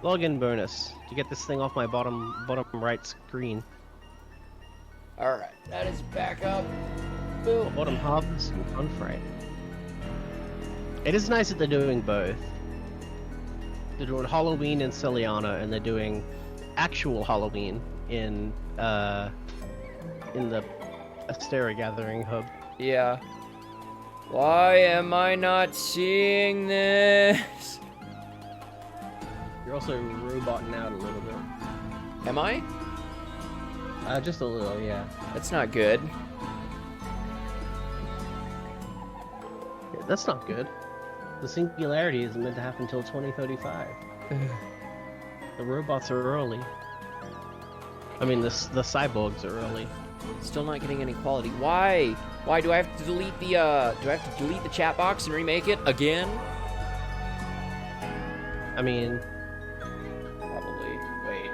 Login bonus to get this thing off my bottom right screen. Alright, that is back up. Boom. Bottom harvest and Confray. It is nice that they're doing both. They're doing Halloween in Celiana, and they're doing actual Halloween in the Astera Gathering hub. Yeah. Why am I not seeing this? You're also roboting out a little bit. Am I? Just a little, yeah. That's not good. Yeah, that's not good. The singularity isn't meant to happen until 2035. The robots are early. I mean, the cyborgs are early. Still not getting any quality. Why? Why do I have to delete the chat box and remake it again? I mean, Probably. Wait,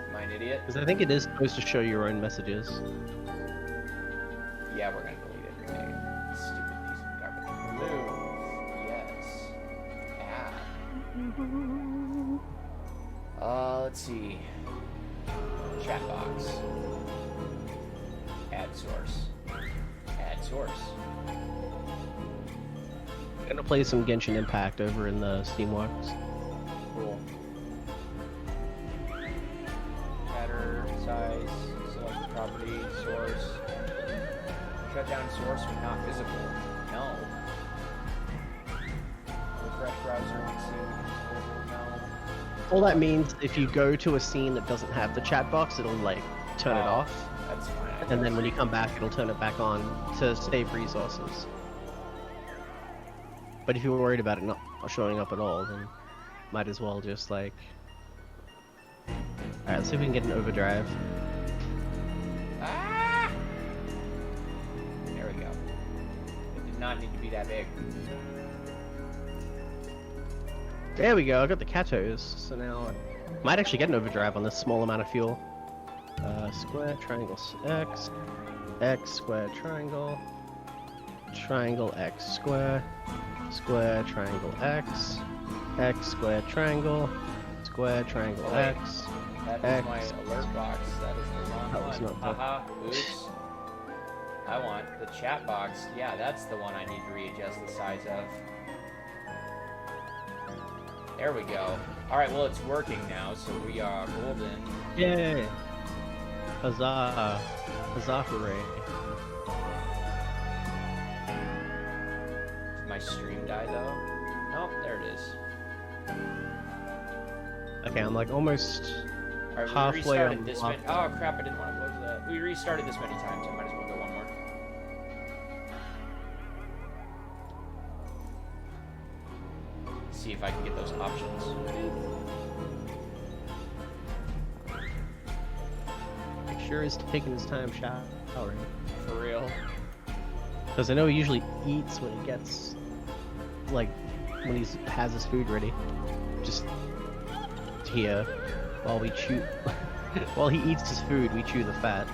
am I an idiot? because I think it is supposed to show your own messages. Yeah, we're gonna delete it. Rename it. Stupid piece of garbage. Remove. Yes. Add. Let's see. Chat box. Add source. Add source. I'm gonna play some Genshin Impact over in the Steamworks. Cool. Matter, size, select the property, source. Shut down source when not visible. No. Refresh browser when seen visible. No. All that means, if you go to a scene that doesn't have the chat box, it'll like turn it off, That's fine. and then when you come back, it'll turn it back on to save resources. But if you're worried about it not showing up at all, then might as well just like. Alright, let's see if we can get an overdrive. Ah! There we go. It did not need to be that big. There we go, I got the Katos, so now I might actually get an overdrive on this small amount of fuel. Square, triangle, X, X, square, triangle, triangle, X, square, square, triangle, X, X, square, triangle, square, triangle, X, That is X. my alert box. That is the wrong That was one. not that. Haha, oops. I want the chat box. Yeah, that's the one I need to readjust the size of. There we go. Alright, well, it's working now, so we are golden. Yay! Huzzah! Huzzah hooray! Did my stream die, though? Nope, there it is. Okay, I'm like almost Alright, we halfway restarted on this block. many. Oh, crap, I didn't want to close that. We restarted this many times, I might as well go one more. See if I can get those options. He sure is taking his time showering. For real. Because I know he usually eats when he gets, like, when he has his food ready. Just here, while we chew, while he eats his food, we chew the fat.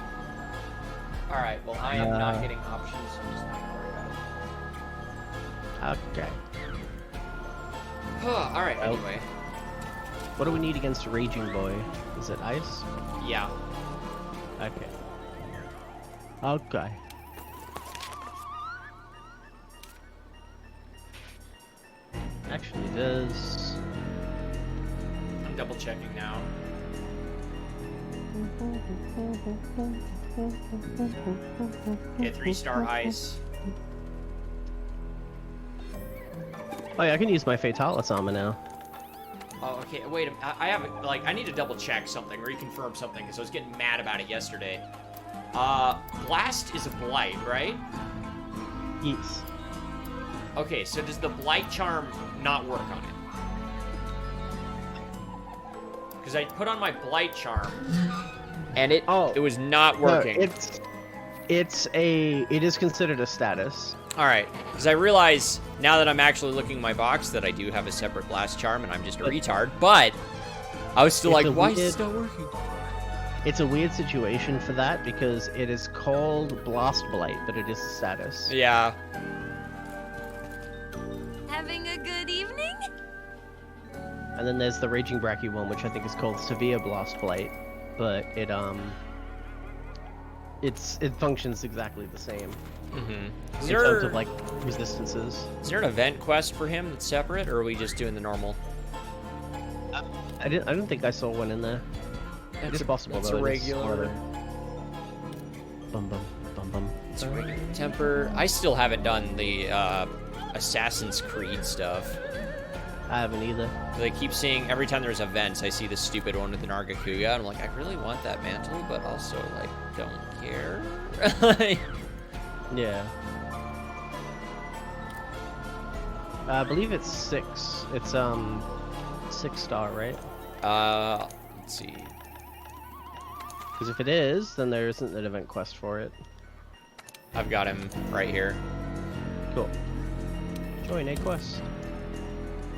Alright, well, I am not getting options, so I'm just not gonna worry about it. Okay. Alright, Well. anyway. What do we need against Raging Boy? Is it ice? Yeah. Okay. Okay. Actually does. I'm double checking now. Get 3-star ice. Oh yeah, I can use my Fatalis armor now. Oh, okay. Wait, I have like I need to double check something, reconfirm something, because I was getting mad about it yesterday. Blast is a blight, right? Yes. Okay, so does the blight charm not work on it? Because I put on my blight charm, and it was not working. No, it is considered a status. All right, because I realize now that I'm actually looking at my box that I do have a separate blast charm, and I'm just a retard. But I was still It's like, a why is weird- this not working? It's a weird situation for that because it is called Blast Blight, but it is a status. Yeah. Having a good evening? And then there's the Raging Bracky one, which I think is called Severe Blast Flight, but it functions exactly the same Mm-hmm. in terms of like resistances. Is there an event quest for him that's separate, or are we just doing the normal? I don't think I saw one in there. It's possible that's though. a it is regular. Bum bum bum bum. It's a regular temper. I still haven't done the Assassin's Creed stuff. I haven't either. I keep seeing every time there's events, I see the stupid one with the Nargacuga, and I'm like, I really want that mantle, but also like don't care. Yeah. I believe it's 6. It's 6-star, right? Let's see. Because if it is, then there isn't an event quest for it. I've got him right here. Cool. Join a quest.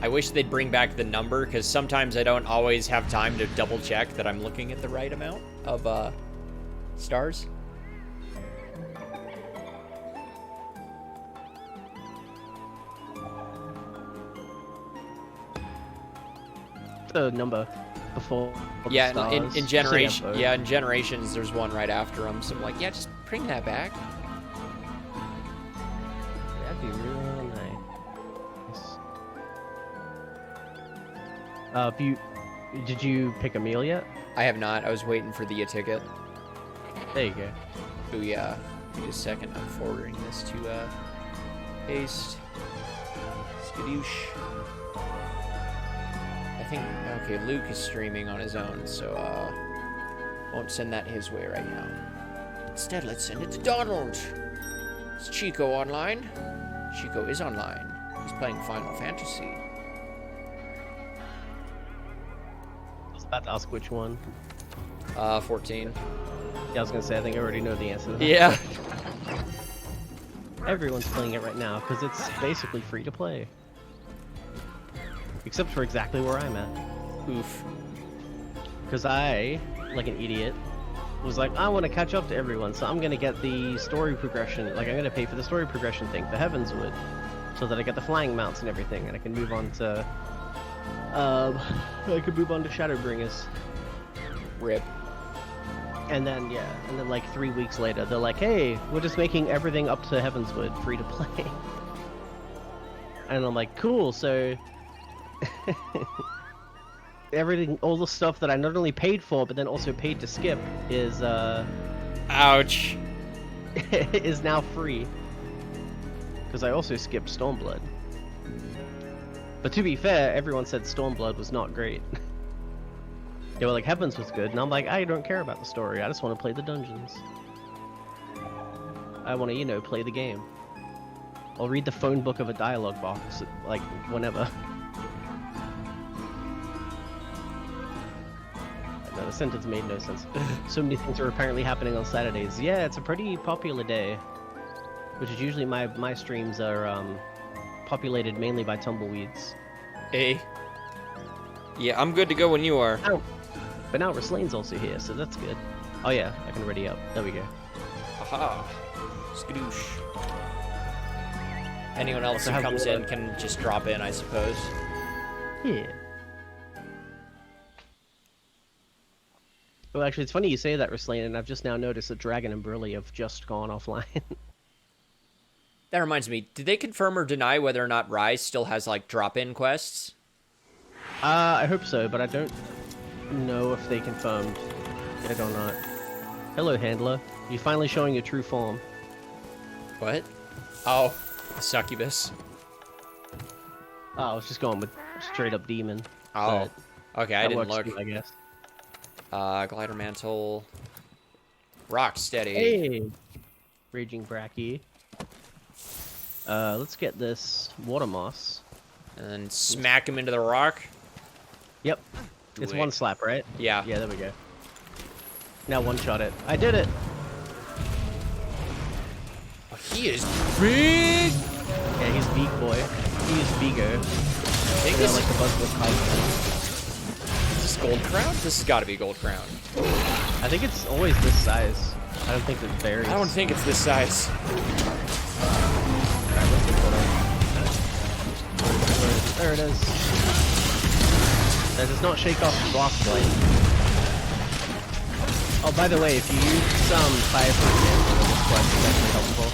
I wish they'd bring back the number, because sometimes I don't always have time to double check that I'm looking at the right amount of stars. The number before. Yeah, the in stars. generation, Just the yeah, in Generations, there's one right after him. So I'm like, yeah, just bring that back. That'd be real nice. Did you pick a meal yet? I have not. I was waiting for the ticket. There you go. Booyah. Give me a second. I'm forwarding this to paste. Skadoosh. I think, okay, Luke is streaming on his own, so won't send that his way right now. Instead, let's send it to Donald. Is Chico online? Chico is online. He's playing Final Fantasy. I was about to ask which one. 14. Yeah, I was gonna say, I think I already know the answer to that. Yeah. Everyone's playing it right now, because it's basically free to play. Except for exactly where I'm at. Oof. Because I, like an idiot, was like, I want to catch up to everyone, so I'm gonna get the story progression, like I'm gonna pay for the story progression thing for Heavenswood, so that I get the flying mounts and everything, and I can move on to, Shadowbringers. Rip. And then, yeah, and then like 3 weeks later, they're like, hey, we're just making everything up to Heavenswood free to play. And I'm like, cool, so everything, all the stuff that I not only paid for, but then also paid to skip is, Ouch. is now free. Because I also skipped Stormblood. But to be fair, everyone said Stormblood was not great. They were like, Heavens was good, and I'm like, I don't care about the story, I just want to play the dungeons. I want to, you know, play the game. I'll read the phone book of a dialogue box, like, whenever. No, the sentence made no sense. So many things are apparently happening on Saturdays. Yeah, it's a pretty popular day. Which is usually my streams are, populated mainly by tumbleweeds. Hey. Yeah, I'm good to go when you are. Oh. But now Raslane's also here, so that's good. Oh yeah, I can ready up. There we go. Aha. Skadoosh. Anyone else Also who have comes water. in can just drop in, I suppose. Yeah. Well, actually, it's funny you say that, Raslane, and I've just now noticed that Dragon and Burley have just gone offline. That reminds me, did they confirm or deny whether or not Rise still has, like, drop-in quests? I hope so, but I don't know if they confirmed it or not. Hello, Handler. You finally showing your true form. What? Oh, the succubus. Oh, I was just going with straight up demon. Oh, okay, I That didn't works look. too, I guess. Glider Mantle. Rock steady. Hey! Raging Bracky. Let's get this Water Moss. And then smack him into the rock. Yep. It's Wait. one slap, right? Yeah. Yeah, there we go. Now one-shot it. I did it! Oh, he is big! Yeah, he's big boy. He is Vigo. I think Yeah, this, like the Buzzword Kite. is this Gold Crown? This has got to be Gold Crown. I think it's always this size. I don't think it varies. I don't think it's this size. Alright, let's look for it. There it is. That does not shake off Blast Blade. Oh, by the way, if you use some Fireproof Damage on this quest, it's actually helpful.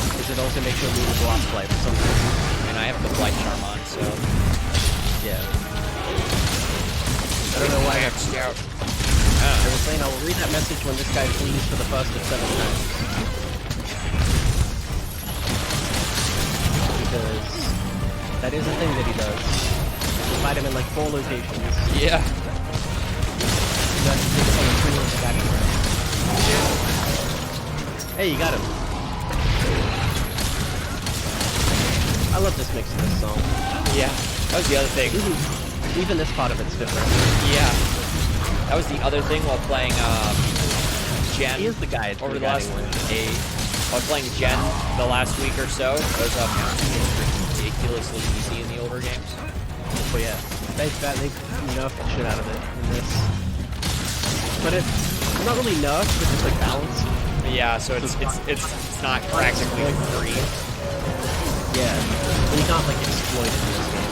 Because it also makes you immune to Blast Blade for some reason. And I have the Blight Charm on, so... Yeah. I don't know why I maxed out. I was saying I will read that message when this guy flees for the first of 7 times. Because that is a thing that he does. You fight him in like 4 locations. Yeah. You have to take it on the tool of the back around. Hey, you got him. I love this mix of this song. Yeah. That was the other thing. Even this part of it's different. Yeah. That was the other thing while playing Gen. He is the guy over the last while playing Gen the last week or so. It was ridiculously easy in the older games. But yeah, they nerfed the shit out of it in this. But it's not really nerfed, but just like balanced. Yeah, so it's not practically free. Yeah, and you can't like exploit it in this game.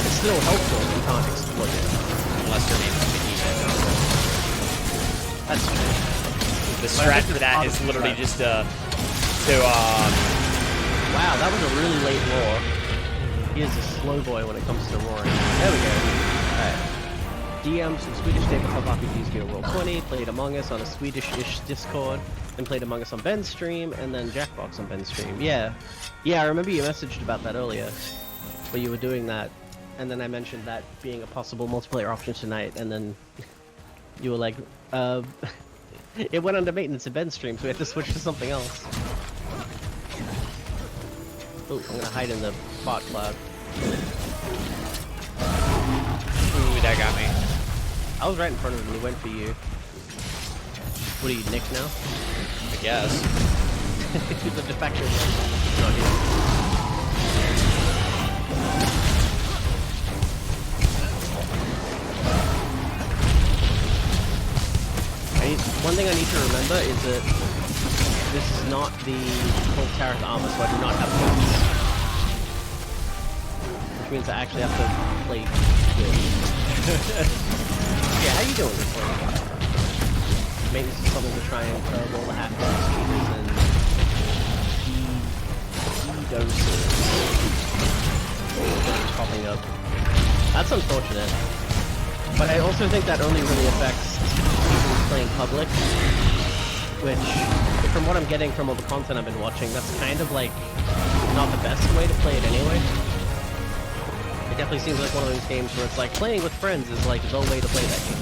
It's still helpful, but you can't exploit it. Unless your name's Vegeta. That's true. The strat for that is literally just Wow, that was a really late roar. He is a slow boy when it comes to roaring. There we go. Alright. DMs from Swedish tabletop RPGs Gear Roll 20, played Among Us on a Swedish-ish Discord, then played Among Us on Ben's stream, and then Jackbox on Ben's stream. Yeah. Yeah, I remember you messaged about that earlier, where you were doing that, and then I mentioned that being a possible multiplayer option tonight, and then you were like, it went under maintenance in Ben's stream, so we had to switch to something else. Oh, I'm gonna hide in the bot cloud. ooh, that got me. I was right in front of him and he went for you. What are you, Nick now? I guess. The defection. Not here. One thing I need to remember is that this is not the full Tareth armor, so I do not have guns. Which means I actually have to play good. Yeah, how you doing this one? Maintenance is something to try and curb all the half-guns, speeders, and doses. Popping up. That's unfortunate. But I also think that only really affects people playing public, which, from what I'm getting from all the content I've been watching, that's kind of like not the best way to play it anyway. It definitely seems like one of those games where it's like playing with friends is like the way to play that game.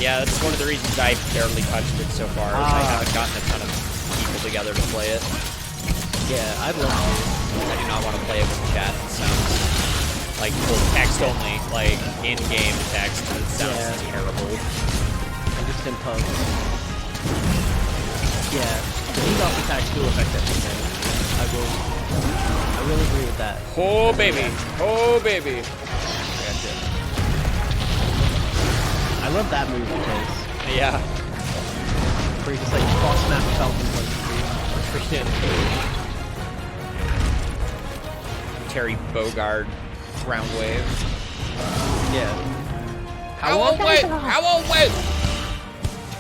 Yeah, that's one of the reasons I've barely touched it so far. Is I haven't gotten a ton of people together to play it. Yeah, I'd love to. I do not want to play it with chat. It sounds like full text only, like in-game text. It sounds terrible. I'm just in pub. Yeah, the DDoS attacks do affect everything. I will agree with that. Oh baby, oh baby. Gotcha. I love that move because Yeah. where you just like cross snap Falcon punch. Terry Bogard round wave. Yeah. How old wait? How old wait?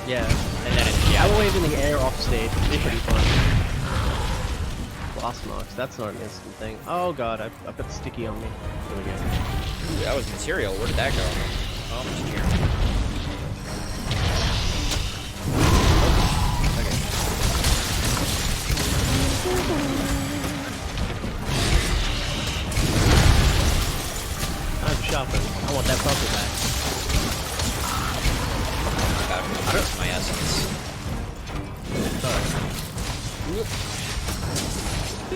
Yeah. And then it's Owl wave in the air off stage is pretty fun. Blast marks, that's not an instant thing. Oh god, I've got sticky on me. There we go. Ooh, that was material. Where did that go? Oh, it's here. Okay. I'm shopping. I want that puzzle back. That's my essence. Sorry.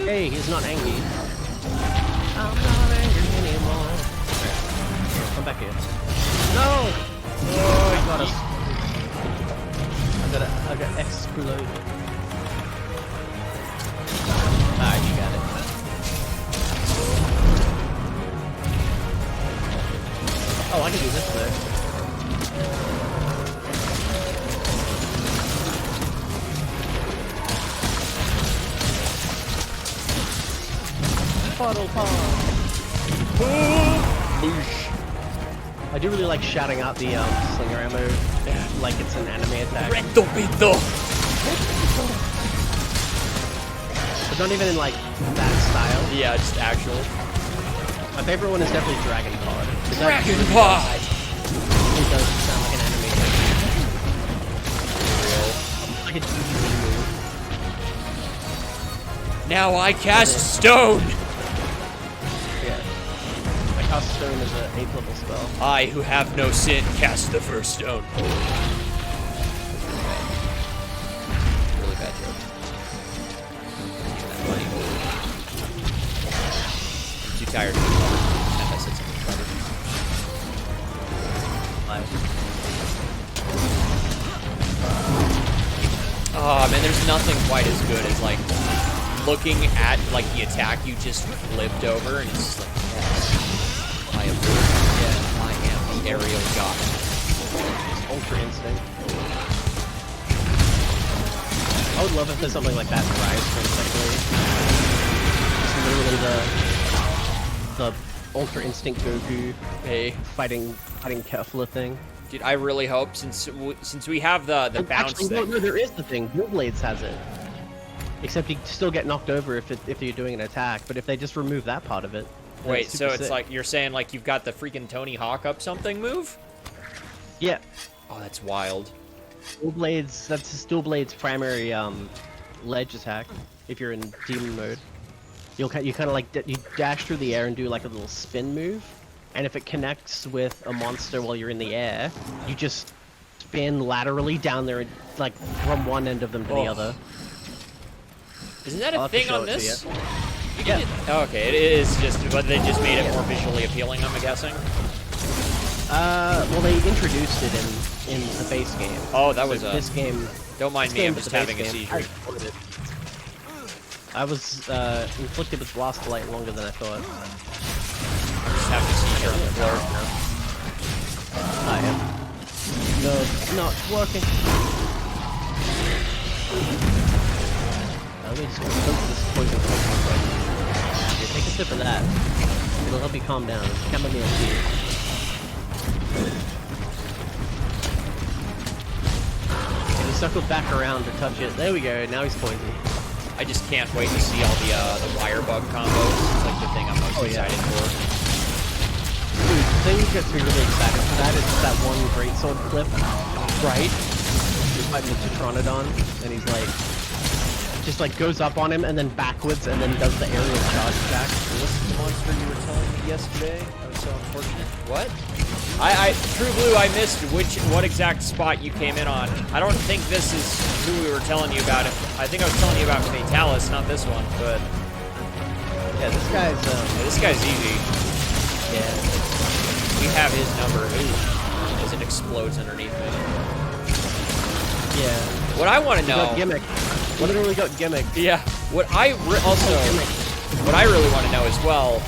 Hey, he's not angry. I'm not angry anymore. Okay. Come back here. No! Oh, I got us. I got exploded. Alright, you got it. Oh, I can do this though. Puddle pond. Boosh. I do really like shouting out the slinger ammo like it's an anime attack. Recto pito. But not even in like that style. Yeah, just actual. My favorite one is definitely Dragon Pod. Dragon Pod. It does sound like an anime attack. Like a DBZ move. Now I cast stone. Yeah. I cast stone as an 8th level spell. I, who have no sin, cast the first stone. Really bad joke. I'm too tired to be clever. And I said something clever. Oh man, there's nothing quite as good as like looking at like the attack you just flipped over and it's just like, yes, I am the aerial god. Ultra Instinct. I would love if there's something like that in Rise for Insect Blade. It's literally the Ultra Instinct Goku Hey, fighting Kefla thing. dude, I really hope since we have the bounce Actually, thing. no, there is the thing. Blades has it. Except you still get knocked over if you're doing an attack. But if they just remove that part of it. then Wait, so super it's sick. like you're saying like you've got the freaking Tony Hawk up something move? Yeah. Oh, that's wild. Dual Blades, that's Dual Blades' primary ledge attack. If you're in demon mode, you kind of like you dash through the air and do like a little spin move, and if it connects with a monster while you're in the air, you just spin laterally down there, like from one end of them to the other. Isn't that I'll a have to thing show on it to this? you. You Yeah. can oh, okay, it is just, but they just made it more visually appealing. I'm guessing. Well, they introduced it in the base game. Oh, that So was a. this game. Don't mind This me. game I'm was just the base having a game. seizure. I was inflicted with Blast Light longer than I thought. I'm just having a seizure on the floor. I am. No, it's not working. Let me just go to this poison real quick. Here, take a sip of that. It'll help you calm down. It's chamomile tea. And he circled back around to touch it. There we go. Now he's pointing. I just can't wait to see all the wire bug combos. It's like the thing I'm most excited for. Dude, the thing that gets me really excited for that is that one greatsword clip. Right? He's fighting the Tetranodon, and he's like, just like goes up on him and then backwards and then does the aerial charge attack. What's the monster you were telling me yesterday? That was so unfortunate. What? True Blue, I missed what exact spot you came in on. I don't think this is who we were telling you about. I think I was telling you about Fatalis, not this one, but Yeah, this guy's, this guy's easy. yeah. We have his number. Ooh, as it explodes underneath me. Yeah. What I want to know. Got gimmick. Literally got gimmick. Yeah. What I really want to know as well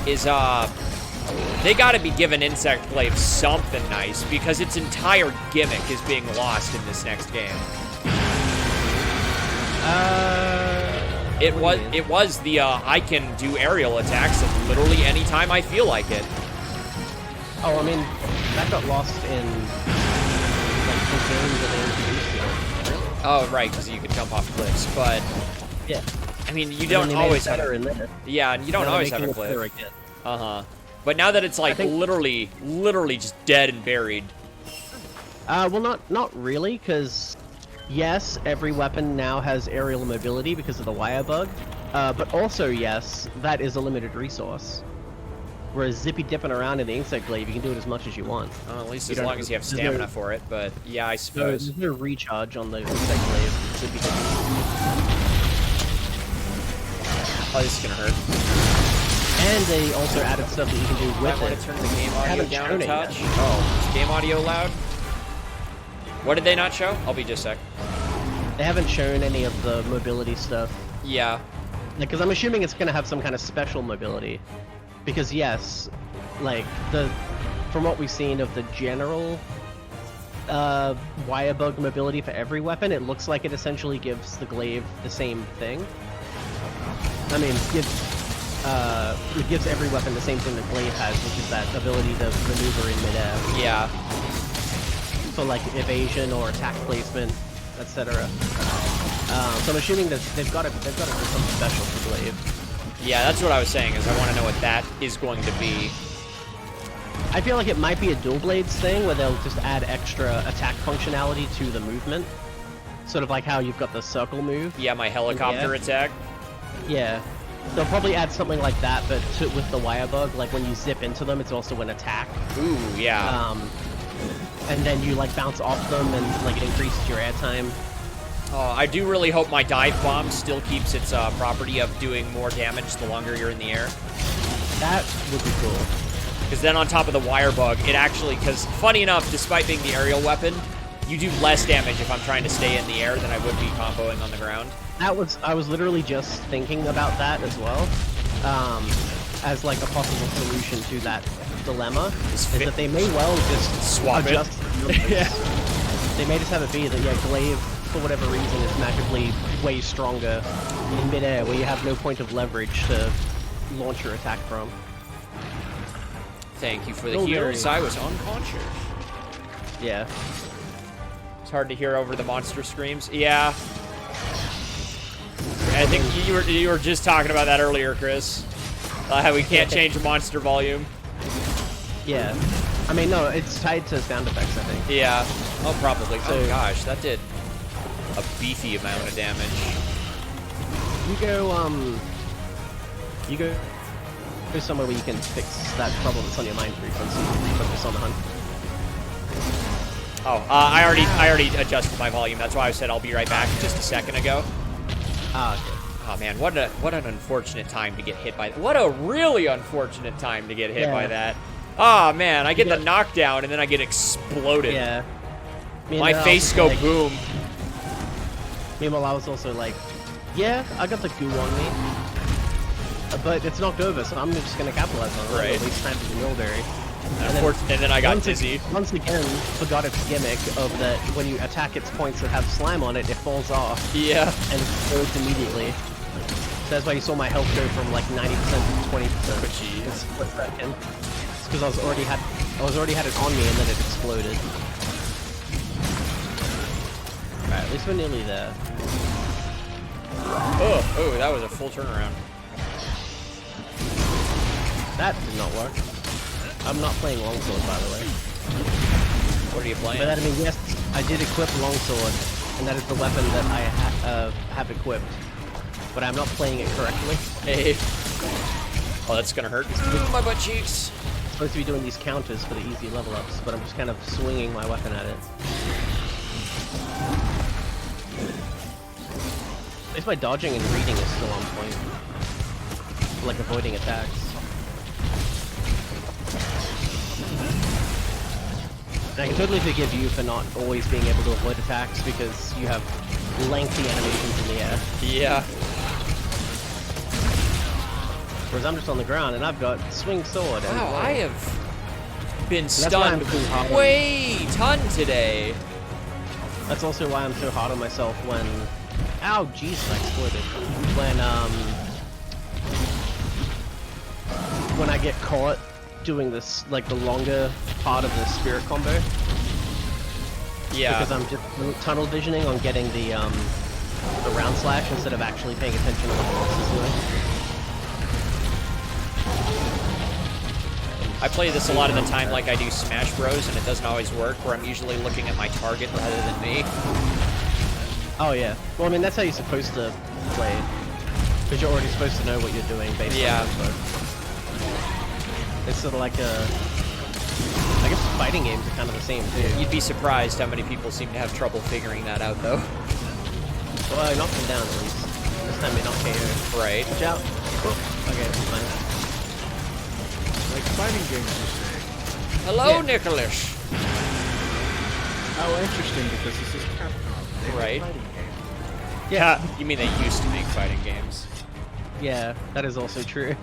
is they got to be giving Insect Glaive something nice because its entire gimmick is being lost in this next game. It was the I can do aerial attacks at literally any time I feel like it. Oh, I mean, that got lost in like the games that they introduced it. Oh, right, because you could jump off cliffs, but Yeah. I mean, you And don't then they made always it have better in there. Yeah, and you don't Now they're always have making a it better cliff. again. Uh-huh. But now that it's like think- literally just dead and buried. Well, not really, because yes, every weapon now has aerial mobility because of the wire bug. But also, yes, that is a limited resource. Whereas zippy dipping around in the Insect Glaive, you can do it as much as you want. At least You as don't long have- as you have there's no- stamina for it, but yeah, I So suppose. there's no recharge on the Insect Glaive. Zippy dipping. Oh, this is gonna hurt. And they also added stuff that you can do I with want it. to turn the game audio haven't down shown a it yet. touch. Oh, is game audio loud? What did they not show? I'll be just a sec. They haven't shown any of the mobility stuff. Yeah. Because I'm assuming it's going to have some kind of special mobility. Because yes, like, from what we've seen of the general wire bug mobility for every weapon, it looks like it essentially gives the glaive the same thing. I mean, it gives every weapon the same thing that Glaive has, which is that ability to maneuver in midair. Yeah. For like evasion or attack placement, etc. So I'm assuming that they've got to do something special for Glaive. Yeah, that's what I was saying, is I want to know what that is going to be. I feel like it might be a dual blades thing where they'll just add extra attack functionality to the movement. Sort of like how you've got the circle move. Yeah, my helicopter attack. Yeah. They'll probably add something like that, but with the wire bug, like when you zip into them, it's also an attack. Ooh, yeah. And then you like bounce off them and like it increases your airtime. I do really hope my dive bomb still keeps its property of doing more damage the longer you're in the air. That would be cool. Because then on top of the wire bug, it actually, because funny enough, despite being the aerial weapon, you do less damage if I'm trying to stay in the air than I would be comboing on the ground. I was literally just thinking about that as well, as like a possible solution to that dilemma, is that they may well just swap adjust it. Yeah. They may just have it be that, yeah, Glaive, for whatever reason, is magically way stronger in midair, where you have no point of leverage to launch your attack from. Thank you for the heals. I was unconscious. Yeah. It's hard to hear over the monster screams. Yeah. I think you were just talking about that earlier, Chris. How we can't change the monster volume. Yeah. I mean, no, it's tied to sound effects, I think. Yeah. Oh, probably. So, oh, gosh, that did a beefy amount of damage. You go somewhere where you can fix that problem that's on your mind frequency. Focus on the hunt. Oh, I already adjusted my volume. That's why I said I'll be right back just a second ago. Ah, okay. Oh man, what an unfortunate time to get hit by that. What a really unfortunate time to get hit by that. Oh man, I get the knockdown and then I get exploded. Yeah. My face go like, boom. Meanwhile, I was also like, yeah, I got the goo on me. But it's knocked over, so I'm just going to capitalize on it. Right. At least time for the Milbury. And then I got dizzy. Once again, forgot its gimmick of that when you attack its points that have slime on it, it falls off. Yeah. And explodes immediately. So that's why you saw my health go from like 90% to 20%. Oh, jeez. Split second. It's because I was already had it on me and then it exploded. Alright, at least we're nearly there. Oh, that was a full turnaround. That did not work. I'm not playing longsword, by the way. What are you playing? But that, I mean, yes, I did equip longsword, and that is the weapon that I have equipped. But I'm not playing it correctly. Hey. Oh, that's gonna hurt. Ooh, my butt cheeks. I'm supposed to be doing these counters for the easy level ups, but I'm just kind of swinging my weapon at it. At least my dodging and reading is still on point. Like avoiding attacks. And I can totally forgive you for not always being able to avoid attacks because you have lengthy animations in the air. Yeah. Whereas I'm just on the ground and I've got swing sword. And wow, I have been stunned way ton today. That's also why I'm so hard on myself when... Ow, jeez, I exploded. When I get caught doing this, like the longer part of the spirit combo. Yeah. Because I'm just tunnel visioning on getting the round slash instead of actually paying attention to what the boss is doing. I play this a lot of the time like I do Smash Bros, and it doesn't always work, where I'm usually looking at my target rather than me. Oh yeah. Well, I mean, that's how you're supposed to play it. Because you're already supposed to know what you're doing based on the It's sort of like a... I guess fighting games are kind of the same too. You'd be surprised how many people seem to have trouble figuring that out, though. Well, I knocked him down at least. This time they knocked KO. Right. Watch out. Oh, okay, that's fine. Like fighting games, you say? Hello, Nicholas. Oh, interesting, because this is Capcom. They Right. make fighting games. Yeah. You mean they used to make fighting games? Yeah, that is also true.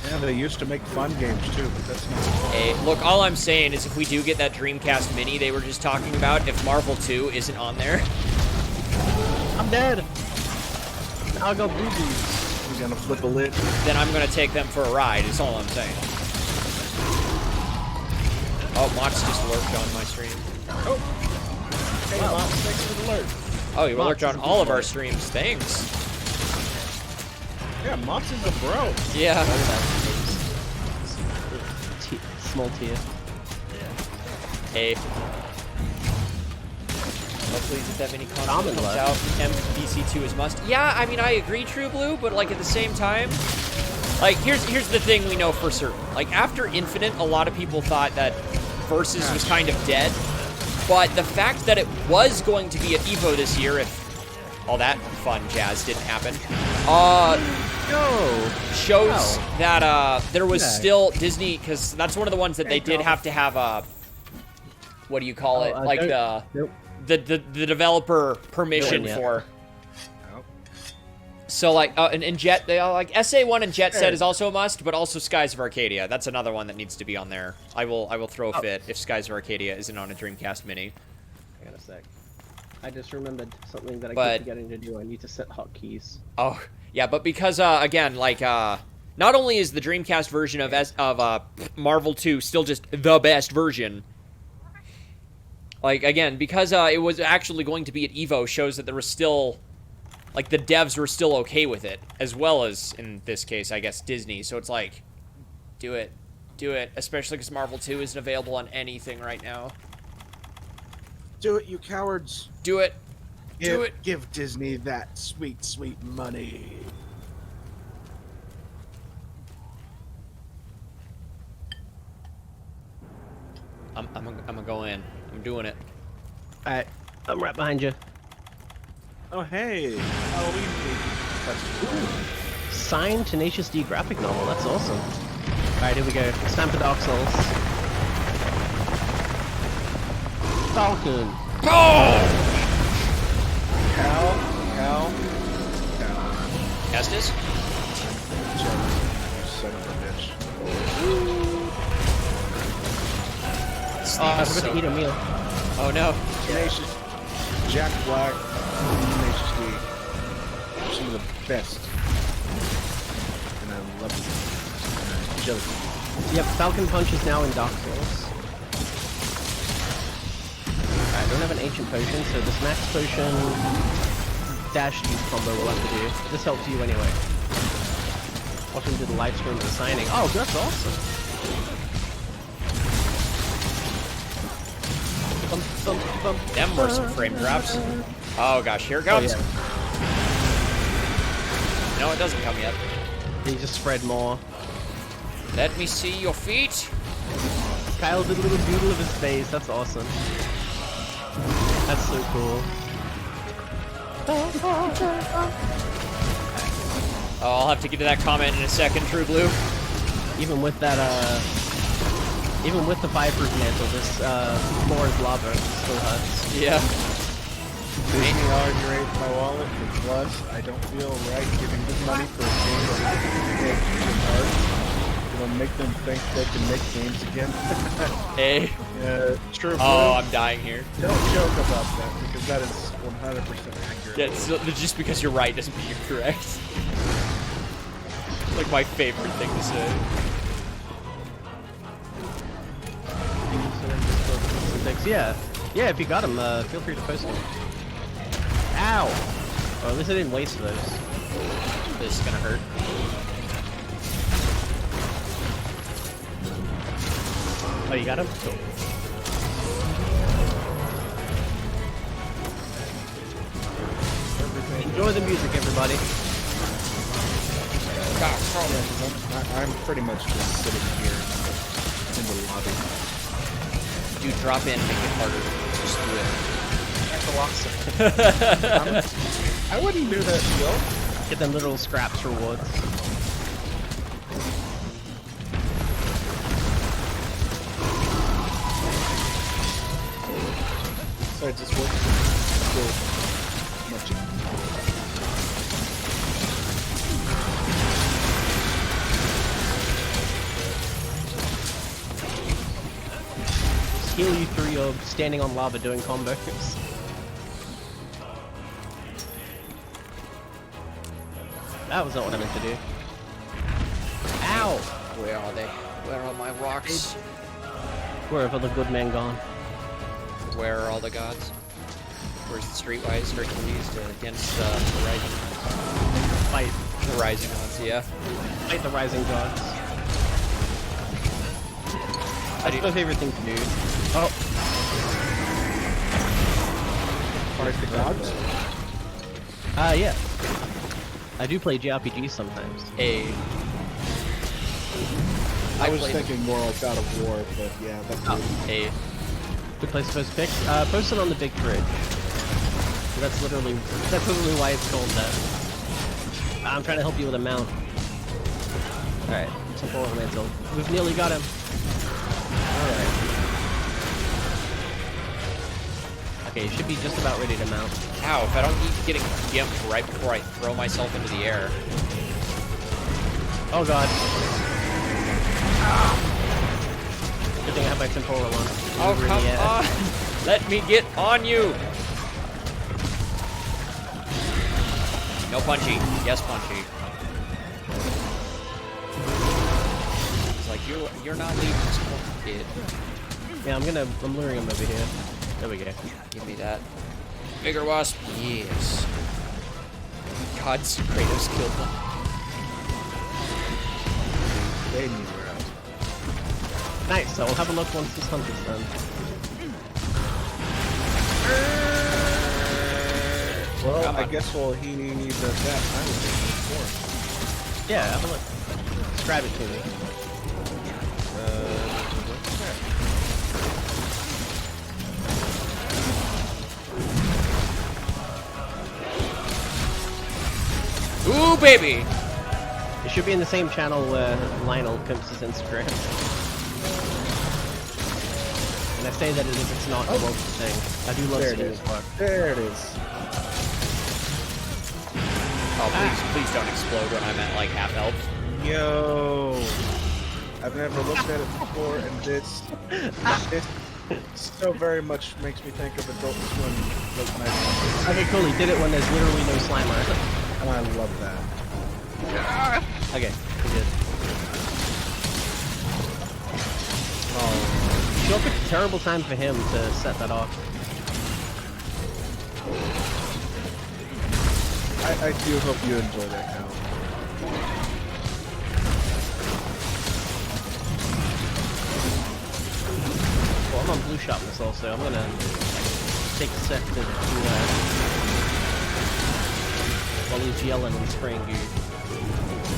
Yeah, they used to make fun games too, but that's not... Hey, look, all I'm saying is if we do get that Dreamcast Mini they were just talking about, if Marvel 2 isn't on there... I'm dead! Now I got boobies. gonna flip a lid. then I'm gonna take them for a ride. Is all I'm saying. Oh, Mott's just lurked on my stream. Oh. Hey, Wow. Mom, thanks for the alert. Oh, you lurked on Mott's all is of our good. streams. Thanks. Yeah, Mops is a bro. Yeah. Look at that. Small tier. Hey. Hopefully, if that mini console Common comes left. out, MVC2 is must. Yeah, I mean, I agree, True Blue, but like at the same time, like here's the thing we know for certain. Like after Infinite, a lot of people thought that Versus was kind of dead, but the fact that it was going to be at Evo this year, if all that fun jazz didn't happen, Go! shows Wow. that there was Yeah. still Disney, because that's one of the ones that they did have to have a, what do you call it, like Nope. the developer permission Yeah. for. Nope. So like and Jet, they all like SA1 and Jet Set is also a must, but also Skies of Arcadia. That's another one that needs to be on there. I will throw a fit if Skies of Arcadia isn't on a Dreamcast Mini. I got a sec. I just remembered something that I But- keep forgetting to do. I need to set hotkeys. Oh yeah, but because again, like not only is the Dreamcast version of Marvel 2 still just the best version. Like again, because it was actually going to be at Evo, shows that there was still, like the devs were still okay with it, as well as in this case, I guess Disney. So it's like, do it, especially because Marvel 2 isn't available on anything right now. Do it, you cowards. Do it. Give, it. Give Disney that sweet, sweet money. I'm gonna go in. I'm doing it. Alright, I'm right behind you. Oh, hey. Halloween week. Signed Tenacious D graphic novel. That's awesome. Alright, here we go. It's time for Dark Souls. Falcon. Oh! Cow. Estes? Son of a bitch. I forgot to eat a meal. Oh no. Tenacious. Jack Black. Tenacious D. She's the best. And I love it. Jealous. Yep, Falcon Punch is now in Dark Souls. I don't have an ancient potion, so this max potion dash use combo we'll have to do. This helps you anyway. Watching did the live stream of the signing. Oh, that's awesome. Bump, bump, bump. Them were some frame drops. Oh gosh, here it comes. Oh, yeah. No, it doesn't come yet. He just spread more. Let me see your feet. Kyle did a little doodle of his face. That's awesome. That's so cool. Oh, I'll have to get to that comment in a second, True Blue. Even with that, even with the fireproof mantle, this floor is lava. It still hurts. Yeah. Disney already raised my wallet, and plus, I don't feel right giving this money for a game that's hard. It'll make them think they can make games again. Hey. True. Oh, I'm dying here. Don't joke about that, because that is 100% accurate. Yeah, so just because you're right doesn't mean you're correct. Like my favorite thing to say. Yeah. Yeah, if you got him, feel free to post him. Ow! Oh, at least I didn't waste those. This is gonna hurt. Oh, you got him? Cool. Enjoy the music, everybody. I'm pretty much just sitting here in the lobby. Dude, drop in, make it harder. Just do it. I wouldn't do that, Joe. Get them little scraps rewards. So I just work. Still much. Heal you through your standing on lava doing combos. That was not what I meant to do. Ow! Where are they? Where are my rocks? Where have all the good men gone? Where are all the gods? Where's the Streetwise Hercules against the Rising Gods? Fight. The Rising Gods, yeah. Fight the rising gods. That's my favorite thing to do. Oh. Fight the gods? Yeah. I do play JRPGs sometimes. I was played- thinking more like God of War, but yeah, that's Good place to post pics. Post it on the big bridge. That's literally why it's called that. I'm trying to help you with a mount. Alright, Temple Elemental. We've nearly got him. Alright. Okay, you should be just about ready to mount. Ow, if I don't keep getting gimped right before I throw myself into the air. Oh god. Good thing I have my temporal on. Oh, Over in come the air. on! Let me get on you! No punchy. Yes, punchy. It's like, you're not leaving this kid. Yeah, I'm luring him over here. There we go. Give me that. Bigger wasp. Yes. God, Kratos killed them. they need her out. Nice, so we'll have a look once this hunt is done. Well, Come I on. guess he needs that time for. Yeah, have a look. Describe it to me. What's that? Ooh, baby! It should be in the same channel where Lionel pimps his Instagram. And I say that as if it's not a local thing. I do love There it seeing is. his work. There it is. Oh, please don't explode when I'm at, like, half health. Yo, I've never looked at it before, and this so very much makes me think of Adult Swim late night, Okay, cool, he did it when there's literally no Slimer. and I love that. Okay, he did. Oh, Sure picked a terrible time for him to set that off. I do hope you enjoy that count. Well, I'm on blue sharpness also. I'm gonna take a sec to while he's yelling and spraying you.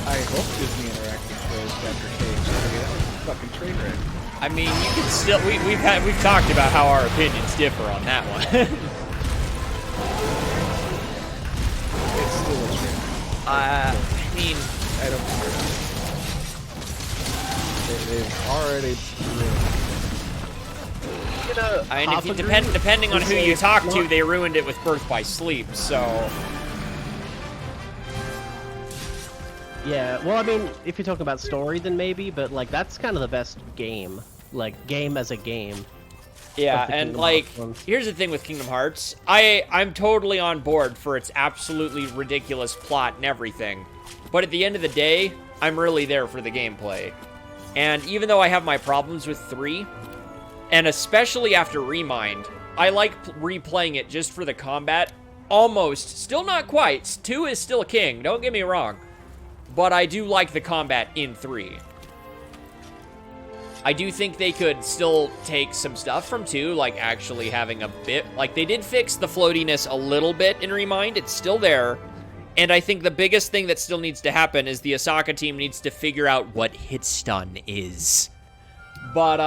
I hope Disney Interactive shows Dr. Cage. That was a fucking train wreck. I mean, you can still... We've talked about how our opinions differ on that one. It's still a train wreck. I mean... I don't care. They've already ruined. I mean, Half if you agree. depending on We who say you it's talk to, not- they ruined it with Birth by Sleep, so... Yeah, well, I mean, if you're talking about story, then maybe, but, like, that's kind of the best game. Like, game as a game. Yeah, Of the and Kingdom like, Hearts ones. here's the thing with Kingdom Hearts. I'm totally on board for its absolutely ridiculous plot and everything. But at the end of the day, I'm really there for the gameplay. And even though I have my problems with 3, and especially after Remind, I like replaying it just for the combat. Almost, still not quite. 2 is still king, don't get me wrong. But I do like the combat in 3. I do think they could still take some stuff from 2, like actually having a bit... Like, they did fix the floatiness a little bit in Remind. It's still there. And I think the biggest thing that still needs to happen is the Asaka team needs to figure out what hit stun is. But,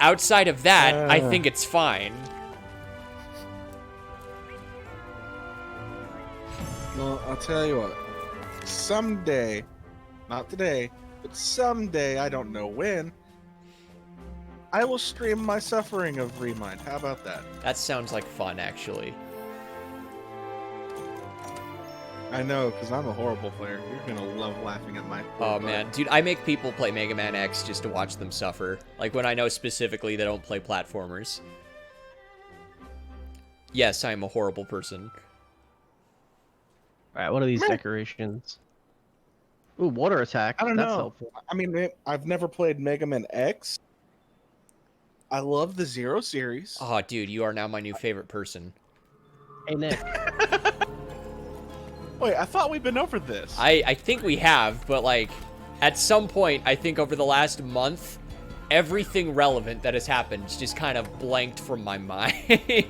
outside of that, I think it's fine. Well, I'll tell you what. Someday, not today, but someday, I don't know when, I will stream my suffering of Remind. How about that? That sounds like fun, actually. I know, because I'm a horrible player. You're gonna love laughing at my poor Oh, butt. man. Dude, I make people play Mega Man X just to watch them suffer. Like, when I know specifically they don't play platformers. Yes, I am a horrible person. Alright, what are these Meh. decorations? Ooh, water attack. I don't That's know. helpful. I mean, I've never played Mega Man X. I love the Zero series. Oh, dude, you are now my new favorite person. Hey, Nick. Wait, I thought we'd been over this. I think we have, but like, at some point, I think over the last month, everything relevant that has happened just kind of blanked from my mind.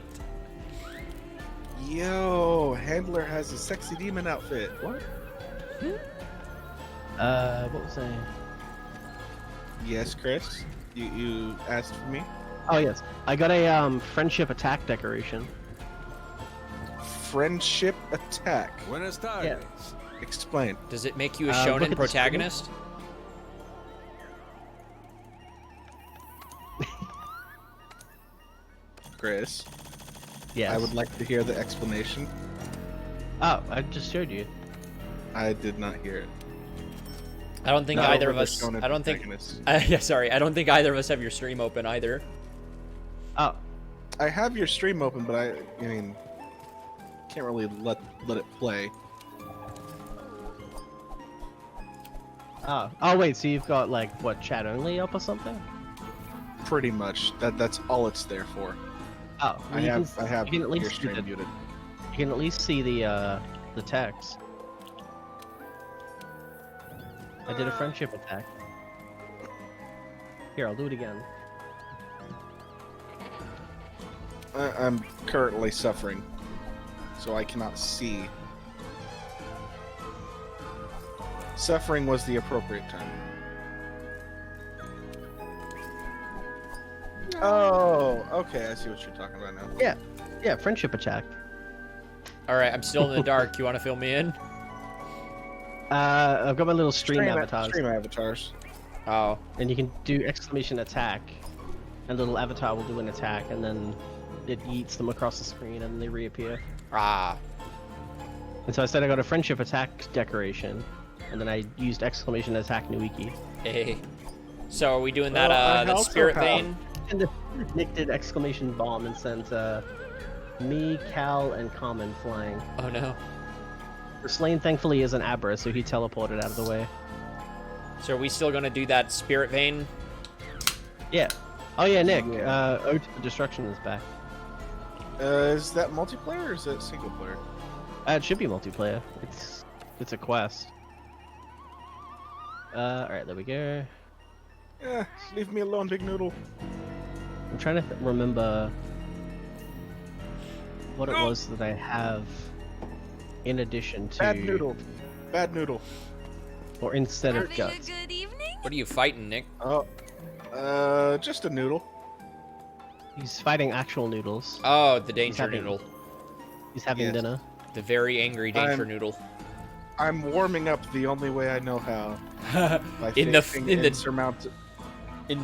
Yo, Handler has a sexy demon outfit. What? What was I? Yes, Chris. You asked for me. Oh, yes. I got a, friendship attack decoration. Friendship attack. Buenas tardes. Yeah. Explain. Does it make you a Look shonen at the screen. protagonist? Chris, Yes. I would like to hear the explanation. Oh, I just showed you. I did not hear it. I don't think Not either over of the us. shonen I don't think. protagonist. Yeah, sorry. I don't think either of us have your stream open either. Oh, I have your stream open, but I mean, can't really let it play. oh, wait. So you've got like what, chat only up or something? Pretty much. That's all it's there for. Oh, well, I you have you can at least your see stream the, muted. you can at least see the text. I did a friendship attack. Here, I'll do it again. I'm currently suffering, so I cannot see. Suffering was the appropriate term. Oh, okay. I see what you're talking about now. Yeah, friendship attack. All right, I'm still in the dark. You want to fill me in? I've got my little stream avatars, Stream avatars. Oh, and you can do exclamation attack, and little avatar will do an attack, and then it yeets them across the screen, and they reappear. ah. And so I said I got a friendship attack decoration, and then I used exclamation attack Nuiki. Hey. So are we doing that? Well, I That also spirit have- vein? And Nick did exclamation bomb and sent me, Cal, and Carmen flying. Oh no. Slain thankfully is an Abra, so he teleported out of the way. So are we still gonna do that spirit vein? Yeah. Oh yeah, Nick. Yeah. Ode to the Destruction is back. Is that multiplayer or is that single player? It should be multiplayer. It's a quest. Alright, there we go. Yeah, leave me alone, big noodle. I'm trying to remember what it No. was that I have in addition to, Bad noodle. Bad noodle. or instead of Having a guts. good evening? What are you fighting, Nick? Oh, just a noodle. He's fighting actual noodles. Oh, the danger having- noodle. He's having Yes. dinner. The very angry danger noodle. I'm warming up the only way I know how. By in the facing in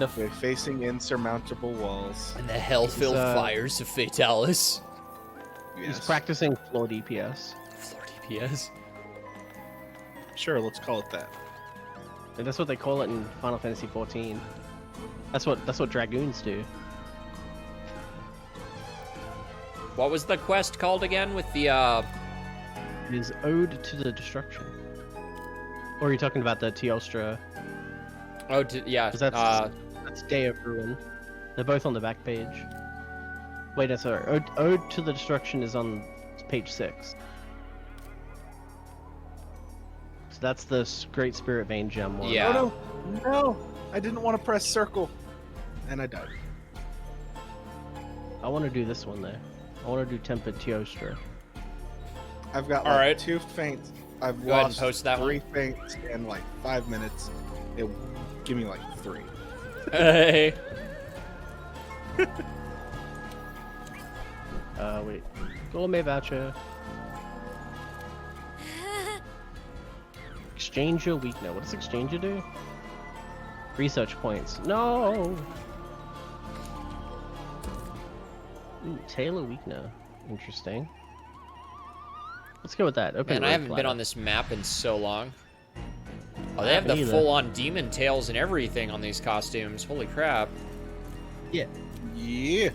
the by facing insurmountable walls. in the hell-filled It's, fires of Fatalis. He's Yes. practicing floor DPS. Floor DPS. Sure, let's call it that. And that's what they call it in Final Fantasy XIV. That's what dragoons do. What was the quest called again with the It is Ode to the Destruction. Or are you talking about the Teostra? Oh, yeah. 'Cause that's Day of Ruin. They're both on the back page. Wait, no, sorry. Ode to the Destruction is on page 6. So that's the Great Spirit Vein gem one. Yeah. Oh no! No! I didn't want to press circle. And I died. I want to do this one there. I want to do Tempered Teostra. I've got All like right. 2 feints. I've Go ahead and lost post that 3 feints in like 5 minutes. It give me like 3. Hey. Wait. Gourmet voucher. Exchanger Weakner. What does Exchanger do? Research points. No! Ooh, Taylor Weakner. Interesting. Let's go with that. Open Man, I road haven't been ladder. on this map in so long. Oh, they have the Neither. full-on demon tails and everything on these costumes. Holy crap. Yeah. Yeah.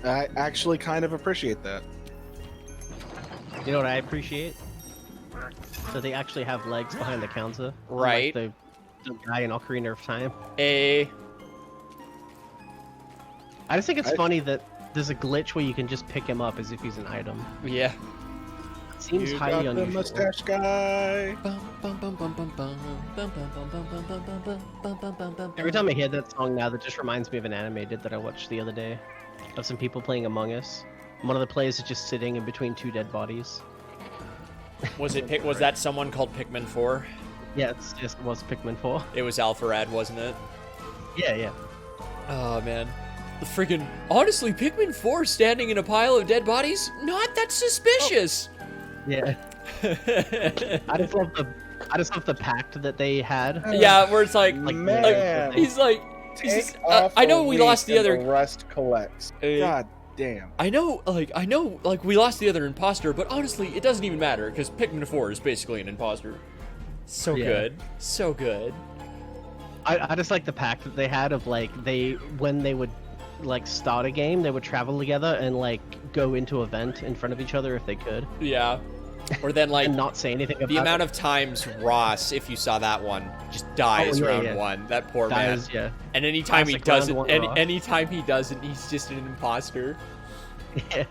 I actually kind of appreciate that. You know what I appreciate? So they actually have legs behind the counter. Right. Unlike the guy in Ocarina of Time. A. I just think it's funny that there's a glitch where you can just pick him up as if he's an item. Yeah. It seems You highly got the unusual. mustache guy. Every time I hear that song now, that just reminds me of an animated that I watched the other day. Of some people playing Among Us. One of the players is just sitting in between two dead bodies. Was that someone called Pikmin 4? Yeah, it was Pikmin 4. It was Alpharad, wasn't it? Yeah, yeah. Oh man. The friggin' honestly, Pikmin 4 standing in a pile of dead bodies? Not that suspicious. Yeah. I just love the pact that they had. Yeah, where it's like Man. he's like Take I off know a we week lost the and other rust collects. God damn. I know we lost the other imposter, but honestly, it doesn't even matter because Pikmin 4 is basically an imposter. So Yeah. good. So good. I just like the pact that they had of like when they would like start a game, they would travel together and like go into a vent in front of each other if they could, Yeah. Or then like and not say anything about the amount it. of times Ross, if you saw that one, just dies yeah, round yeah. one. That poor Dies, man. yeah. And anytime he Classic round doesn't, one Ross. anytime he doesn't, he's just an imposter. Yeah.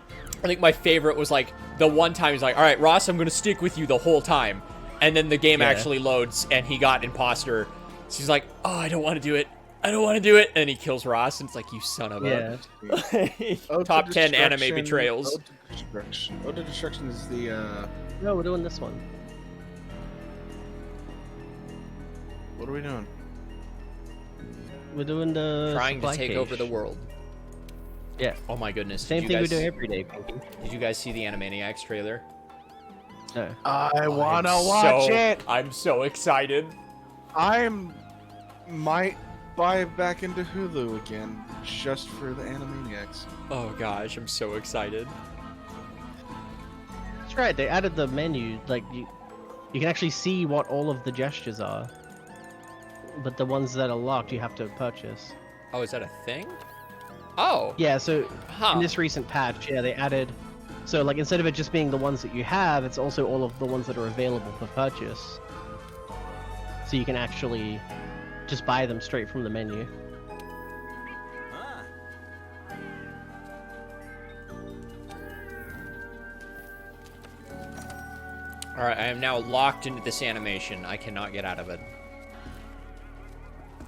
I think my favorite was like the one time he's like, "All right, Ross, I'm gonna stick with you the whole time," and then the game Yeah. actually loads and he got imposter. So he's like, "Oh, I don't want to do it. I don't want to do it," and he kills Ross, and it's like, "You son of a." Yeah. Top 10 anime betrayals. Ode to Destruction is the, No, we're doing this one. what are we doing? We're doing the Trying to supply take cache. over the world. Yeah. Oh my goodness. Same Did thing you we guys, do every day, Pinky. Did you guys see the Animaniacs trailer? No. I wanna I'm watch so- it! I'm so excited. Might buy back into Hulu again just for the Animaniacs. Oh gosh, I'm so excited. That's right. They added the menu. Like you can actually see what all of the gestures are. But the ones that are locked, you have to purchase. Oh, is that a thing? Oh. Yeah. So Huh. in this recent patch, yeah, they added. So like instead of it just being the ones that you have, it's also all of the ones that are available for purchase. So you can actually just buy them straight from the menu. Alright, I am now locked into this animation. I cannot get out of it.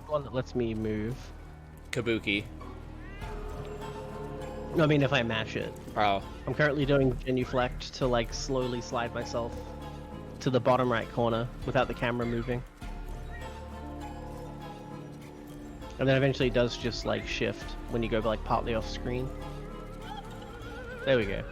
One that lets me move. Kabuki. No, I mean if I mash it. Oh. I'm currently doing genuflect to like slowly slide myself to the bottom right corner without the camera moving. And then eventually it does just like shift when you go like partly off screen. There we go.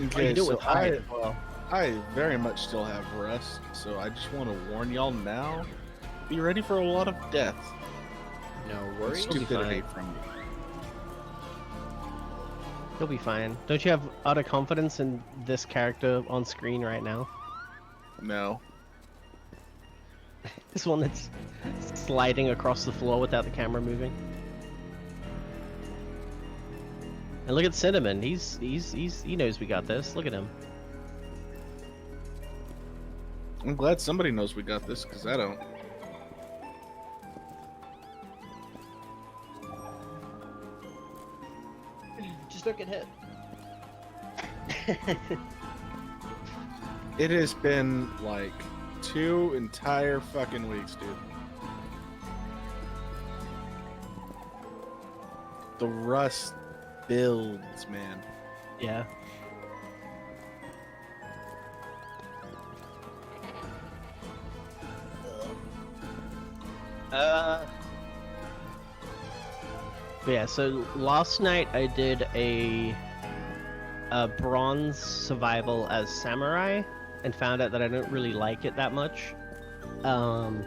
Okay, you do it so with hide as well. I very much still have rust, so I just want to warn y'all now. Be ready for a lot of death. No and worries. Stupidity fine. from me. He'll be fine. Don't you have utter confidence in this character on screen right now? No. This one that's sliding across the floor without the camera moving. And look at Cinnamon. He knows we got this. Look at him. I'm glad somebody knows we got this, because I don't. Just don't get hit. It has been like 2 entire fucking weeks, dude. The rust builds, man. Yeah. Yeah, so last night I did a bronze survival as samurai and found out that I don't really like it that much. And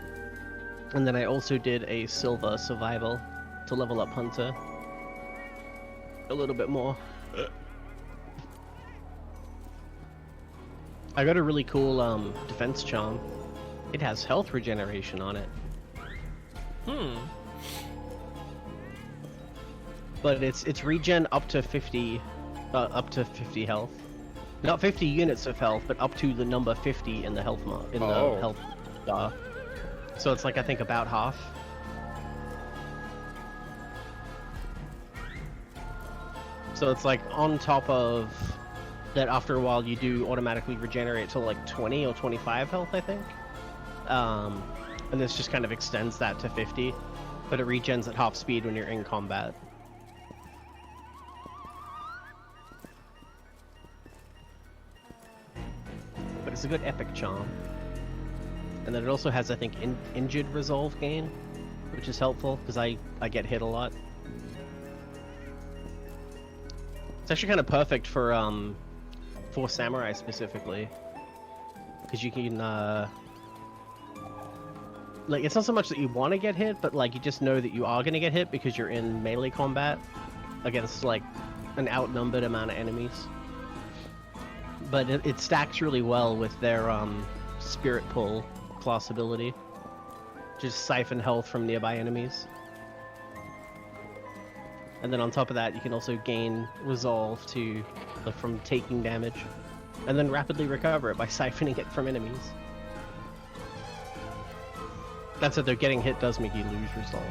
then I also did a silver survival to level up hunter a little bit more. I got a really cool defense charm. It has health regeneration on it. but it's regen up to 50 health. Not 50 units of health, but up to the number 50 in the health the health bar. So it's like I think about half. So it's like on top of that, after a while you do automatically regenerate to like 20 or 25 health, I think. And this just kind of extends that to 50, but it regens at half speed when you're in combat. But it's a good epic charm. And then it also has, I think, injured resolve gain, which is helpful because I get hit a lot. It's actually kind of perfect for samurai specifically, because you can like, it's not so much that you want to get hit, but like you just know that you are going to get hit because you're in melee combat against like an outnumbered amount of enemies. But it stacks really well with their spirit pull class ability, just siphon health from nearby enemies. And then on top of that, you can also gain resolve from taking damage, and then rapidly recover it by siphoning it from enemies. That's it, though, getting hit does make you lose resolve.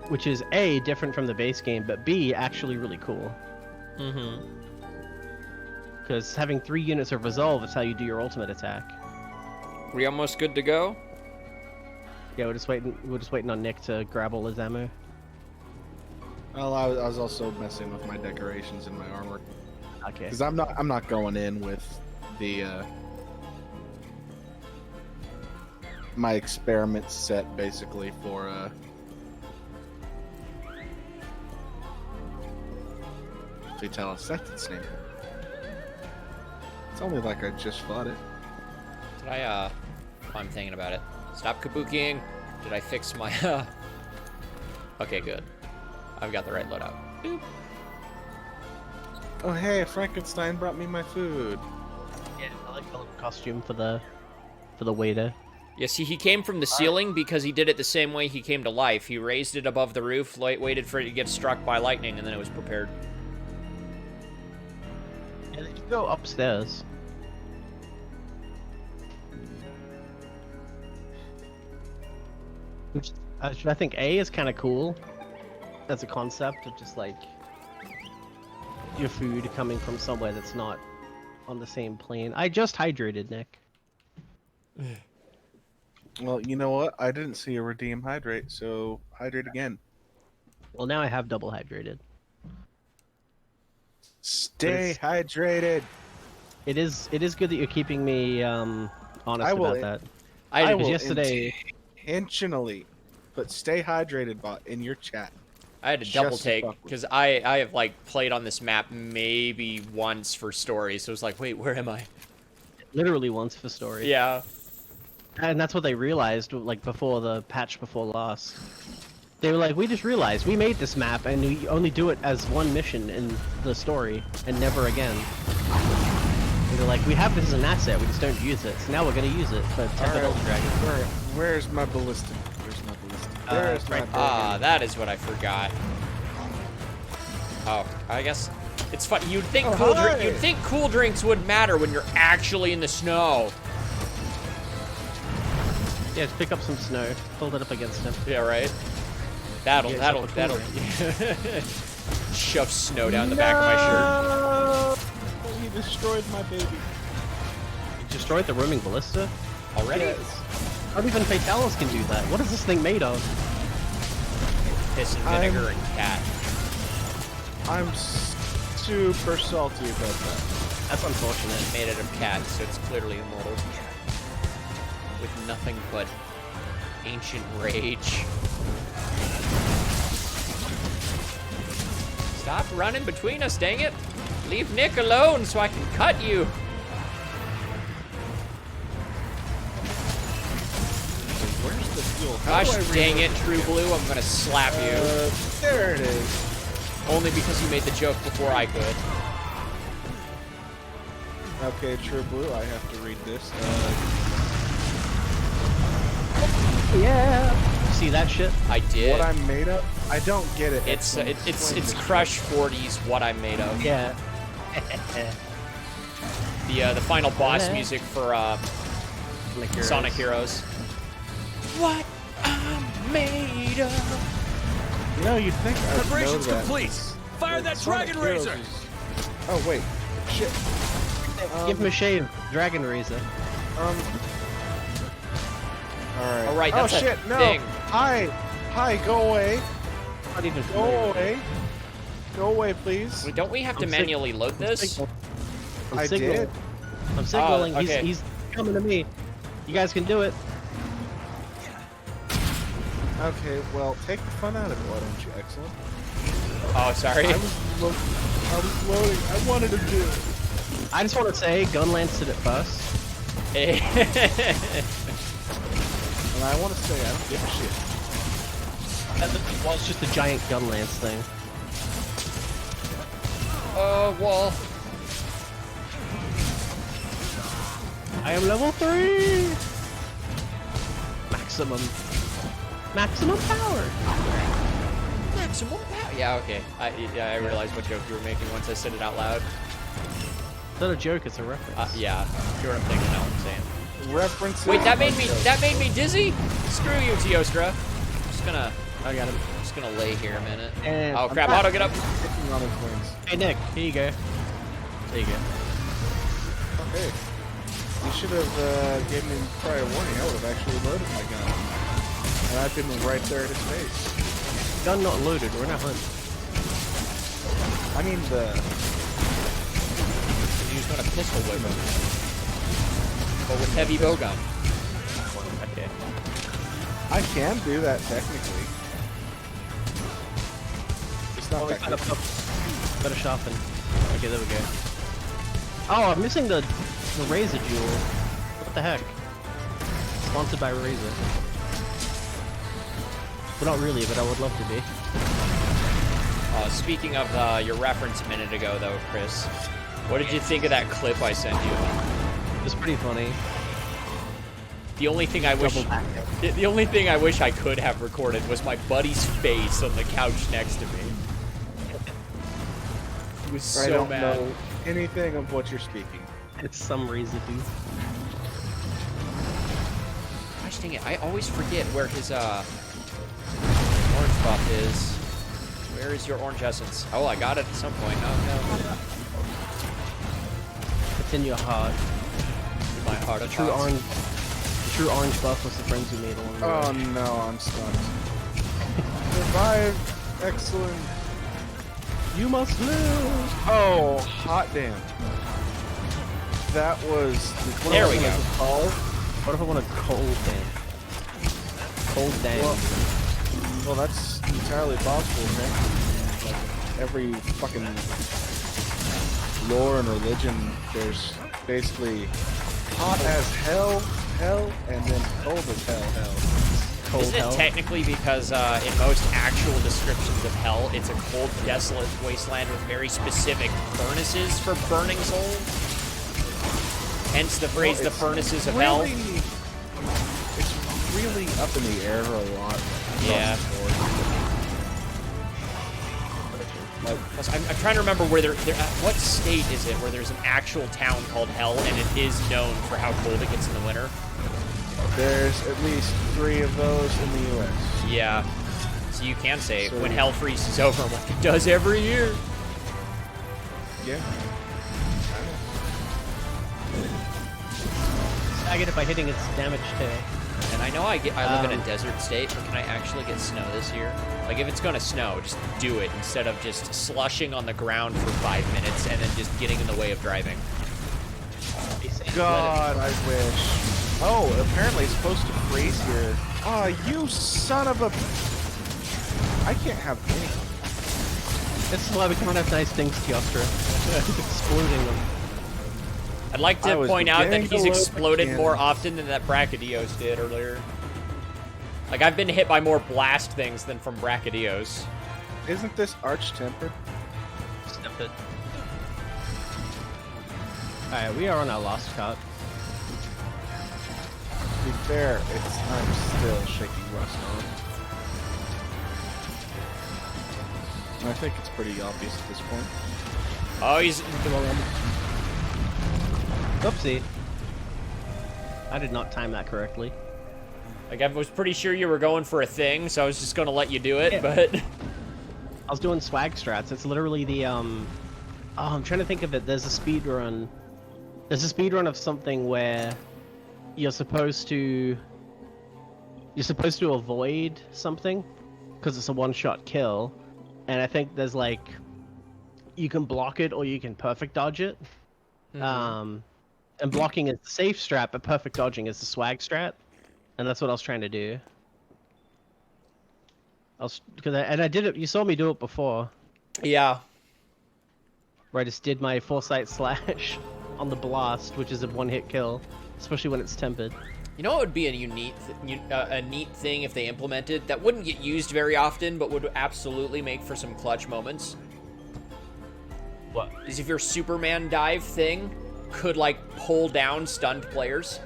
Which is A, different from the base game, but B, actually really cool. Mm-hmm. Because having 3 units of resolve is how you do your ultimate attack. We almost good to go? Yeah, we're just waiting on Nick to grab all his ammo. Well, I was also messing with my decorations and my armor. Okay. Because I'm not going in with the my experiment set basically for Fatalis. That's its name. It's only like I just fought it. Did I, I'm thinking about it. Stop kabukiing. Did I fix my, Okay, good. I've got the right loadout. Boop. Oh hey, Frankenstein brought me my food. Yeah, I like the little costume for the waiter. Yeah, see, he came from the ceiling because he did it the same way he came to life. He raised it above the roof, waited for it to get struck by lightning, and then it was prepared. Yeah, you go upstairs. Which I think A is kind of cool as a concept of just like your food coming from somewhere that's not on the same plane. I just hydrated, Nick. Well, you know what? I didn't see a redeem hydrate, so hydrate again. Well, now I have double hydrated. Stay hydrated. It is good that you're keeping me honest about that. I will yesterday intentionally put "stay hydrated" bot in your chat. I had to double take because I have like played on this map maybe once for story, so it's like, wait, where am I? Literally once for story. Yeah. And that's what they realized, like, before the patch before last. They were like, we just realized we made this map and we only do it as one mission in the story and never again. And they're like, we have this as an asset, we just don't use it. So now we're gonna use it for Tempered Elder Dragon. Where's my ballistic? Where's my ballistic? There's my Ah, that is what I forgot. Oh, I guess it's fun. You'd think cool drinks wouldn't matter when you're actually in the snow. Yeah, just pick up some snow, hold it up against him. Yeah, right. That'll cool shove snow down the back of my shirt. He destroyed my baby. You destroyed the roaming ballista? Already? Yes. Not even Fatalis can do that. What is this thing made of? Piss and vinegar and cat. I'm super salty about that. That's unfortunate. Made it of cat, so it's clearly immortal. With nothing but ancient rage. Stop running between us, dang it! Leave Nick alone so I can cut you! Where's the fuel? Gosh dang it, True Blue, I'm gonna slap you. There it is. Only because you made the joke before I could. Okay, True Blue, I have to read this. Yeah. see that shit? I did. What I'm made of? I don't get it. It's Explain this. Crush 40's What I'm Made Of. Yeah. The final boss Hello. music for Like Sonic Heroes. What I'm made of. You know, you'd think I would know Preparations that. complete. Fire that Sonic Dragon Heroes Razor. is- Oh wait, shit. Give him a shave. Dragon Razor. All right. All right, Oh that's a shit! No. thing. Hi, go away. Not even Go familiar with away. Go away, please. Wait, don't we have to I'm manually load it. this? I signaling. did. I'm signaling. okay. He's coming to me. You guys can do it. Okay, well, take the fun out of it, why don't you? Excellent. Oh, sorry. I was loading. I wanted to do it. I just want to say, Gunlance did it first. And I want to say, I don't give a shit. Well, it's just a giant Gunlance thing. Wall. I am level 3! Maximum power! Maximum power. Yeah, okay. I realized what joke you were making once I said it out loud. It's not a joke, it's a reference. Yeah, if you're what I'm thinking, now I'm saying. References. Wait, that made me dizzy? Screw you, Teostra. I got him. Just gonna lay here a minute. And Oh I'm crap, back. Auto, get up. Kicking on his wings. Hey Nick, here you go. There you go. Okay. You should have gave me prior warning. I would have actually loaded my gun. And I've been right there at his face. Gun not loaded, we're not hunt. I mean the. He was gonna pistol whip him. But with heavy bowgun. Okay. I can do that technically. It's not Oh, we that found a good. pup. Better sharpen. Okay, there we go. Oh, I'm missing the Razor Jewel. What the heck? Sponsored by Razor. Well, not really, but I would love to be. Speaking of your reference a minute ago, though, Chris, what did you think of that clip I sent you? It was pretty funny. The only thing I wish, Double back. the only thing I wish I could have recorded was my buddy's face on the couch next to me. He was I so don't mad. know anything of what you're speaking. It's some Razor dude. Gosh dang it! I always forget where his orange buff is. Where is your orange essence? Oh, I got it at some point. Oh It's in your heart. no, my heart of True thoughts. orange. The true orange buff was the friends we made along the Oh way. no, I'm stunned. Survive. Excellent. You must lose. Oh, hot damn. That was. There we go. What if I want a cold dance? Cold dance. Well, that's entirely possible, man. Like, every fucking lore and religion, there's basically hot as hell, and then cold as hell. Cold Isn't it hell. technically because in most actual descriptions of hell, it's a cold, desolate wasteland with very specific furnaces for burning souls? Hence the phrase, the it's furnaces of hell. It's really up in the air a lot. Yeah. I'm trying to remember where what state is it where there's an actual town called Hell and it is known for how cold it gets in the winter? There's at least 3 of those in the U.S. Yeah. So you can say, So- when hell freezes over, like it does every year. Yeah. I get it by hitting its damage tail. And I know I live in a desert state, but can I actually get snow this year? Like, if it's gonna snow, just do it instead of just slushing on the ground for 5 minutes and then just getting in the way of driving. God, I wish. Oh, apparently it's supposed to freeze here. Oh, you son of a... I can't have anything. This is why we can't have nice things, Teostra. Exploding them. I'd like I to was point out that beginning to he's load the exploded more cannons. often than that Brachydios did earlier. Like, I've been hit by more blast things than from Brachydios. Isn't this arch-tempered? Step it. Alright, we are on our last cut. We fair, I'm still shaking Rust on. And I think it's pretty obvious at this point. Oh, he's... Oopsie. I did not time that correctly. Like, I was pretty sure you were going for a thing, so I was just gonna let you do it, Yeah. but... I was doing swag strats. It's literally the Oh, I'm trying to think of it. There's a speed run. There's a speed run of something where you're supposed to avoid something because it's a one-shot kill, and I think there's like you can block it or you can perfect dodge it. And blocking is the safe strat, but perfect dodging is the swag strat, and that's what I was trying to do. I did it. You saw me do it before, Yeah. where I just did my foresight slash on the blast, which is a one-hit kill, especially when it's tempered. You know what would be a neat thing if they implemented that wouldn't get used very often, but would absolutely make for some clutch moments? What? Is if your Superman dive thing could, like, pull down stunned players.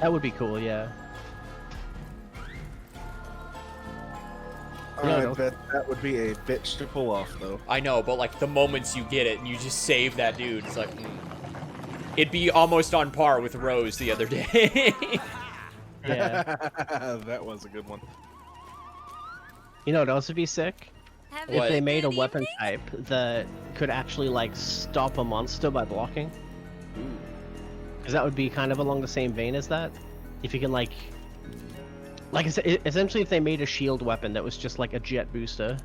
That would be cool, yeah. I no. bet that would be a bitch to pull off, though. I know, but, like, the moments you get it and you just save that dude, it's like... It'd be almost on par with Rose the other day. Yeah. That was a good one. You know what else would be sick? Have What? If they made a good weapon evening. type that could actually, like, stop a monster by blocking. Because that would be kind of along the same vein as that. If you can, like I said, essentially if they made a shield weapon that was just like a jet booster.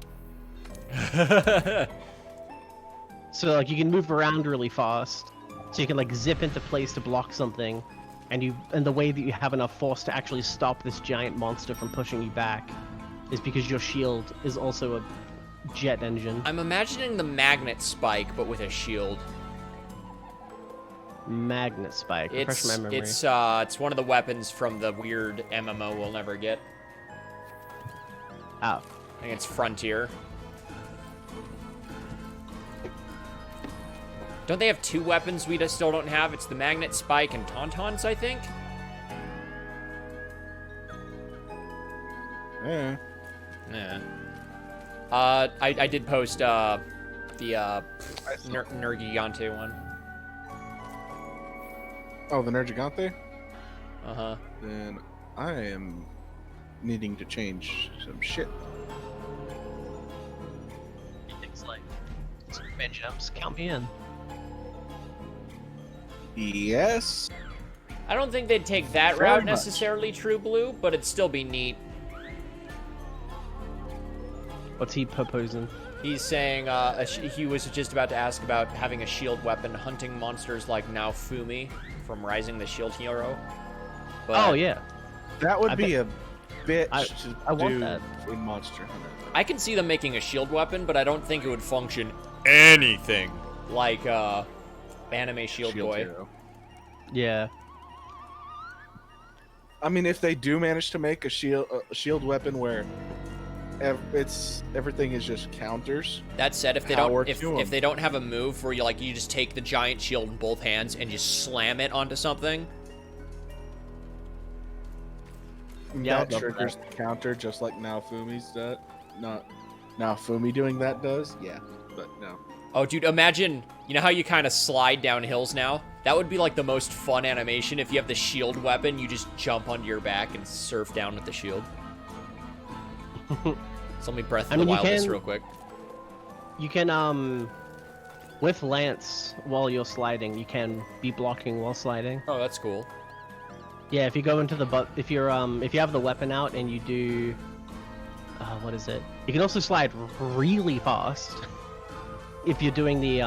So, like, you can move around really fast. So you can, like, zip into place to block something. And the way that you have enough force to actually stop this giant monster from pushing you back is because your shield is also a jet engine. I'm imagining the magnet spike, but with a shield. Magnet spike. Refresh my memory. It's one of the weapons from the weird MMO we'll never get. Oh. I think it's Frontier. Don't they have two weapons we just still don't have? It's the magnet spike and tauntauns, I think. Yeah. Yeah. I did post the Nergigante one. Oh, the Nergigante? Uh-huh. Then I am needing to change some shit. Things like Superman jumps. Count me in. Yes. I don't think they'd take that Very route much. necessarily, True Blue, but it'd still be neat. What's he proposing? He's saying he was just about to ask about having a shield weapon hunting monsters like Naofumi from Rising the Shield Hero. But Oh yeah. That would I be a bitch I to want do that. in Monster Hunter. I can see them making a shield weapon, but I don't think it would function anything like anime Shield Boy. Hero. Yeah. I mean, if they do manage to make a shield weapon where everything is just counters, That said, if they Power don't to 'em. if they don't have a move where you just take the giant shield in both hands and just slam it onto something, Yeah, that I'd love triggers the counter just like Naofumi's does. Not Naofumi doing that does. Yeah, but no. oh dude, imagine, you know how you kind of slide down hills now? That would be like the most fun animation. If you have the shield weapon, you just jump onto your back and surf down with the shield. So let me Breath of I the mean, you Wild this can- real quick. You can with Lance while you're sliding, you can be blocking while sliding. Oh, that's cool. Yeah, if you go into the if you have the weapon out and you do what is it? You can also slide really fast if you're doing the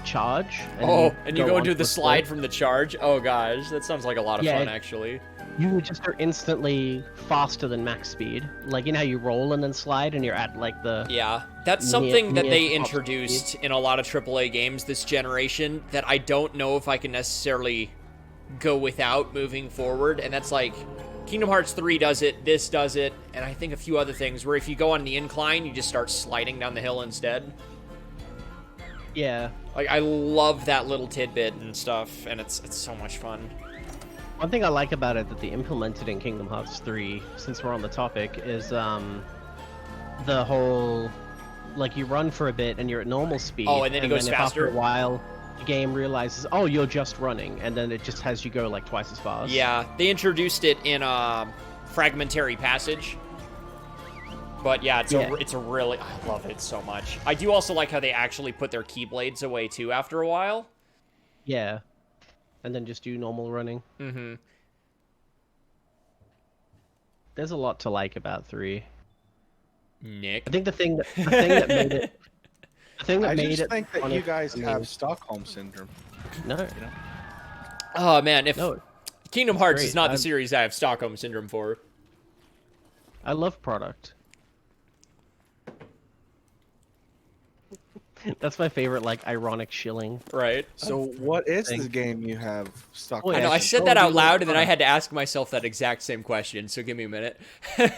charge. And you go into onto the slide slope. from the charge? Oh gosh, that sounds like a lot of Yeah, fun it- actually. You just are instantly faster than max speed. Like, you know how you roll and then slide and you're at like the Yeah, that's Near- something that near they top introduced in a lot of AAA games this generation that I don't know if I can necessarily go without moving forward, and that's like Kingdom Hearts 3 does it, this does it, and I think a few other things where if you go on the incline, you just start sliding down the hill instead. yeah. Like, I love that little tidbit and stuff, and it's so much fun. One thing I like about it that they implemented in Kingdom Hearts 3, since we're on the topic, is the whole, like, you run for a bit and you're at normal speed. Oh, and then it goes if faster? After a while, the game realizes, oh, you're just running, and then it just has you go like twice as fast. Yeah, they introduced it in Fragmentary Passage. But yeah, it's a really, I love it so much. I do also like how they actually put their keyblades away too after a while. Yeah. And then just do normal running. Mm-hmm. There's a lot to like about 3. Nick. I think the thing that made it. The thing that I made just it. think that fun you of- guys I mean, have Stockholm syndrome. No. You know? Oh man, if No. Kingdom Hearts Great, is not the I'm- series I have Stockholm Syndrome for. I love product. That's my favorite, like, ironic shilling. Right. So what is Thing. the game you have Stockholm? Oh, I yeah, know, I so said don't that do out that loud, and then I product. had to ask myself that exact same question, so give me a minute. Because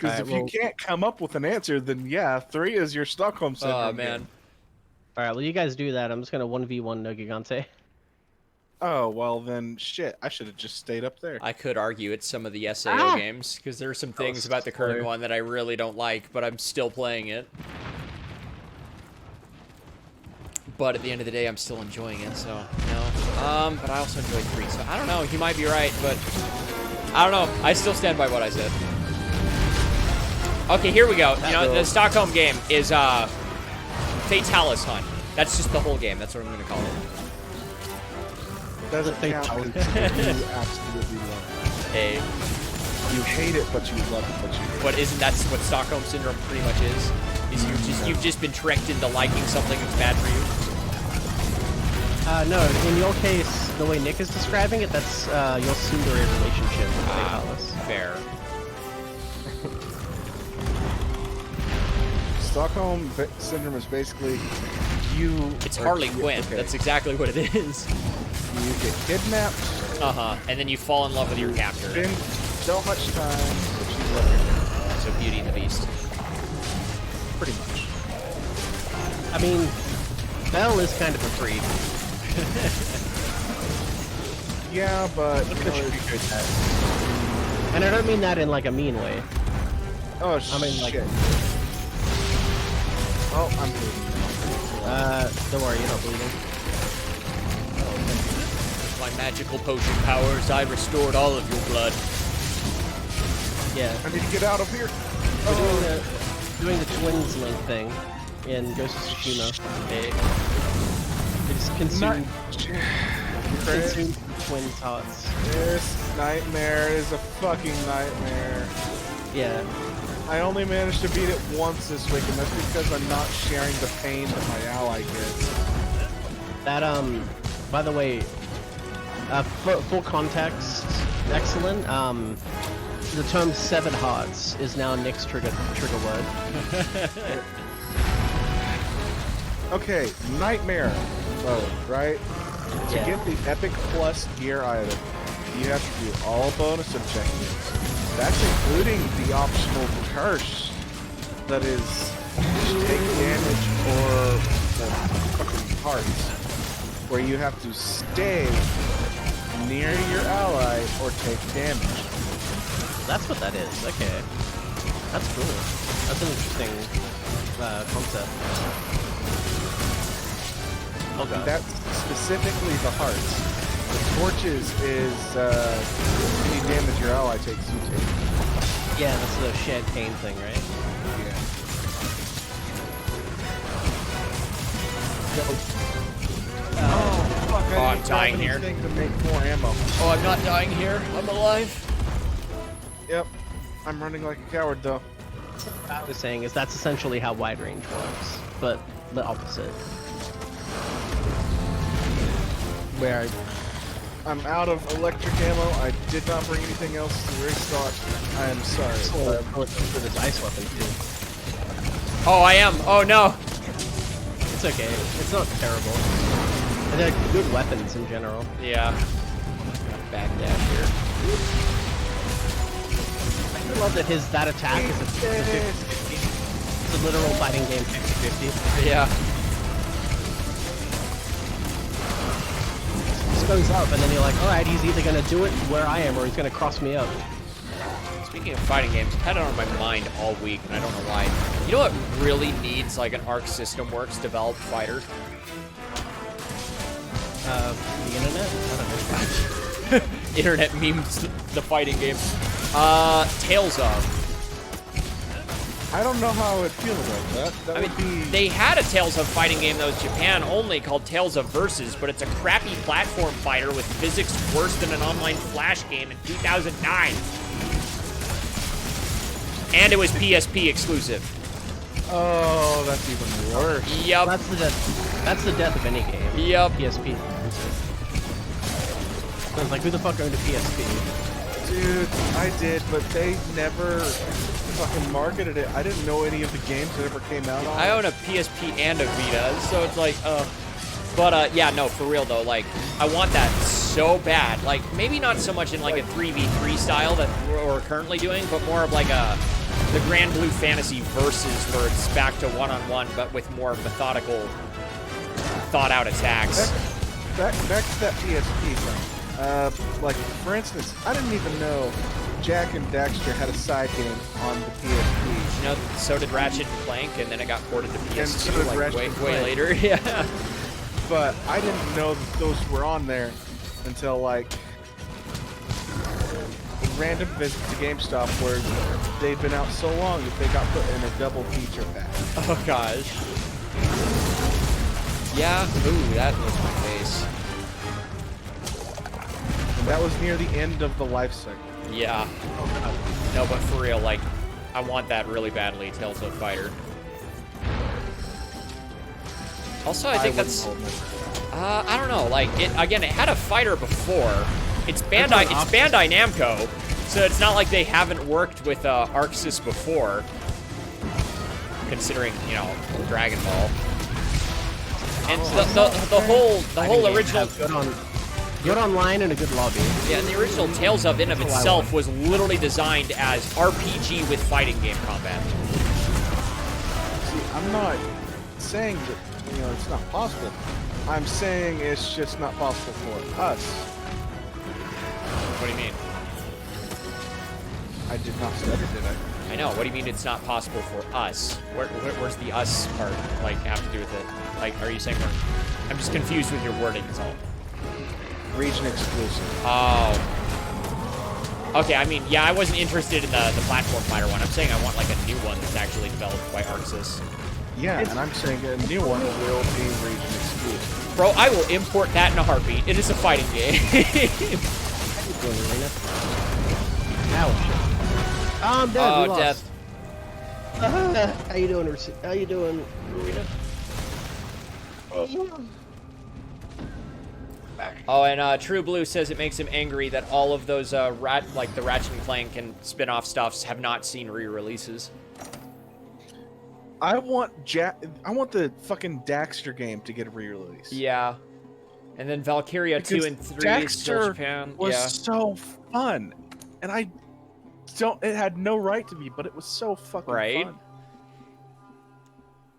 Alright, if well- you can't come up with an answer, then yeah, 3 is your Stockholm syndrome. Oh, man. game. Alright, well, you guys do that. I'm just gonna 1v1 No Gigante. Oh well, then shit. I should have just stayed up there. I could argue it's some of the SAO Ah! games, because there are some things was about the current slow. one that I really don't like, but I'm still playing it. But at the end of the day, I'm still enjoying it, so, no. But I also enjoyed 3, so I don't know, you might be right, but I don't know. I still stand by what I said. Okay, here we go. You know, the Stockholm game is, Fatalis Hunt. That's just the whole game. That's what I'm going to call it. Doesn't Think count. so. 'Cause you absolutely love Hey, it. You hate it, but you love it, but you hate but isn't that what Stockholm Syndrome pretty much is? Is you've just been tricked into liking something that's bad for you? No, in your case, the way Nick is describing it, that's your tsundere relationship with Fatalis. Fair. it. Stockholm syndrome is basically you. It's or- Harley Quinn. okay, That's exactly what it is. You get kidnapped. Uh-huh. And then you fall in love with your captor. Spend so much time that you love your character. So Beauty and the Beast. Pretty much. I mean, Belle is kind of a freak. Yeah, but you Look know, at you. And I don't mean that in like a mean way. oh I mean, like- shit. Oh, I'm bleeding now. Don't worry, you're not bleeding. With my magical potion powers, I restored all of your blood. Yeah. I need to get out of here. We're doing the twins link thing in Ghost of Tsushima. Hey. It's consumed Chris, consumed twins hearts. this nightmare is a fucking nightmare. Yeah. I only managed to beat it once this week, and that's because I'm not sharing the pain that my ally gets. That by the way, full context, excellent. The term seven hearts is now Nick's trigger word. Okay, nightmare mode, right? To Yeah. get the Epic Plus gear item, you have to do all bonus objectives. That's including the optional curse that is take damage or fucking hearts, where you have to stay near your ally or take damage. That's what that is. Okay. That's cool. That's an interesting concept. Oh god. That's specifically the hearts. The torches is any damage your ally takes, you take. Yeah, that's the shared pain thing, right? Yeah. Oh, fuck, Oh, I'm need to dying grab here. anything to make more ammo. Oh, I'm not dying here. I'm alive. Yep. I'm running like a coward, though. What I was saying is that's essentially how wide range works, but the opposite. Where I'm out of electric ammo. I did not bring anything else to restock. I am sorry. for this ice weapon too. Oh, I am. Oh, no. It's okay. It's not terrible. And they're good weapons in general. Yeah. Backdash here. I love that that attack is a 50-50. It's a literal fighting game 50-50. Yeah. goes up, and then you're like, alright, he's either gonna do it where I am, or he's gonna cross me up. Speaking of fighting games, I've had it on my mind all week, and I don't know why. You know what really needs like an Arc System Works developed fighter? The internet? I don't know. Internet memes, the fighting game. Tales of. I don't know how I would feel about that. That I would mean, be. they had a Tales of fighting game that was Japan only called Tales of Versus, but it's a crappy platform fighter with physics worse than an online Flash game in 2009. And it was PSP exclusive. Oh, that's even worse. Yup. That's the death. That's the death of any game. Yup. PSP. I was like, who the fuck owned a PSP? Dude, I did, but they never fucking marketed it. I didn't know any of the games that ever came out on I own a PSP and a Vita, so it's like, But, yeah, no, for real, though, like, I want that so bad. Like, maybe not so much in, like, a 3v3 style that we're currently doing, but more of, like, the Grand Blue Fantasy Versus, where it's back to one-on-one, but with more methodical, thought-out attacks. Back to that PSP thing. Like, for instance, I didn't even know Jak and Daxter had a side game on the PSP. You know, so did Ratchet and Clank, and then it got ported to PS2, And so did like, Ratchet way, and way Clank. later, yeah. But I didn't know that those were on there until, like, a random visit to GameStop where they'd been out so long that they got put in a double feature pack. Oh, gosh. Yeah, ooh, that was my face. And that was near the end of the life cycle. Yeah. No, but for real, like, I want that really badly, Tales of Fighter. Also, I think that's... I don't know, like, it had a fighter before. It's Bandai Namco, so it's not like they haven't worked with ArcSys before, considering, you know, Dragon Ball. And the whole original... Good online and a good lobby. Yeah, and the original Tales of in of itself was literally designed as RPG with fighting game combat. See, I'm not saying that, you know, it's not possible. I'm saying it's just not possible for us. What do you mean? I did not study, did I? I know. What do you mean it's not possible for us? Where's the us part, like, have to do with it? Like, are you saying I'm just confused with your wording, is all. Region exclusive. Oh. Okay, I mean, yeah, I wasn't interested in the platform fighter one. I'm saying I want, like, a new one that's actually developed by ArcSys. Yeah, and I'm saying a new one will be region exclusive. Bro, I will import that in a heartbeat. It is a fighting game. How you doing, Arena? Ow, shit. I'm dead. Oh, we lost. death. How you doing, How you doing, Arena? Oh, and True Blue says it makes him angry that all of those the Ratchet and Clank and spin-off stuffs have not seen re-releases. I want the fucking Daxter game to get a re-release. Yeah. And then Valkyria 2 and 3 is still Daxter Japan. was Yeah. so fun, and it had no right to be, but it was so fucking fun.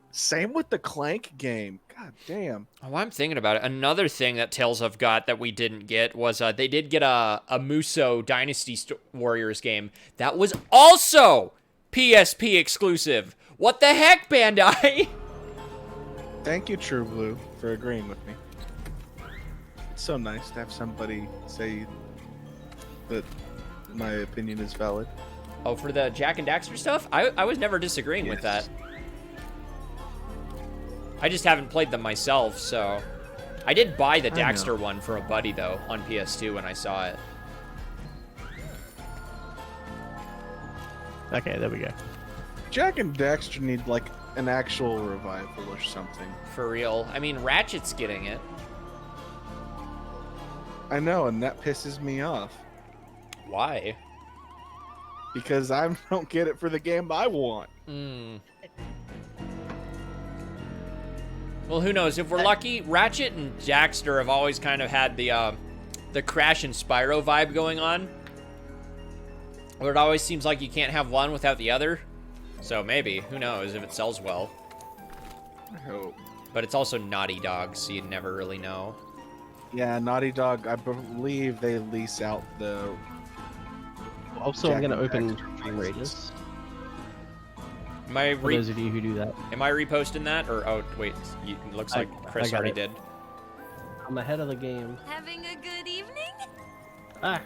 Same with the Clank game. God damn. Oh, I'm thinking about it. Another thing that Tales of got that we didn't get was they did get a Musou Dynasty Warriors game that was also PSP exclusive. What the heck, Bandai? Thank you, True Blue, for agreeing with me. It's so nice to have somebody say that my opinion is valid. Oh, for the Jak and Daxter stuff? I was never disagreeing with that. I just haven't played them myself, so... I did buy the Daxter one for a buddy, though, on PS2 when I saw it. Okay, there we go. Jak and Daxter need, like, an actual revival or something. For real. I mean, Ratchet's getting it. I know, and that pisses me off. Why? Because I don't get it for the game I want. Well, who knows? If we're lucky, Ratchet and Daxter have always kind of had the Crash and Spyro vibe going on. Where it always seems like you can't have one without the other. So maybe, who knows if it sells well. I hope. But it's also Naughty Dog, so you never really know. Yeah, Naughty Dog. I believe they lease out the. Also, I'm Jack gonna and open Daxter Dream licenses. Rages. Am For those of you who do that. I reposting that? Or, oh, wait, it looks like Chris got already it. did. I'm ahead of the game. Having a good evening? Ah.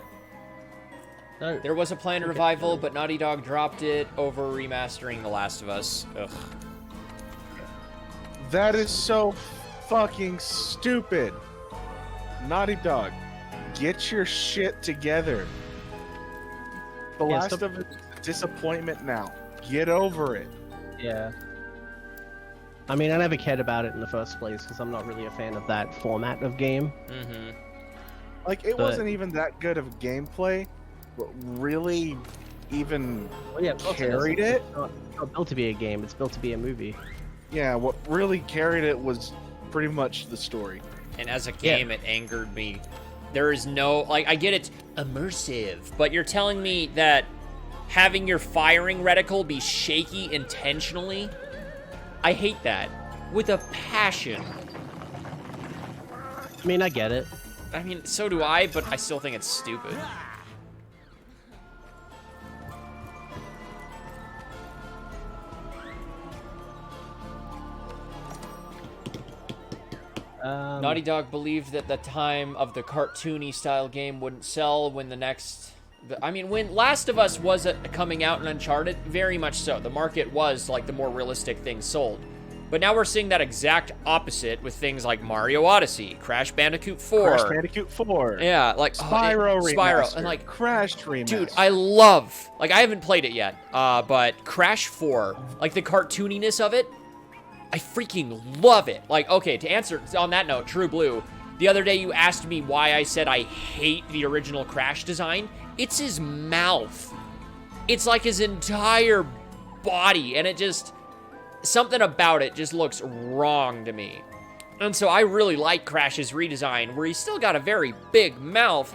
No. There was a planned Okay. revival, but Naughty Dog dropped it over remastering The Last of Us. Ugh. That is so fucking stupid. Naughty Dog, get your shit together. The Yeah, Last stop- of Us is a disappointment now. Get over it. Yeah. I mean, I never cared about it in the first place because I'm not really a fan of that format of game. Mm-hmm. Like, it But- wasn't even that good of gameplay, but really even Well, yeah, of course carried is. it. It's not built to be a game. It's built to be a movie. Yeah, what really carried it was pretty much the story. And as a game, it angered me. There is no, like, I get it's immersive, but you're telling me that having your firing reticle be shaky intentionally? I hate that. With a passion. I mean, I get it. I mean, so do I, but I still think it's stupid. Naughty Dog believed that the time of the cartoony style game wouldn't sell when the next... I mean, when Last of Us was coming out in Uncharted, very much so. The market was, like, the more realistic things sold. But now we're seeing that exact opposite with things like Mario Odyssey, Crash Bandicoot 4. Crash Bandicoot 4. Yeah, like... Spyro remaster. Spyro, and like... Crash remaster. Dude, I love... Like, I haven't played it yet, but Crash 4, like, the cartooniness of it, I freaking love it. Like, okay, to answer on that note, True Blue, the other day you asked me why I said I hate the original Crash design. It's his mouth. It's like his entire body, and it just... Something about it just looks wrong to me. And so I really like Crash's redesign, where he's still got a very big mouth,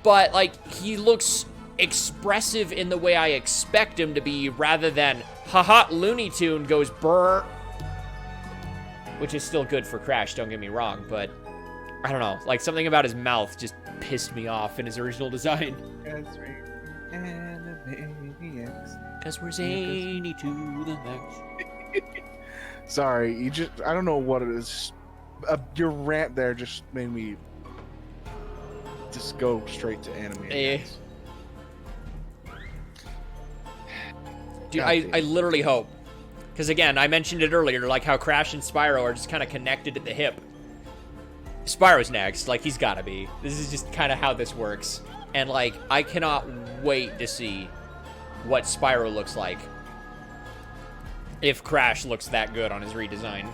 but, like, he looks expressive in the way I expect him to be, rather than, haha, Looney Tune goes brr. Which is still good for Crash, don't get me wrong, but I don't know. Like, something about his mouth just pissed me off in his original design. Cause we're zany to the max. Sorry, you just, I don't know what it is. Your rant there just made me just go straight to anime. Eh. Dude, God damn. I literally hope. Because again, I mentioned it earlier, like how Crash and Spyro are just kind of connected at the hip. Spyro's next, like he's gotta be. This is just kind of how this works. And like, I cannot wait to see what Spyro looks like if Crash looks that good on his redesign.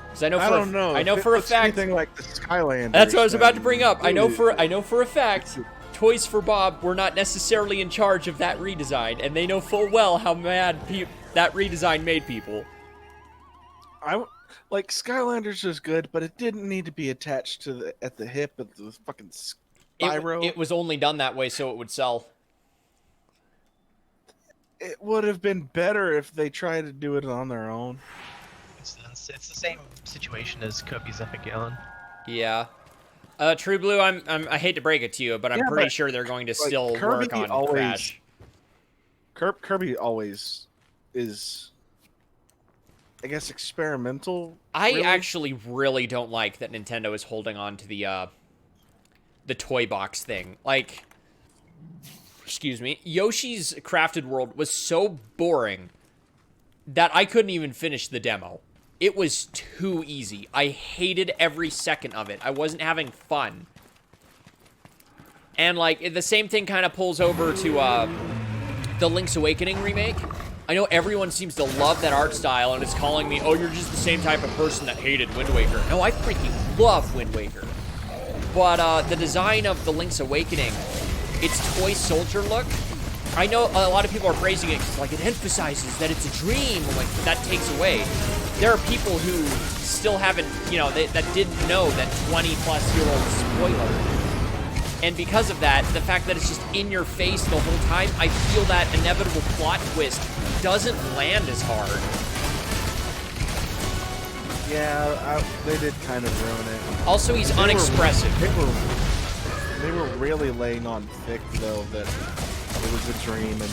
Because I know for I don't know. I know If it for a looks fact. anything like the Skylanders. That's what I was about to then- bring up. I know for a fact, Toys for Bob were not necessarily in charge of that redesign, and they know full well how mad that redesign made people. Like Skylanders is good, but it didn't need to be attached to at the hip of the fucking Spyro. It was only done that way so it would sell. It would have been better if they tried to do it on their own. It's the same situation as Kirby's Epic Yarn. Yeah. True Blue, I hate to break it to you, but I'm Yeah, pretty but, sure they're going to like, still Kirby work on always- Crash. Kirby always is, I guess, experimental. I really. actually really don't like that Nintendo is holding on to the toy box thing. Like, excuse me, Yoshi's Crafted World was so boring that I couldn't even finish the demo. It was too easy. I hated every second of it. I wasn't having fun. And like, the same thing kind of pulls over to the Link's Awakening remake. I know everyone seems to love that art style and is calling me, oh, you're just the same type of person that hated Wind Waker. No, I freaking love Wind Waker. But the design of the Link's Awakening, its toy soldier look, I know a lot of people are praising it because like it emphasizes that it's a dream, like that takes away. There are people who still haven't, you know, that didn't know that 20-plus-year-old spoiler. And because of that, the fact that it's just in your face the whole time, I feel that inevitable plot twist doesn't land as hard. Yeah, they did kind of ruin it. Also, he's unexpressive. They were really laying on thick though that it was a dream and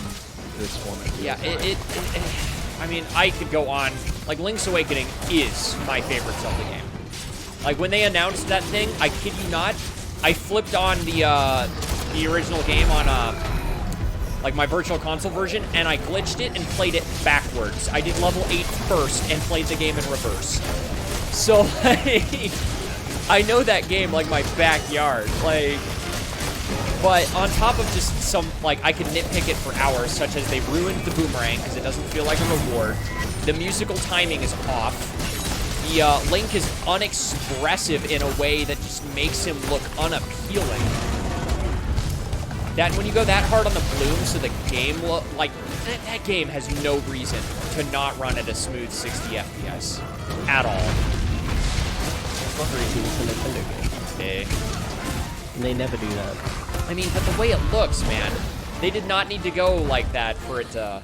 this one. Yeah, I mean, I could go on. Like, Link's Awakening is my favorite Zelda game. Like, when they announced that thing, I kid you not, I flipped on the original game on like my virtual console version, and I glitched it and played it backwards. I did level 8 first and played the game in reverse. So, like, I know that game like my backyard. Like, but on top of just some, like, I can nitpick it for hours, such as they ruined the boomerang because it doesn't feel like a reward. The musical timing is off. The Link is unexpressive in a way that just makes him look unappealing. That when you go that hard on the bloom, so the game like that game has no reason to not run at a smooth 60 FPS at all. What reason it's a Nintendo game? And they never do that. I mean, but the way it looks, man, they did not need to go like that for it to.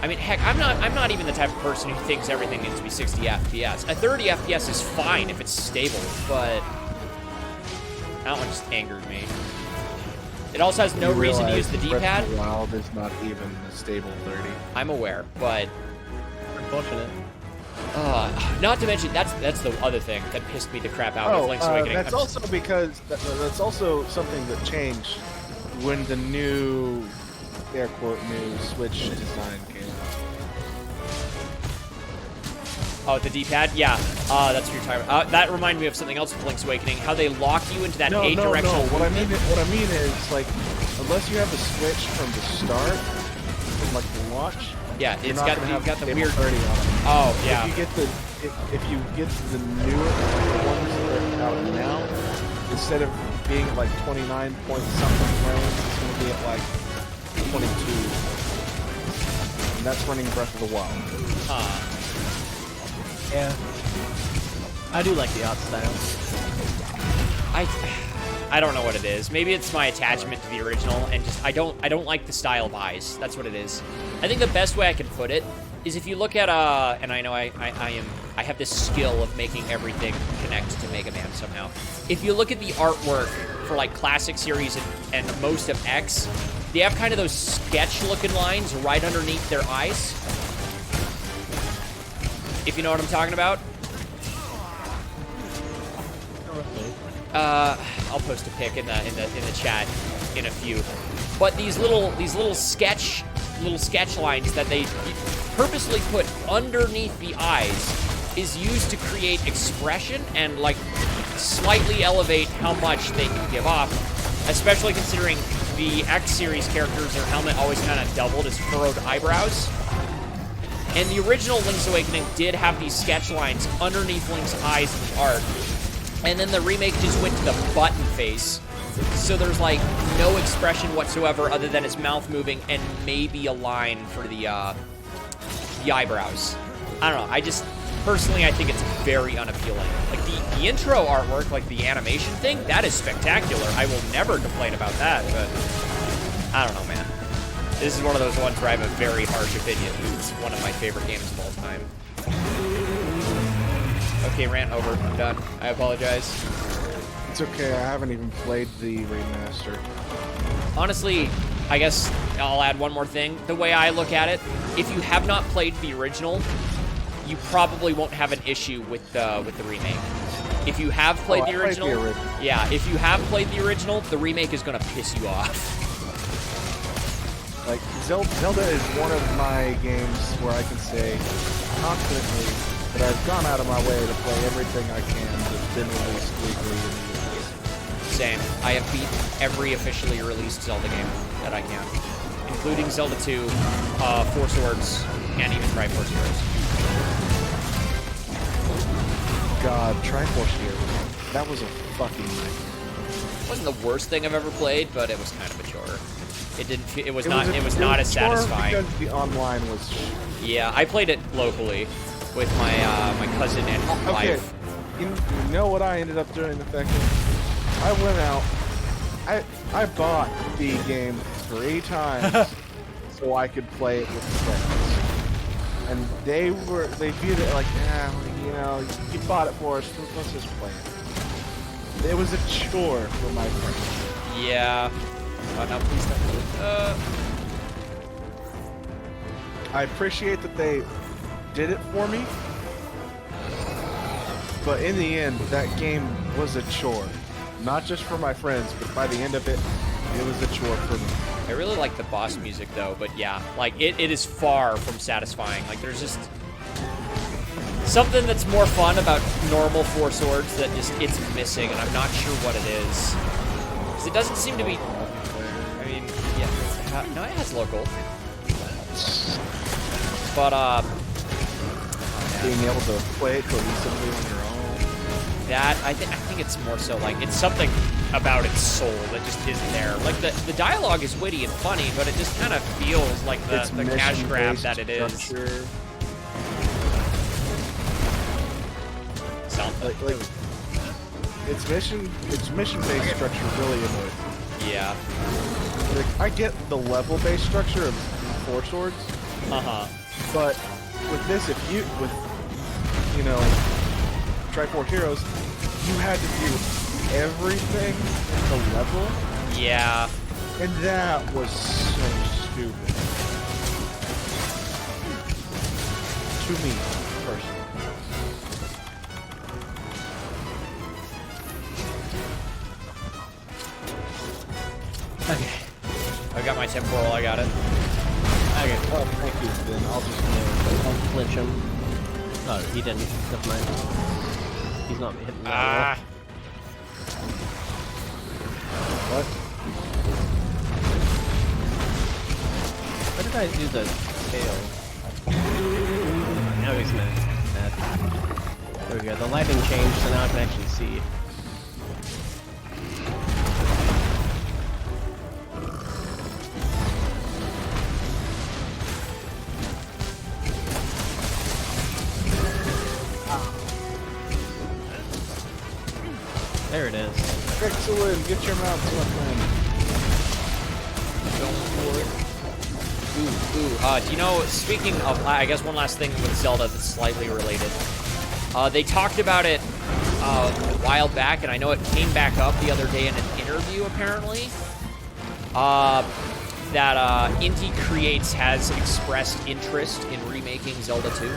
I mean, heck, I'm not even the type of person who thinks everything needs to be 60 FPS. A 30 FPS is fine if it's stable, but that one just angered me. It also has no reason to use the D-pad. Breath of the Wild is not even a stable 30. I'm aware, but Unfortunate. not to mention that's the other thing that pissed me the crap out with Link's Awakening. That's also because that's also something that changed when the new air quote new Switch design came out. Oh, the D-pad? Yeah, that's what you're talking about. That reminded me of something else with Link's Awakening, how they lock you into that eight-directional What I mean is, like, unless you have the Switch from the start, from, like, the launch, yeah, you've got the weird 30 on it. Oh, yeah. If you get the newer ones that are out now, instead of being at, like, 29 point something frames, it's going to be at, like, 22. And that's running Breath of the Wild. Yeah. I do like the art style. I don't know what it is. Maybe it's my attachment to the original, and just I don't like the style of eyes. That's what it is. I think the best way I can put it is if you look at and I know I have this skill of making everything connect to Mega Man somehow. If you look at the artwork for like classic series and most of X, they have kind of those sketch-looking lines right underneath their eyes. If you know what I'm talking about. I'll post a pic in the chat in a few. But these little sketch lines that they purposely put underneath the eyes is used to create expression and like slightly elevate how much they can give off, especially considering the X series characters, their helmet always kind of doubled as furrowed eyebrows. And the original Link's Awakening did have these sketch lines underneath Link's eyes in the art. And then the remake just went to the button face. So there's like no expression whatsoever other than his mouth moving and maybe a line for the eyebrows. I don't know. I just, personally, I think it's very unappealing. Like the intro artwork, like the animation thing, that is spectacular. I will never complain about that, but I don't know, man. This is one of those ones where I have a very harsh opinion. It's one of my favorite games of all time. Okay, rant over. I'm done. I apologize. It's okay, I haven't even played the remaster. Honestly, I guess I'll add one more thing. The way I look at it, if you have not played the original, you probably won't have an issue with the remake. If you have played the original, yeah, if you have played the original, the remake is gonna piss you off. Like, Zelda is one of my games where I can say confidently that I've gone out of my way to play everything I can that's been released legally in the US. Same. I have beat every officially released Zelda game that I can, including Zelda 2, Four Swords, and even Triforce Heroes. God, Triforce Heroes. That was a fucking nightmare. It wasn't the worst thing I've ever played, but it was kind of a chore. It was not as satisfying. Because the online was. Yeah, I played it locally with my my cousin and his wife. You know what I ended up doing, effectively? I went out. I bought the game 3 times so I could play it with friends. and they viewed it like, you know, you bought it for us, let's just play it. It was a chore for my friends. Yeah. Oh, no, please don't. I appreciate that they did it for me, but in the end, that game was a chore. Not just for my friends, but by the end of it, it was a chore for me. I really like the boss music though, but yeah, like it is far from satisfying. Like there's just something that's more fun about normal Four Swords that just it's missing, and I'm not sure what it is. Because it doesn't seem to be. I mean, yeah, no, it has local. But being able to play it cohesively on your own. that I think it's more so like it's something about its soul that just isn't there. Like the dialogue is witty and funny, but it just kind of feels like the cash grab that it is. Sounds like its mission-based structure really annoys me. Yeah. Like, I get the level-based structure of Four Swords. But with this, with Triforce Heroes, you had to do everything in the level. Yeah. And that was so stupid. To me, personally. Okay. I got my temporal, I got it. Okay. Oh, thank you, then I'll just I'll flinch him. Oh, he didn't. Never mind. He's not hitting that Ah. What? What did I do the tail? Now he's mad. There we go. The lighting changed, so now I can actually see. There it is. Excellent! Get your mouth friend. Do you know, speaking of, I guess one last thing with Zelda that's slightly related. They talked about it a while back, and I know it came back up the other day in an interview, apparently. That Inti Creates has expressed interest in remaking Zelda 2.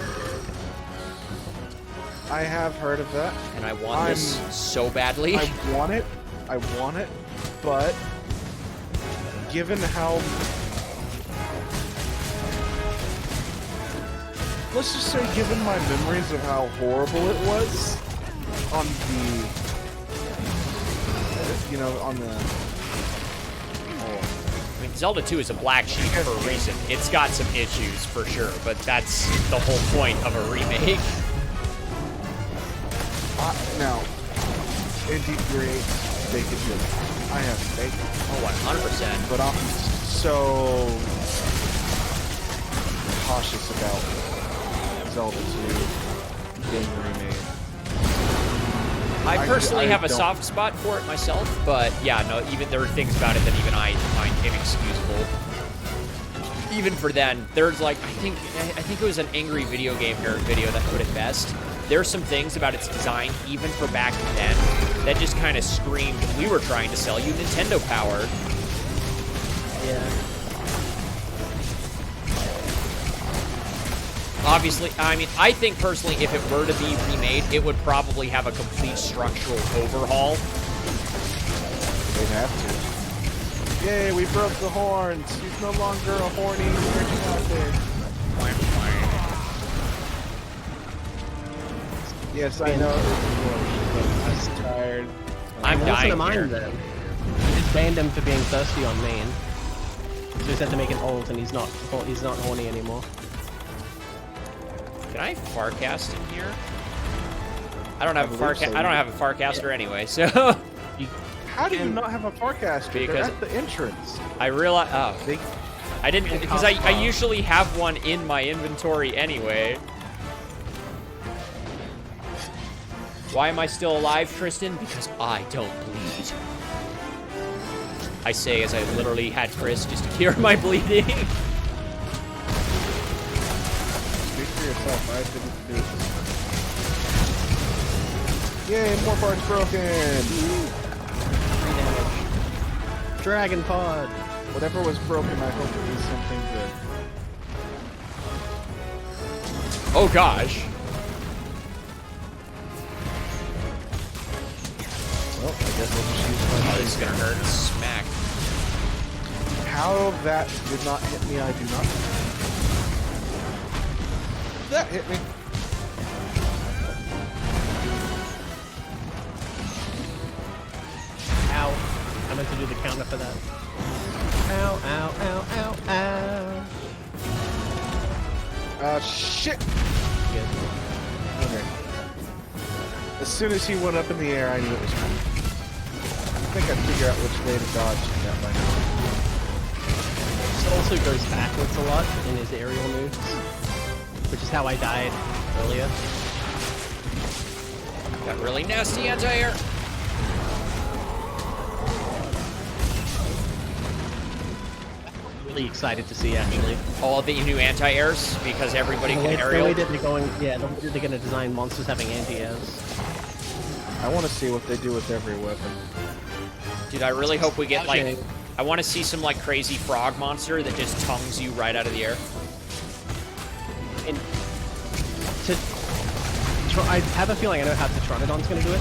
I have heard of that. And I want this so badly. I want it, but given how... Let's just say, given my memories of how horrible it was on the... on the... I mean, Zelda 2 is a black sheep for a reason. It's got some issues, for sure, but that's the whole point of a remake. Now, Inti Creates, they could do it. I have faith. Oh, 100%. But I'm so cautious about Zelda 2 being remade. I personally have a soft spot for it myself, but yeah, no, even there are things about it that even I find inexcusable. Even for then, there's like, I think it was an Angry Video Game Nerd video that put it best. There's some things about its design, even for back then, that just kind of screamed, we were trying to sell you Nintendo power. Yeah. Obviously, I mean, I think personally, if it were to be remade, it would probably have a complete structural overhaul. They'd have to. Yay, we broke the horns. He's no longer a horny virgin out there. Yes, I know. I'm just tired. I'm dying mine, here. then. He just banned him for being thirsty on main. So he's had to make an ult, and he's not horny anymore. Can I farcast in here? I don't have a farcast. I don't have a farcaster anyway, so. How do you not have a farcaster? They're Because at the entrance. I realized. Oh, I didn't because I usually have one in my inventory anyway. Why am I still alive, Tristan? Because I don't bleed. I say as I literally had Chris just to cure my bleeding. for yourself. I didn't do it. Yay, more parts broken! 3 damage. Dragon pod. Whatever was broken, I hope it was something good. Oh gosh. Well, I guess I'll just use my Oh, this is gonna hurt. Smack. How that did not hit me, I do not know. That hit me. Ow. I meant to do the counter for that. Ow, ow, ow, ow, ow. Shit! Yes. Okay. As soon as he went up in the air, I knew it was coming. I think I figured out which way to dodge that by now. He also goes backwards a lot in his aerial moves, which is how I died earlier. Got really nasty anti-air. Really excited to see actually. All the new anti-airs because everybody The can way aerial. that they're going, yeah, the way they're going to design monsters having anti-airs. I want to see what they do with every weapon. Dude, I really hope we get like. Okay. I want to see some like crazy frog monster that just tongues you right out of the air. And I have a feeling I know how Tetranodon's going to do it.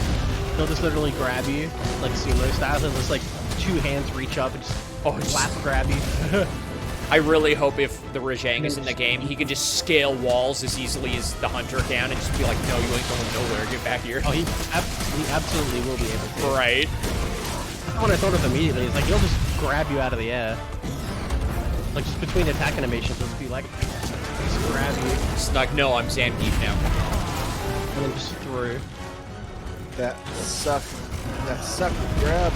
He'll just literally grab you, like sumo style, and just like 2 hands reach up and just slap grab you. I really hope if the Rajang is in the game, he can just scale walls as easily as the hunter can and just be like, no, you ain't going nowhere, get back here. Oh, he absolutely will be able to. Right. That's what I thought of immediately. It's like he'll just grab you out of the air. Like just between attack animations, he'll just be like, just grab you It's like, no, I'm Zangief now. and then just through. That suck grab.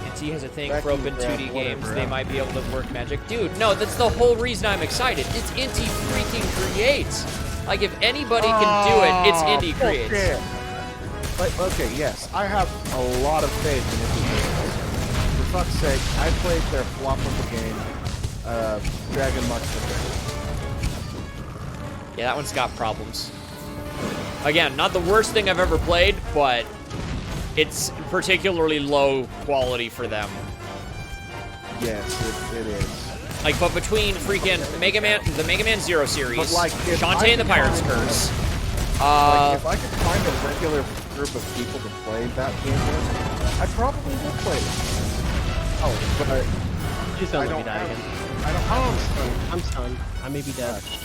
NT has a thing Back for in open grab, 2D whatever, games. They yeah. might be able to work magic. Dude, no, that's the whole reason I'm excited. It's Inti freaking Creates. Like, if anybody can do it, it's Inti Creates. Okay. Like, okay, yes, I have a lot of faith in Indie Creates. For fuck's sake, I played their flop of the game, Dragon Mark the Yeah, that one's got problems. Again, not the worst thing I've ever played, but it's particularly low quality for them. Yes, it is. Like, but between freaking the Mega Man Zero series, But, like, if I Shantae and the could Pirate's find- Curse, Like, if I could find a regular group of people to play that game with, I probably would play it. Oh, but You just I sound like don't you died have- again. I don't Oh, have I'm stunned. I may be dead. Ah, shit.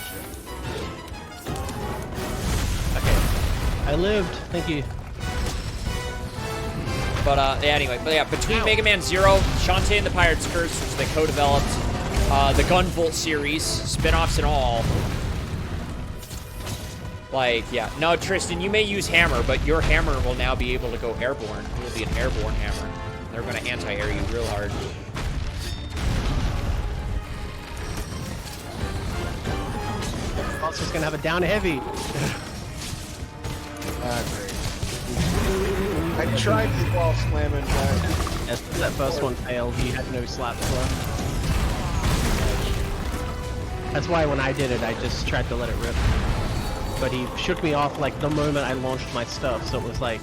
Okay. I lived. Thank you. but yeah, anyway, but yeah, between Mega Man Zero, Shantae and the Pirate's Curse, which they co-developed, the Gunvolt series, spin-offs and all. Like, yeah. No, Tristan, you may use hammer, but your hammer will now be able to go airborne. It will be an airborne hammer. They're going to anti-air you real hard. Monster's gonna have a down heavy. Ah, great. I tried to wall slamming, but Yes, that first one failed. He had no slaps left. That's why when I did it, I just tried to let it rip. But he shook me off like the moment I launched my stuff, so it was like,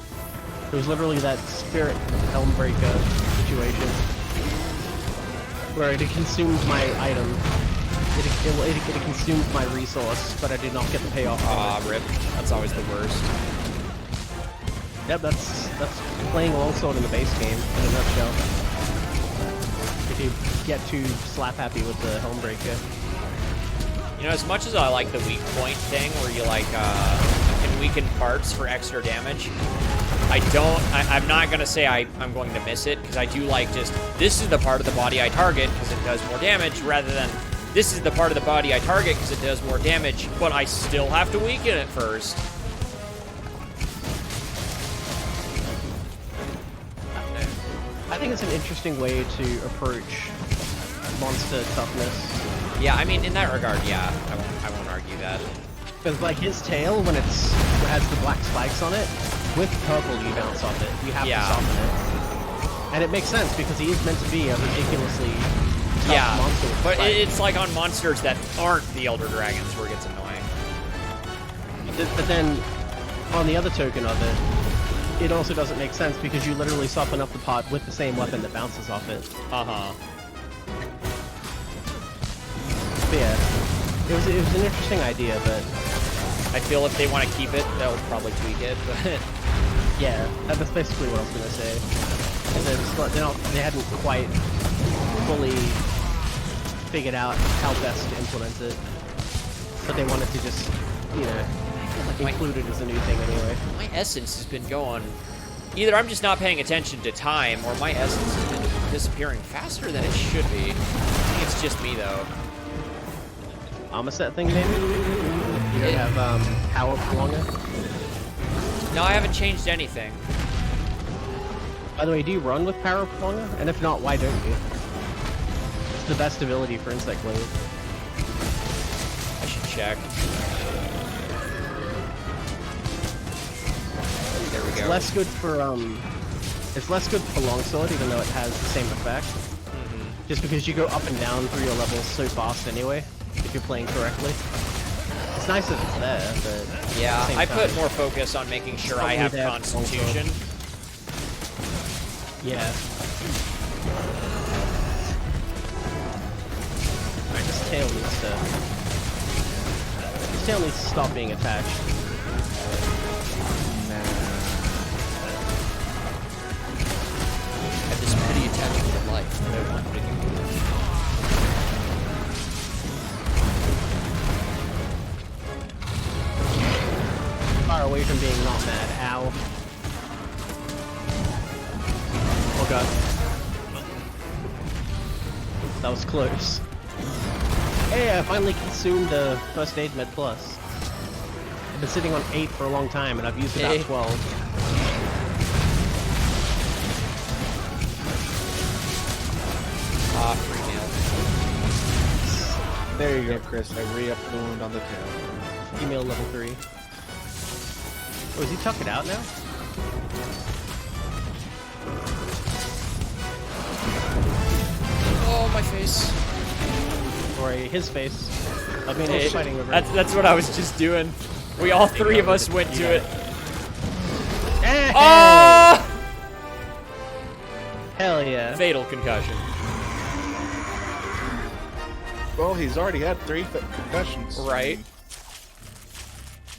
it was literally that Spirit Helmbreaker situation. Where it consumed my item. It consumed my resource, but I did not get the payoff from Ah, rip. That's always the worst. it. Yep, that's playing Longsword in the base game, in a nutshell. If you get too slap happy with the Helmbreaker. You know, as much as I like the weak point thing, where you like can weaken parts for extra damage, I'm not gonna say I'm going to miss it, because I do like just, this is the part of the body I target because it does more damage, rather than this is the part of the body I target because it does more damage, but I still have to weaken it first. I think it's an interesting way to approach monster toughness. Yeah, I mean, in that regard, yeah, I won't argue that. Because like his tail, when it has the black spikes on it, with purple you bounce off it. You have Yeah. to soften it. And it makes sense because he is meant to be a ridiculously tough Yeah, monster. to but fight. it's like on monsters that aren't the Elder Dragons where it gets annoying. But then, on the other token of it, it also doesn't make sense because you literally soften up the pod with the same weapon that bounces off it. Uh-huh. But yeah, it was an interesting idea, but I feel if they want to keep it, they'll probably tweak it, but... yeah, that's basically what I was gonna say. They hadn't quite fully figured out how best to implement it, but they wanted to just, you know, include it as a new thing anyway. My essence has been going... Either I'm just not paying attention to time, or my essence has been disappearing faster than it should be. I think it's just me, though. Armor set thing, maybe? You don't have power for longer? No, I haven't changed anything. By the way, do you run with power for longer? And if not, why don't you? It's the best ability for Insect Blade. I should check. There we It's go. less good for it's less good for longsword, even though it has the same effect. Just because you go up and down through your levels so fast anyway, if you're playing correctly. It's nice that it's there, but at Yeah, the same I put time, more focus on making sure I probably have there for Constitution. yeah. Alright, this tail needs to stop being attached. I have this petty attachment to life that I want to do. Far away from being not mad. Ow. Oh god. That was close. Hey, I finally consumed a First Aid Med Plus. I've been sitting on 8 for a long time and I've used about Hey. 12. Ah, free meal. There you go, Chris. I re-upped the wound on the tail. Email level 3. Oh, is he tuck it out now? Oh, my face. Or his face? I mean, Hey, he's fighting over. that's what I was just doing. We all three of us went to it. Hey! Ah! Hell yeah. Fatal concussion. Well, he's already had 3 concussions. Right.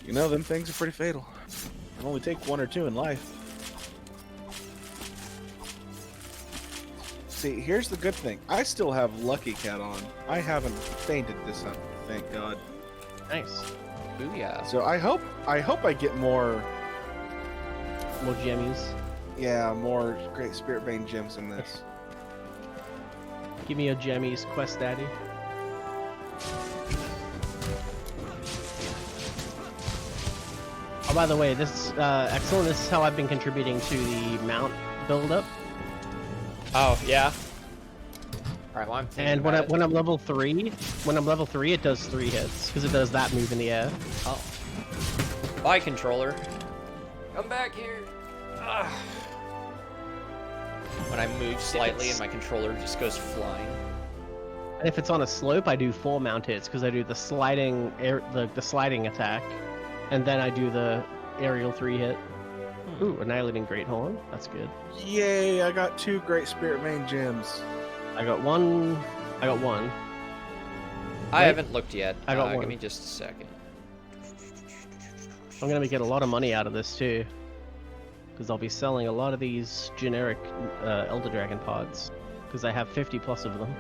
You know, them things are pretty fatal. I only take 1 or 2 in life. See, here's the good thing. I still have Lucky Cat on. I haven't fainted this time, thank God. Nice. Booyah. So I hope I get more, More jammies. yeah, more Great Spirit Bane gems in this. Give me a jammies quest daddy. Oh, by the way, this is excellent. This is how I've been contributing to the mount build-up. Oh, yeah. Alright, well, I'm thinking And about it. when I'm level 3, it does 3 hits because it does that move in the air. Oh. Bye, controller. Come back here. Ugh. When I move slightly and my controller just goes flying. And if it's on a slope, I do 4 mount hits because I do the sliding the sliding attack, and then I do the aerial 3 hit. Ooh, annihilating Great Horn. That's good. Yay! I got 2 Great Spirit Bane gems. I got one. I Wait. haven't looked yet. I got Give one. me just a second. I'm gonna get a lot of money out of this too, because I'll be selling a lot of these generic Elder Dragon pods, because I have 50 plus of them.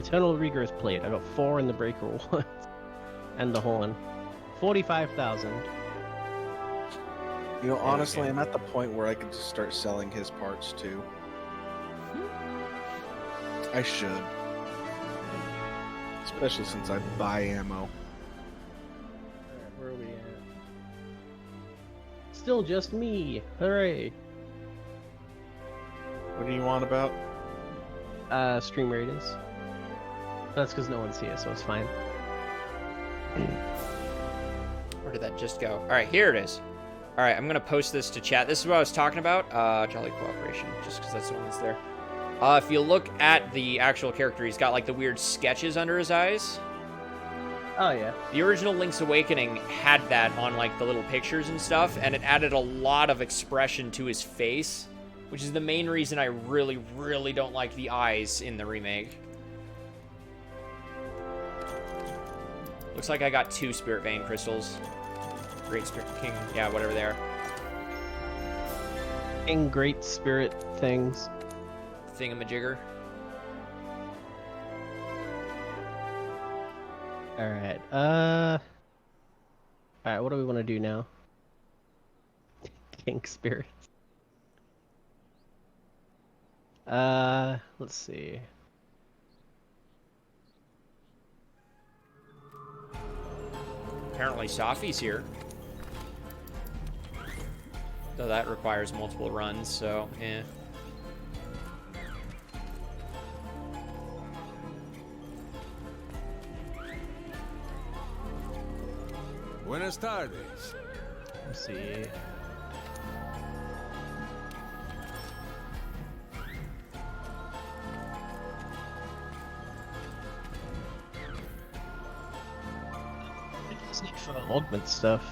Eternal Regrowth Plate. I got 4 in the Breaker one, and the Horn. 45,000. You know, honestly, I'm at the point where I could just start selling his parts too. I should. Especially since I buy ammo. Where are we at? Still just me. Hooray. What do you want about? Stream ratings. That's because no one's here, so it's fine. Where did that just go? Alright, here it is. right, I'm gonna post this to chat. This is what I was talking about. Jolly Cooperation, just because that's the one that's there. If you look at the actual character, he's got like the weird sketches under his eyes. Oh yeah. The original Link's Awakening had that on like the little pictures and stuff, and it added a lot of expression to his face, which is the main reason I really, really don't like the eyes in the remake. Looks like I got 2 Spirit Vein crystals. Great Spirit King, yeah, whatever they are. King Great Spirit things. Thingamajigger. Alright, alright, what do we want to do now? King Spirits. Let's see. Apparently Safi's here. Though that requires multiple runs, so, eh. Buenas tardes. Let's see. For augment stuff,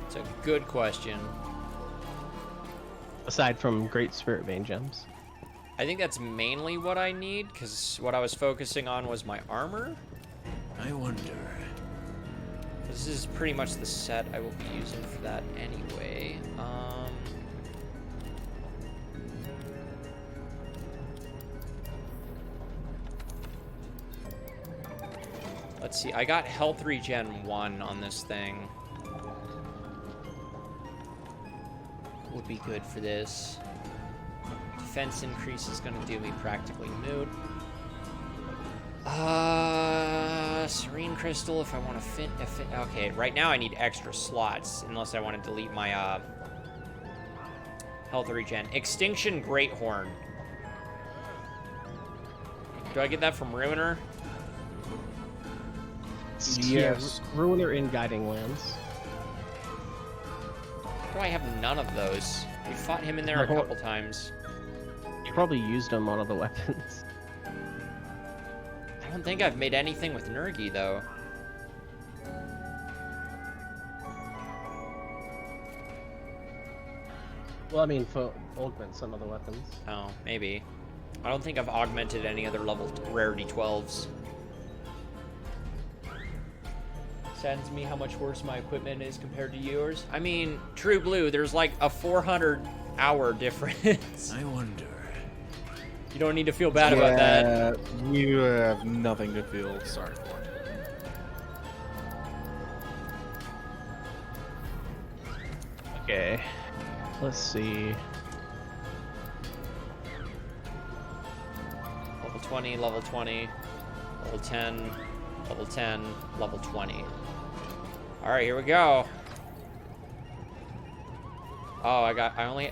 It's a good question. aside from Great Spirit Vein gems. I think that's mainly what I need, because what I was focusing on was my armor. I wonder. This is pretty much the set I will be using for that anyway. Let's see, I got health regen 1 on this thing. Would be good for this. Defense increase is gonna do me practically moot. Serene Crystal if I want to fit. Okay, right now I need extra slots, unless I want to delete my health regen. Extinction Greathorn. Do I get that from Ruiner? Yes. Yeah, Ruiner in Guiding Lands. Why do I have none of those? We fought him in there a couple times. You probably used them on other weapons. I don't think I've made anything with Nergi, though. Well, I mean, for augment some other weapons. Oh, maybe. I don't think I've augmented any other level rarity 12s. Saddens me how much worse my equipment is compared to yours. I mean, True Blue, there's like a 400-hour difference. I wonder. You don't need to feel bad about that. You have nothing to feel sorry for. Okay, let's see. Level 20, level 20, level 10, level 10, level 20. All right, here we go. Oh, I only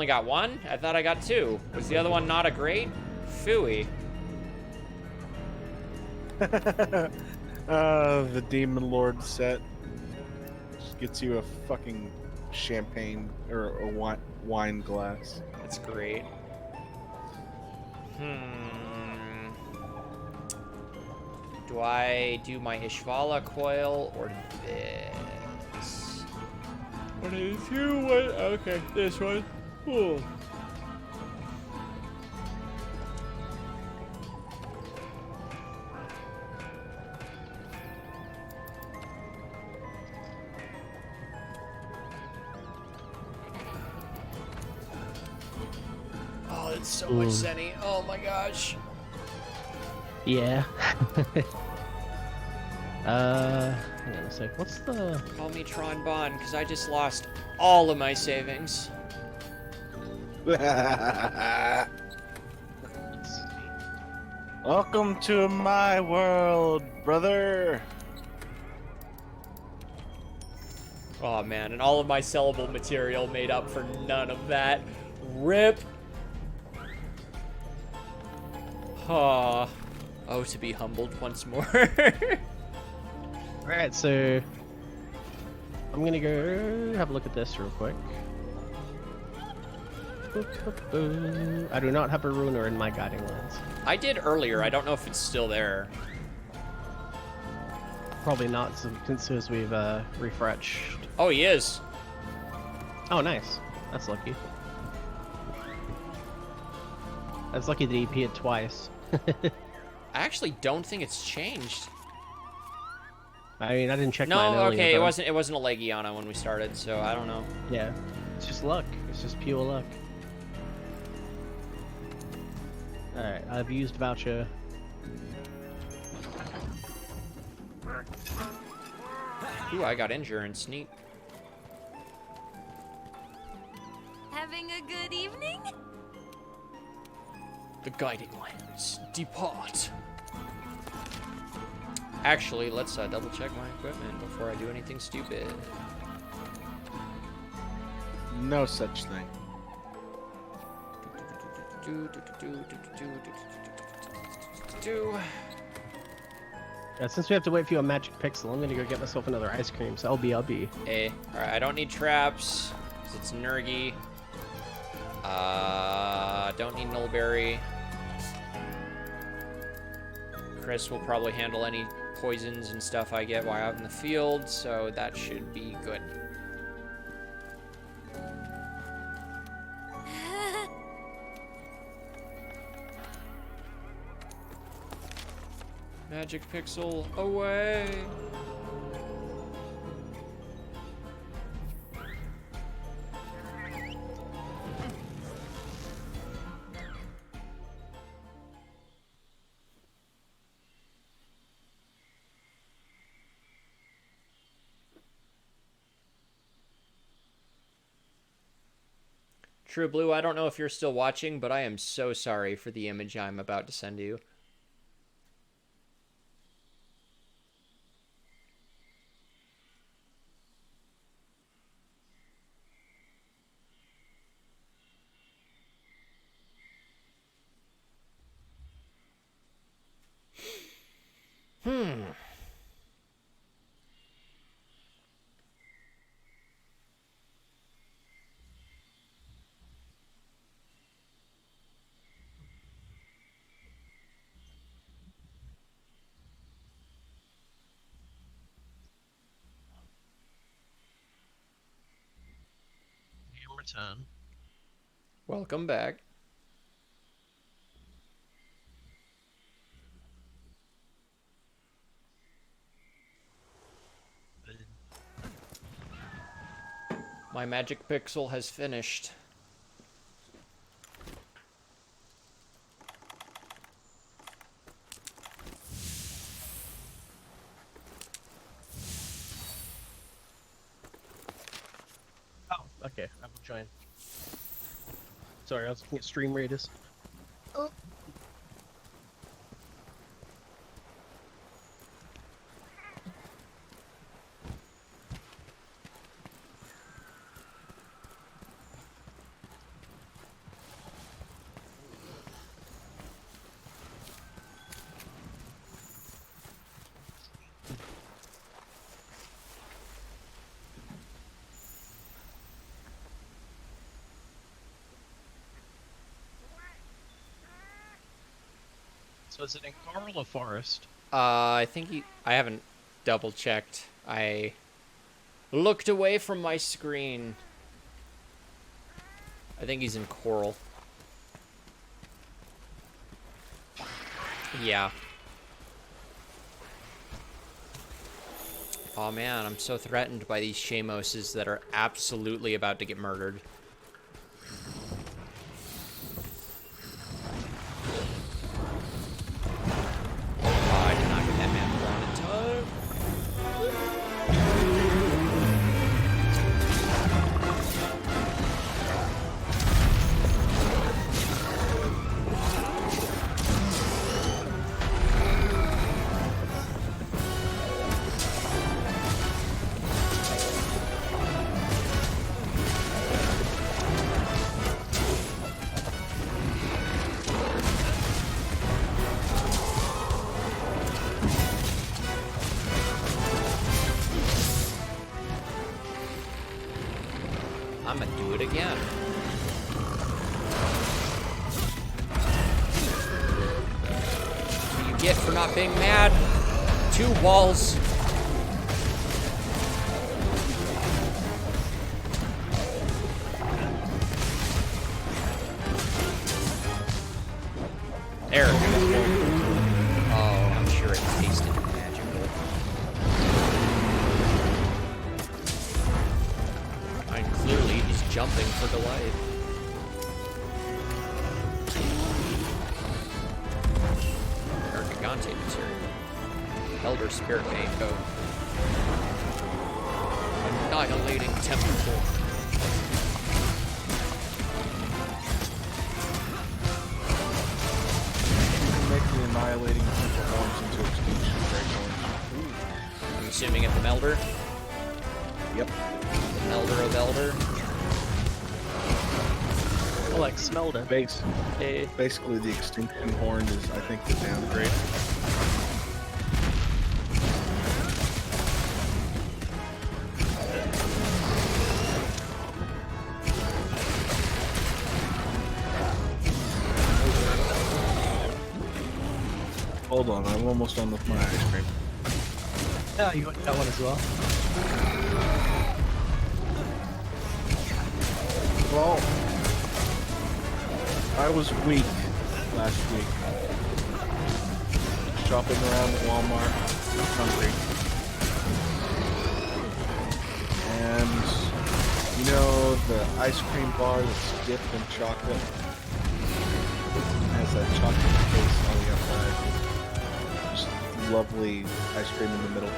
got 1? I thought I got 2. Was the other one not a great? Phooey. The Demon Lord set just gets you a fucking champagne or a wine glass. That's great. Do I do my Ishvala coil or this? What is you? What? Okay, this one. Ooh. Oh, it's so much Zenny. Oh my gosh. Yeah. Hang on a sec. What's the... Call me Tron Bond, because I just lost all of my savings. Welcome to my world, brother. Oh man, and all of my sellable material made up for none of that. RIP. Oh, to be humbled once more. Alright, so... I'm gonna go have a look at this real quick. I do not have a ruiner in my guiding lens. I did earlier. I don't know if it's still there. Probably not, since we've refreshed. Oh, he is. Oh, nice. That's lucky. That's lucky that he appeared twice. I actually don't think it's changed. I mean, I didn't check mine No, earlier, okay, but it wasn't a Legiana when we started, so I don't know. yeah, it's just luck. It's just pure luck. Alright, I've used voucher. Ooh, I got endurance. Neat. Having a good evening? The guiding lens. Depart. Actually, let's double check my equipment before I do anything stupid. No such thing. Since we have to wait for your magic pixel, I'm gonna go get myself another ice cream, so LB. Alright, I don't need traps, 'cause it's Nergy. Don't need Nullberry. Chris will probably handle any poisons and stuff I get while out in the field, so that should be good. Magic pixel away. True Blue, I don't know if you're still watching, but I am so sorry for the image I'm about to send you. Return. Welcome back. My magic pixel has finished. Oh, okay. I will join. Sorry, I was looking at stream raiders. Oh. So is it in Coral or Forest? I think I haven't double checked. I looked away from my screen. I think he's in Coral. Yeah. Oh man, I'm so threatened by these Shamoses that are absolutely about to get murdered. I did not get that man down in time. do it again. What do you get for not being mad? 2 walls. There. Oh, I'm sure it tasted magical. And clearly he's jumping for delight. Gigante material. Elder Spirit Mango. Annihilating Temple. Make the annihilating temple horns into extinction great horns. I'm assuming it's the Melder. Yep. The Melder of Elder. I like smelled it. Basically, the extinction horn is, I think, the downgrade. Hold on, I'm almost done with my ice cream. Yeah, you got that one as well. Well, I was weak last week. Shopping around at Walmart, hungry. And, you know, the ice cream bar that's dipped in chocolate? Has that chocolate taste on the outside. Just lovely ice cream in the middle.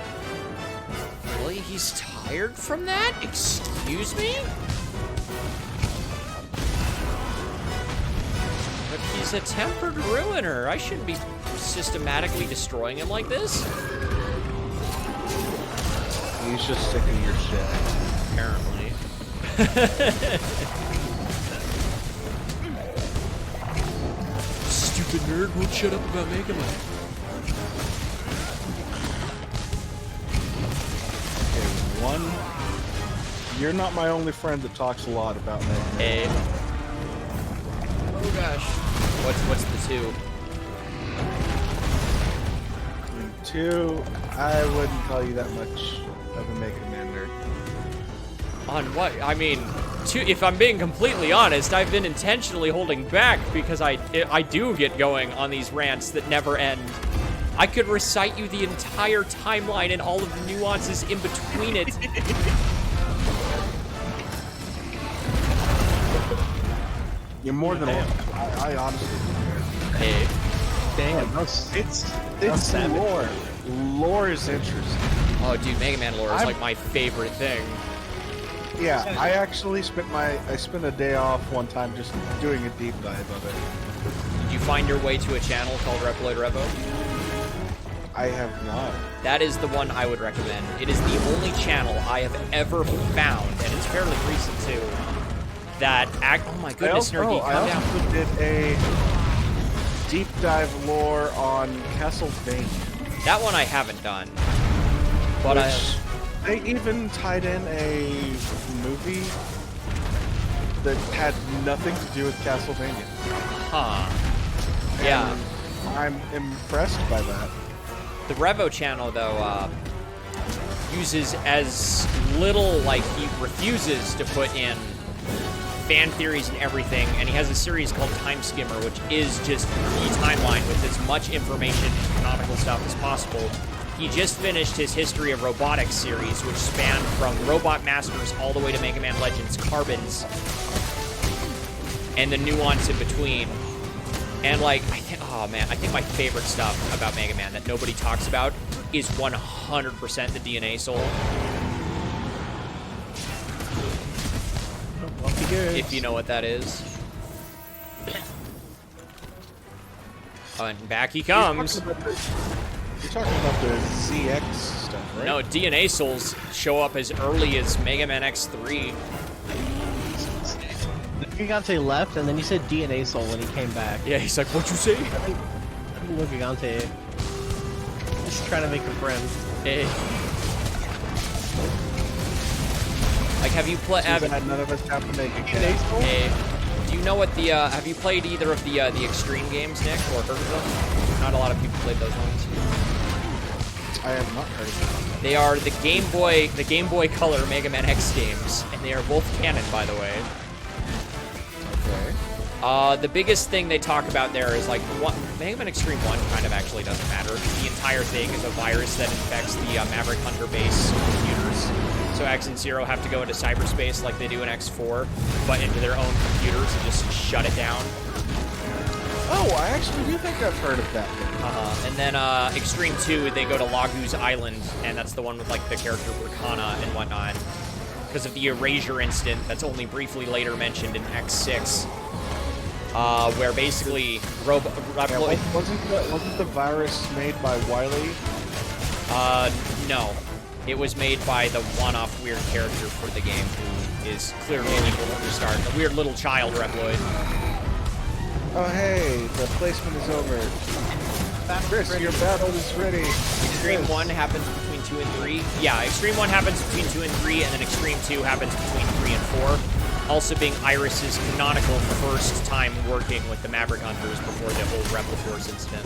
Really? He's tired from that? Excuse me? But he's a tempered ruiner. I shouldn't be systematically destroying him like this. He's just sick of your shit. Apparently. Stupid nerd won't shut up about Mega Man. Okay, one. You're not my only friend that talks a lot about Mega Man. Hey. Oh gosh. What's the 2? And 2, I wouldn't call you that much of a Mega Man nerd. On what? I mean, if I'm being completely honest, I've been intentionally holding back because I do get going on these rants that never end. I could recite you the entire timeline and all of the nuances in between it. You're more than I honestly. Hey. Damn, It's savage. lore. Lore is interesting. Oh, dude, Mega Man lore is like my favorite thing. Yeah, I actually spent a day off one time just doing a deep dive of it. Did you find your way to a channel called Reploid Revo? I have not. That is the one I would recommend. It is the only channel I have ever found, and it's fairly recent too, that oh my goodness, Nerdy, I calm down. also did a deep dive lore on Castlevania. That one I haven't done. But Which they even tied in a movie that had nothing to do with Castlevania. Yeah. And I'm impressed by that. The Revo channel, though, uses as little, like, he refuses to put in fan theories and everything, and he has a series called Time Skimmer, which is just the timeline with as much information and canonical stuff as possible. He just finished his History of Robotics series, which spanned from Robot Masters all the way to Mega Man Legends Carbons, and the nuance in between. And, like, I think my favorite stuff about Mega Man that nobody talks about is 100% the DNA soul. If you know what that is. Oh, and back he comes. You're talking about the ZX stuff, right? No, DNA souls show up as early as Mega Man X3. Gigante left, and then you said DNA Soul when he came back. Yeah, he's like, what'd you say? I think Gigante just trying to make a friend. Hey. Like, have you played? Too bad none of us have to make a case. Hey, do you know what the? Have you played either of the Extreme games, Nick, or heard of them? Not a lot of people played those ones. I have not heard of them. They are the Game Boy Color Mega Man X games, and they are both canon, by the way. Okay. The biggest thing they talk about there is, like, Mega Man Extreme 1 kind of actually doesn't matter. The entire thing is a virus that infects the Maverick Hunter base computers. So X and Zero have to go into cyberspace like they do in X4, but into their own computers and just shut it down. Oh, I actually do think I've heard of that one. And then Extreme 2, they go to Lagu's Island, and that's the one with, like, the character Bracana and whatnot. Because of the Erasure incident that's only briefly later mentioned in X6. Where basically Yeah, wasn't the virus made by Wily? No. It was made by the one-off weird character for the game who is clearly an equal to start. The weird little child Reploid. Oh, hey, the placement is over. Chris, your battle is ready. Extreme 1 happens between 2 and 3. Yeah, Extreme 1 happens between 2 and 3, and then Extreme 2 happens between 3 and 4. Also being Iris's canonical first time working with the Maverick Hunters before the whole Rebel Force incident.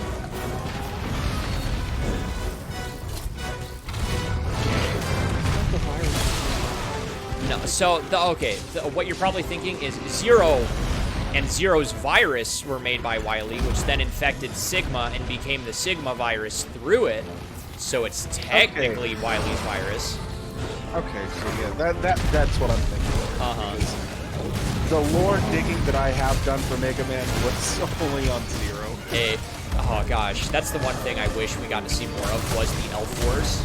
No, so, what you're probably thinking is Zero and Zero's virus were made by Wily, which then infected Sigma and became the Sigma virus through it. So it's technically Wily's virus. Okay, so yeah, that's what I'm thinking. Uh-huh. The lore digging that I have done for Mega Man was only on Zero. Hey, oh gosh, that's the one thing I wish we got to see more of was the Elf Wars.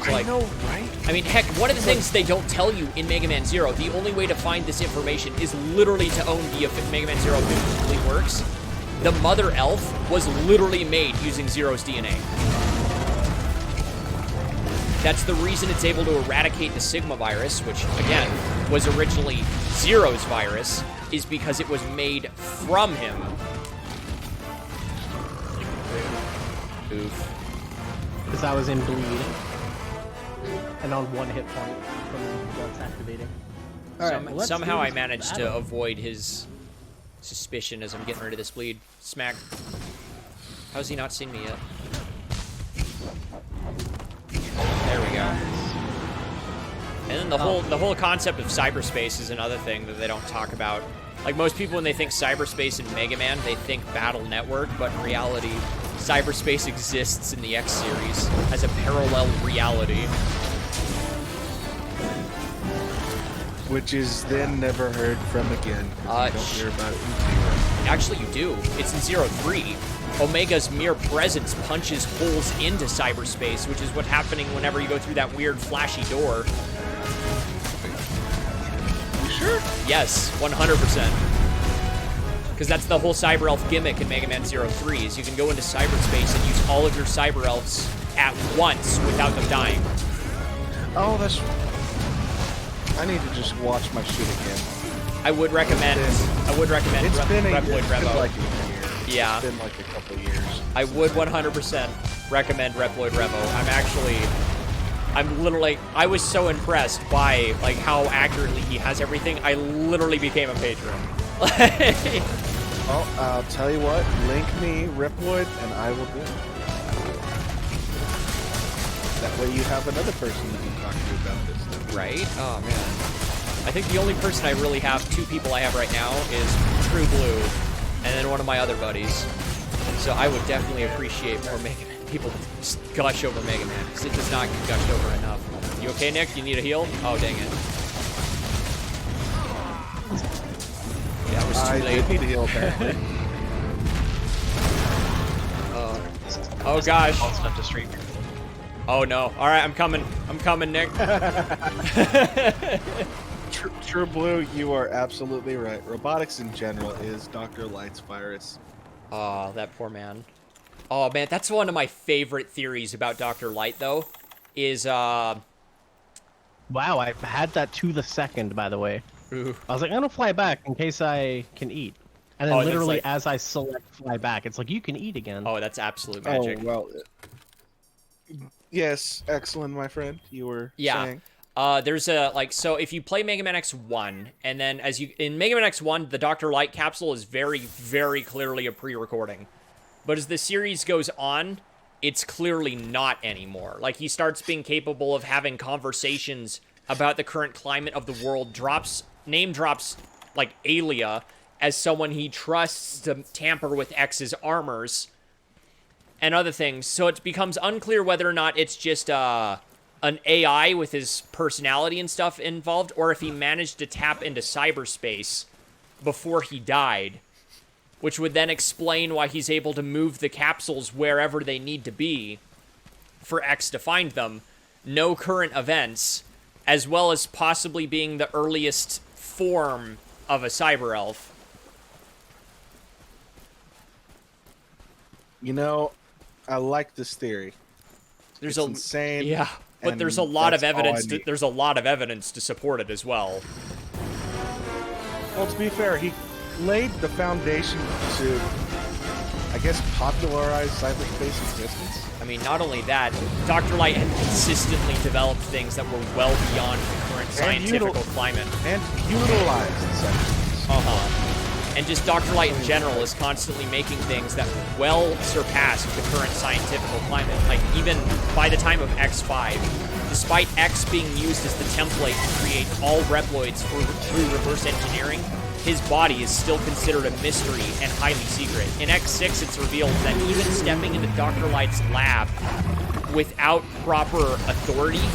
I know, right? I mean, heck, one of the things they don't tell you in Mega Man Zero, the only way to find this information is literally to own the Mega Man Zero physically works. The Mother Elf was literally made using Zero's DNA. That's the reason it's able to eradicate the Sigma virus, which, again, was originally Zero's virus, is because it was made from him. Oof. Because I was in bleed. And on 1 hit point from once activating. Somehow I managed to avoid his suspicion as I'm getting rid of this bleed. Smack. How's he not seen me yet? There we go. And then the whole concept of cyberspace is another thing that they don't talk about. Like, most people, when they think cyberspace in Mega Man, they think Battle Network, but in reality, cyberspace exists in the X series as a parallel reality. Which is then never heard from again. You don't hear about it in Zero. Actually, you do. It's in Zero 3. Omega's mere presence punches holes into cyberspace, which is what's happening whenever you go through that weird flashy door. You sure? Yes, 100%. Because that's the whole Cyber Elf gimmick in Mega Man Zero 3, is you can go into cyberspace and use all of your Cyber Elves at once without them dying. Oh, that's... I need to just watch my shit again. I would recommend It's been Reploid Revo. like a year. Yeah. It's been like a couple of years. I would 100% recommend Reploid Revo. I'm literally, I was so impressed by, like, how accurately he has everything, I literally became a patron. Well, I'll tell you what, link me Reploid and I will do it. That way you have another person you can talk to about this stuff. Right? Oh, man. I think the only person I really have, 2 people I have right now, is True Blue, and then one of my other buddies. So I would definitely appreciate more Mega Man. People just gush over Mega Man, because it does not get gushed over enough. You okay, Nick? You need a heal? Oh, dang it. Yeah, it was too I late. did need to heal apparently. Oh, gosh. All stuff to stream. Oh, no. All right, I'm coming. I'm coming, Nick. True Blue, you are absolutely right. Robotics in general is Dr. Light's virus. Oh, that poor man. Oh, man, that's one of my favorite theories about Dr. Light, though, is, Wow, I've had that to the second, by the way. Ooh. I was like, I'm gonna fly back in case I can eat. And then Oh, and it's literally, like- as I select fly back, it's like, you can eat again. Oh, that's absolute magic. Oh, well. Yes, excellent, my friend. You were Yeah. saying. There's a, like, so if you play Mega Man X1, and then in Mega Man X1, the Dr. Light capsule is very, very clearly a pre-recording. But as the series goes on, it's clearly not anymore. Like, he starts being capable of having conversations about the current climate of the world, name drops, like, Alia as someone he trusts to tamper with X's armors, and other things. So it becomes unclear whether or not it's just, an AI with his personality and stuff involved, or if he managed to tap into cyberspace before he died, which would then explain why he's able to move the capsules wherever they need to be for X to find them. No current events, as well as possibly being the earliest form of a cyber elf. You know, I like this theory. There's It's insane. Yeah, but and there's a lot of that's all I evidence. need. There's a lot of evidence to support it as well. Well, to be fair, he laid the foundation to, I guess, popularize cyberspace existence. I mean, not only that, Dr. Light had consistently developed things that were well beyond the current scientific climate. And utilized cyberspace. And just Dr. Light in general is constantly making things that well surpass the current scientific climate. Like, even by the time of X5, despite X being used as the template to create all Reploids through reverse engineering, his body is still considered a mystery and highly secret. In X6, it's revealed that even stepping into Dr. Light's lab without proper authority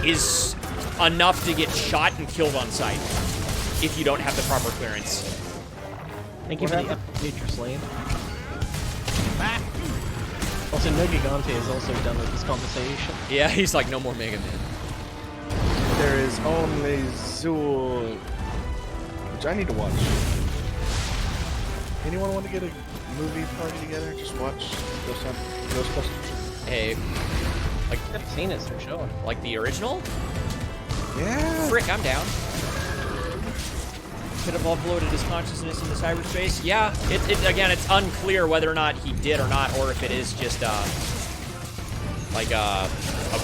is enough to get shot and killed on sight if you don't have the proper clearance. Thank you for the Nature Slave. Also, No Gigante is also done with this conversation. Yeah, he's like, no more Mega Man. There is only Zool, which I need to watch. Anyone want to get a movie party together? Just watch Ghostbusters. Hey, like, I've seen it, so sure. like the original? Yeah. Frick, I'm down. Could have uploaded his consciousness into cyberspace. Yeah, again, it's unclear whether or not he did or not, or if it is just like a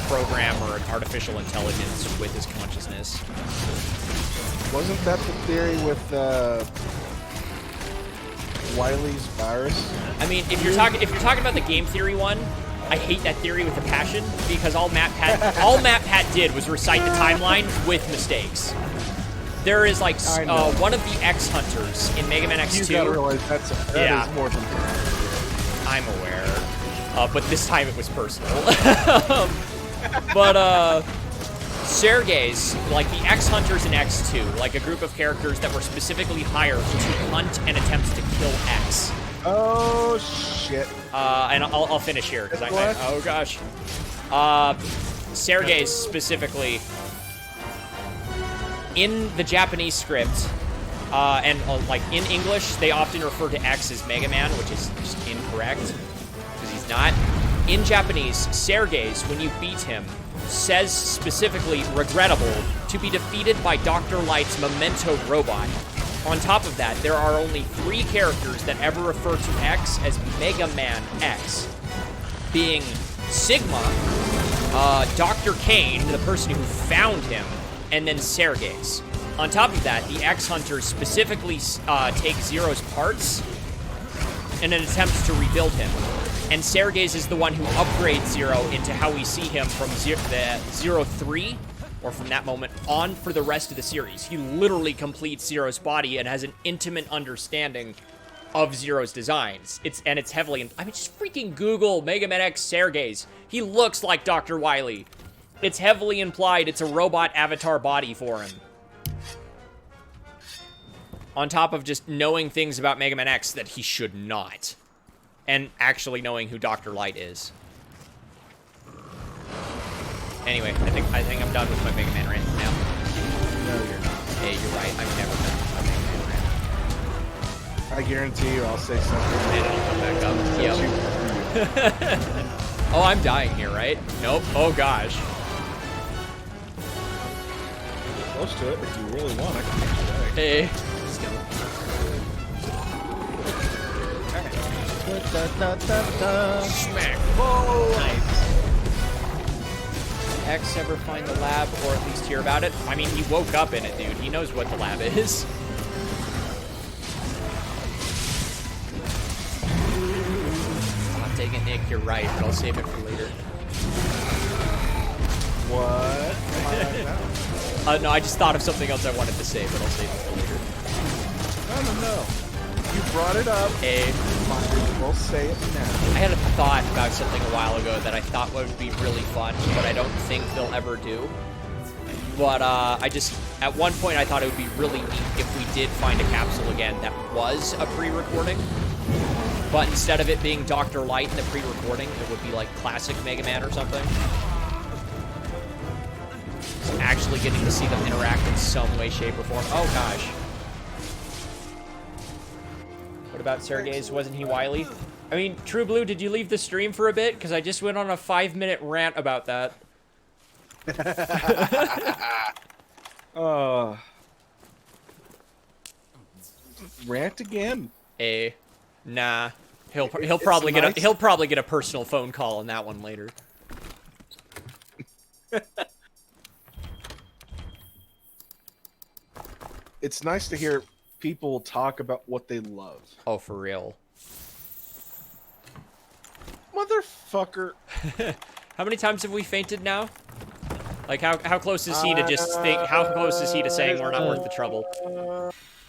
program or an artificial intelligence with his consciousness. Wasn't that the theory with Wily's virus? I mean, if you're talking about the game theory one, I hate that theory with a passion, because all MatPat did was recite the timeline with mistakes. There is, like, one of the X Hunters in Mega Man X2. You gotta realize that is more than I'm aware. But this time it was personal. But, Sergei's, like the X Hunters in X2, like a group of characters that were specifically hired to hunt and attempt to kill X. Oh, shit. And I'll finish here, because oh gosh. Sergei's specifically, in the Japanese script, and like in English, they often refer to X as Mega Man, which is just incorrect, because he's not. In Japanese, Sergei's, when you beat him, says specifically, regrettable, to be defeated by Dr. Light's Memento robot. On top of that, there are only 3 characters that ever refer to X as Mega Man X, being Sigma, Dr. Kane, the person who found him, and then Sergei's. On top of that, the X Hunters specifically take Zero's parts in an attempt to rebuild him. And Sergei's is the one who upgrades Zero into how we see him from the Zero 3, or from that moment on for the rest of the series. He literally completes Zero's body and has an intimate understanding of Zero's designs. It's heavily, I mean, just freaking Google Mega Man X Sergei's. He looks like Dr. Wily. It's heavily implied it's a robot avatar body for him. On top of just knowing things about Mega Man X that he should not. And actually knowing who Dr. Light is. Anyway, I think I'm done with my Mega Man rant now. No, you're not. Hey, you're right. I'm never done with my Mega Man rant. I guarantee you I'll say something. And it'll come back up. Yep. Oh, I'm dying here, right? Nope. Oh, gosh. Close to it if you really want. I can make you die. Hey. Let's go. Smack. Nice. X ever find the lab, or at least hear about it? I mean, he woke up in it, dude. He knows what the lab is. Oh, dang it, Nick, you're right, but I'll save it for later. What? No, I just thought of something else I wanted to say, but I'll save it for later. No. You brought it up. Fine, we'll say it now. I had a thought about something a while ago that I thought would be really fun, but I don't think they'll ever do. But at one point I thought it would be really neat if we did find a capsule again that was a pre-recording. But instead of it being Dr. Light in the pre-recording, it would be like classic Mega Man or something. So actually getting to see them interact in some way, shape, or form. Oh gosh. What about Sergei's? Wasn't he wily? I mean, True Blue, did you leave the stream for a bit? Because I just went on a 5-minute rant about that. Rant again. Nah. He'll probably get a personal phone call on that one later. It's nice to hear people talk about what they love. Oh, for real. Motherfucker. How many times have we fainted now? Like, how close is he to just think? How close is he to saying we're not worth the trouble?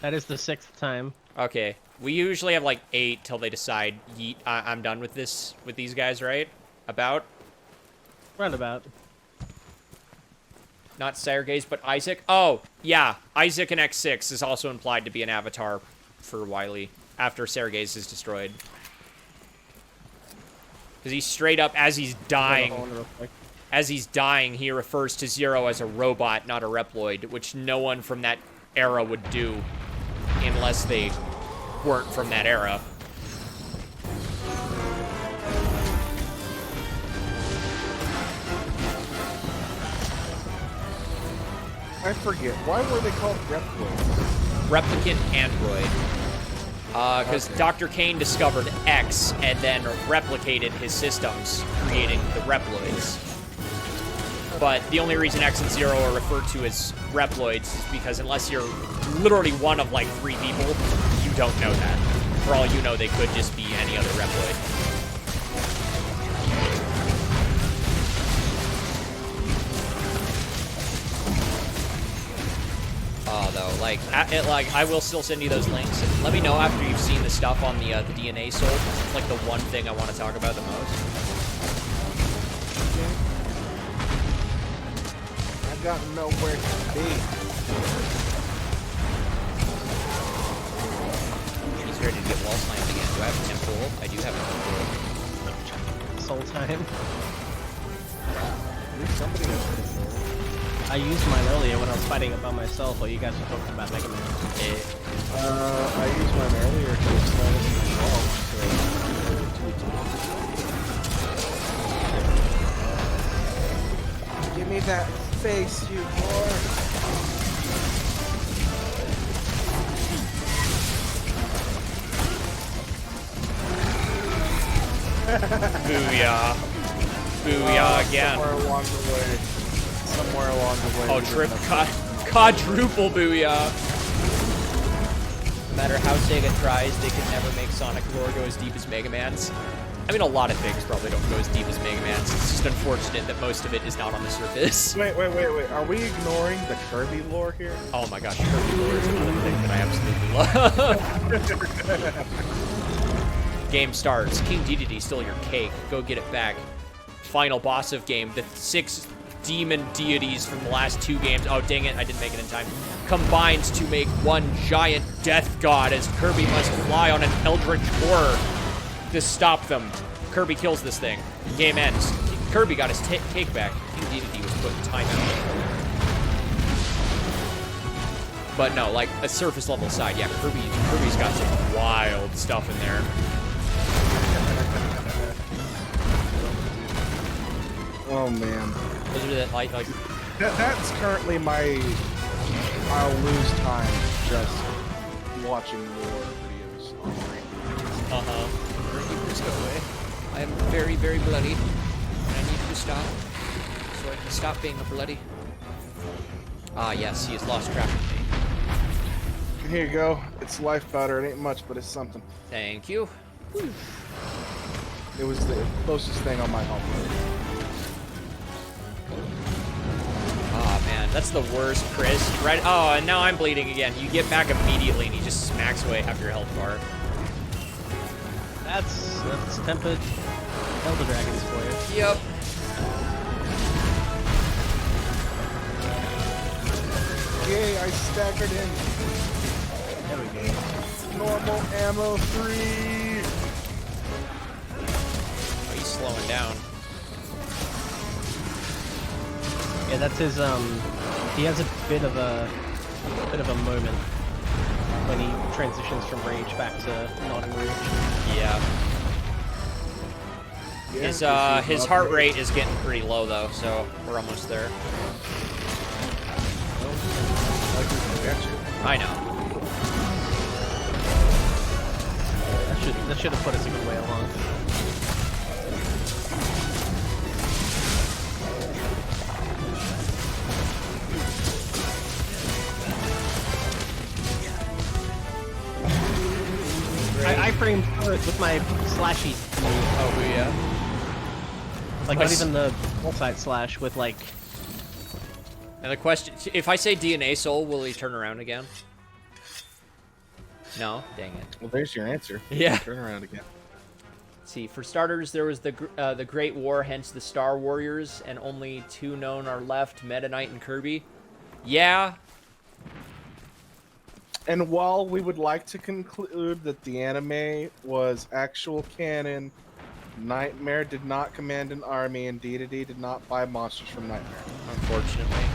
That is the 6th time. Okay, we usually have like 8 till they decide. Yeet, I'm done with this with these guys, right? About. Roundabout. Not Sergei's, but Isaac. Oh, yeah, Isaac in X6 is also implied to be an avatar for Wily after Sergei's is destroyed. Because he's straight up, as he's dying, he refers to Zero as a robot, not a Reploid, which no one from that era would do unless they weren't from that era. I forget. Why were they called Reploids? Replicant android. Because Dr. Kane discovered X and then replicated his systems, creating the Reploids. But the only reason X and Zero are referred to as Reploids is because unless you're literally one of like 3 people, you don't know that. For all you know, they could just be any other Reploid. Though, like, I will still send you those links. And let me know after you've seen the stuff on the DNA Soul. It's like the one thing I want to talk about the most. I got nowhere to be. He's ready to get wall slammed again. Do I have a temporal? I do have a temporal. Soul time. At least somebody has temporal. I used mine earlier when I was fighting it by myself while you guys were talking about Mega Man. I used mine earlier to explain it to the wall, so... Give me that face, you whore! Booyah. Booyah again. Somewhere along the way. Oh, quadruple booyah. No matter how Sega tries, they can never make Sonic lore go as deep as Mega Man's. I mean, a lot of things probably don't go as deep as Mega Man's. It's just unfortunate that most of it is not on the surface. Wait. Are we ignoring the Kirby lore here? Oh my gosh, Kirby lore is another thing that I absolutely love. Game starts. King Dedede stole your cake. Go get it back. Final boss of game. The 6 demon deities from the last 2 games. Oh, dang it. I didn't make it in time. Combined to make one giant death god as Kirby must fly on an eldritch horror to stop them. Kirby kills this thing. Game ends. Kirby got his cake back. King Dedede was put in timeout. But no, like a surface level side, yeah, Kirby's got some wild stuff in there. Oh man. Those are the, like that's currently my... I'll lose time just watching more videos on Uh-huh. Please go away. I am very, very bloody. And I need you to stop so I can stop being a bloody. Ah, yes, he has lost track of me. Here you go. It's life powder. It ain't much, but it's something. Thank you. It was the closest thing on my home. Oh man, that's the worst, Chris. Right? Oh, and now I'm bleeding again. You get back immediately, and he just smacks away half your health bar. That's tempered Elder Dragons for you. Yep. Yay! I staggered in. There we go. Normal ammo 3. Oh, he's slowing down. Yeah, that's his. He has a bit of a moment when he transitions from rage back to not in rage. Yeah. His heart rate is getting pretty low though, so we're almost there. I know. That should have put us a good way along. I framed forward with my slashy move. Oh yeah. Like Nice. not even the full-side slash with like. And the question, if I say DNA soul, will he turn around again? No? Dang it. Well, there's your answer. Yeah. Turn around again. Let's see, for starters, there was the Great War, hence the Star Warriors, and only 2 known are left, Meta Knight and Kirby. Yeah. And while we would like to conclude that the anime was actual canon, Nightmare did not command an army, and Dedede did not buy monsters from Nightmare. Unfortunately.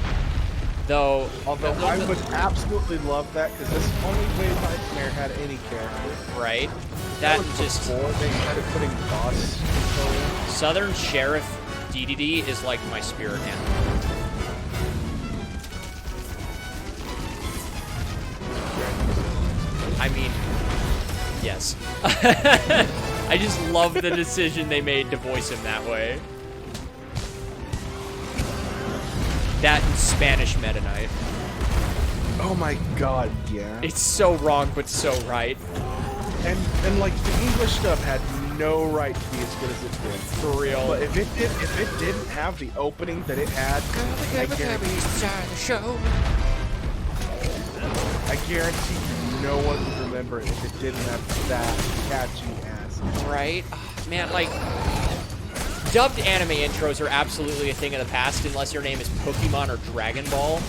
Though, Although I would absolutely love that, because this is the only way Nightmare had any character. right? That was just before they started putting boss control in. Southern Sheriff DDD is like my spirit animal. I mean, yes. I just love the decision they made to voice him that way. That and Spanish Meta Knight. Oh my god, yeah. It's so wrong, but so right. And like the English stuff had no right to be as good as it did. For real. But if it didn't have the opening that it had, I guarantee you no one would remember it if it didn't have that catchy ass. Right? Oh, man, like, dubbed anime intros are absolutely a thing of the past unless your name is Pokemon or Dragon Ball.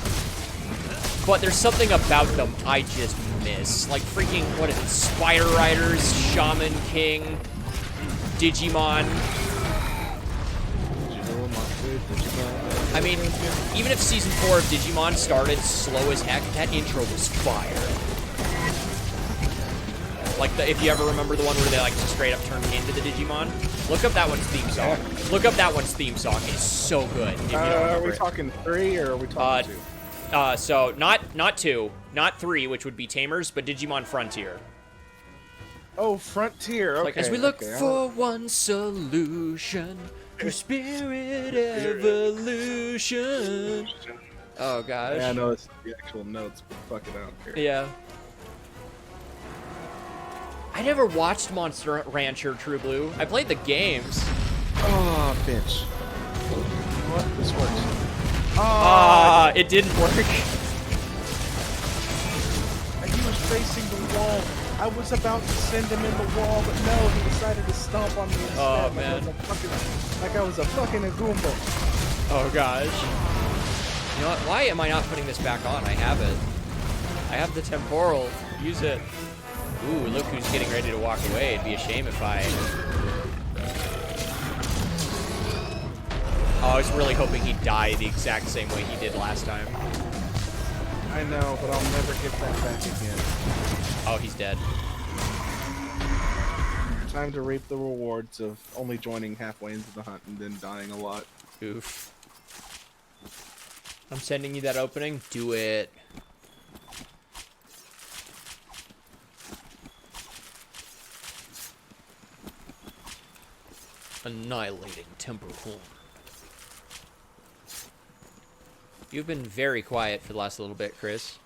But there's something about them I just miss. Like freaking, what is it, Spider Riders, Shaman King, Digimon. I mean, even if Season 4 of Digimon started slow as heck, that intro was fire. Like, if you ever remember the one where they, like, straight up turned into the Digimon, look up that one's theme song. Look up that one's theme song. It's so good. If you don't Are remember we it. talking 3 or are we talking 2? So, not 2, not 3, which would be Tamers, but Digimon Frontier. Oh, Frontier. Okay. Like, as we look okay, for one solution to spirit evolution. Oh, gosh. Yeah, I know it's the actual notes, but fuck it, I don't care. Yeah. I never watched Monster Rancher True Blue. I played the games. Oh, bitch. You know what? This works. It didn't work. And he was facing the wall. I was about to send him in the wall, but no, he decided to stomp on me instead. Oh, like man. I was a fucking Agumba. Oh, gosh. You know what? Why am I not putting this back on? I have it. I have the temporal. Use it. Ooh, look who's getting ready to walk away. It'd be a shame if I... Oh, I was really hoping he'd die the exact same way he did last time. I know, but I'll never get that back again. Oh, he's dead. Time to reap the rewards of only joining halfway into the hunt and then dying a lot. Oof. I'm sending you that opening. Do it. Annihilating Temper Horn. You've been very quiet for the last little bit, Chris.